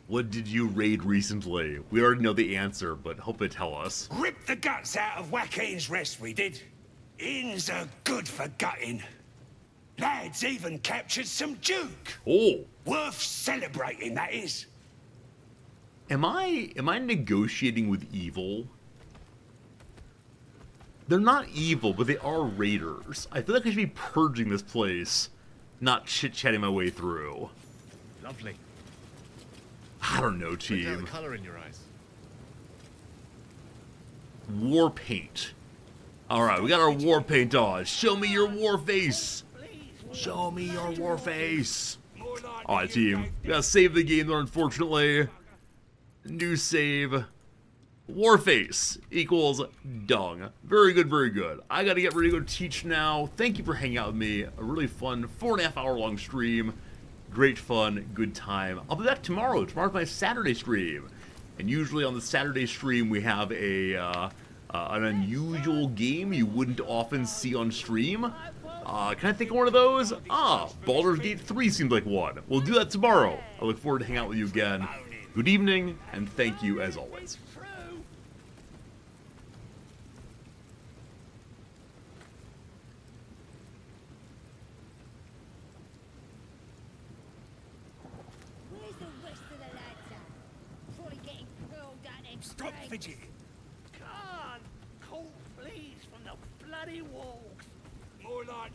What did you raid recently? We already know the answer, but hope they tell us. Ripped the guts out of Joaquin's rest, we did. Inns are good for gutting. Lads even captured some Duke. Oh. Worth celebrating, that is. Am I negotiating with evil? They're not evil, but they are raiders. I feel like I should be purging this place, not chit-chatting my way through. Lovely. I don't know, Brings out team. the color in your eyes. War paint. Alright, we got our war paint on. Show me your war face. Show me your war face. Alright, team. We gotta save the game there, unfortunately. New save. Warface equals dung. Very good, very good. I gotta get ready to go teach now. Thank you for hanging out with me. A really fun 4.5 hour long stream. Great fun, good time. I'll be back tomorrow. Tomorrow's my Saturday stream. And usually on the Saturday stream we have a an unusual game you wouldn't often see on stream. Can I think of one of those? Baldur's Gate 3 seems like one. We'll do that tomorrow. I look forward to hanging out with you again. Good evening, and thank you as always. Stop fidgeting. Can't call fleas from the bloody walls. More likely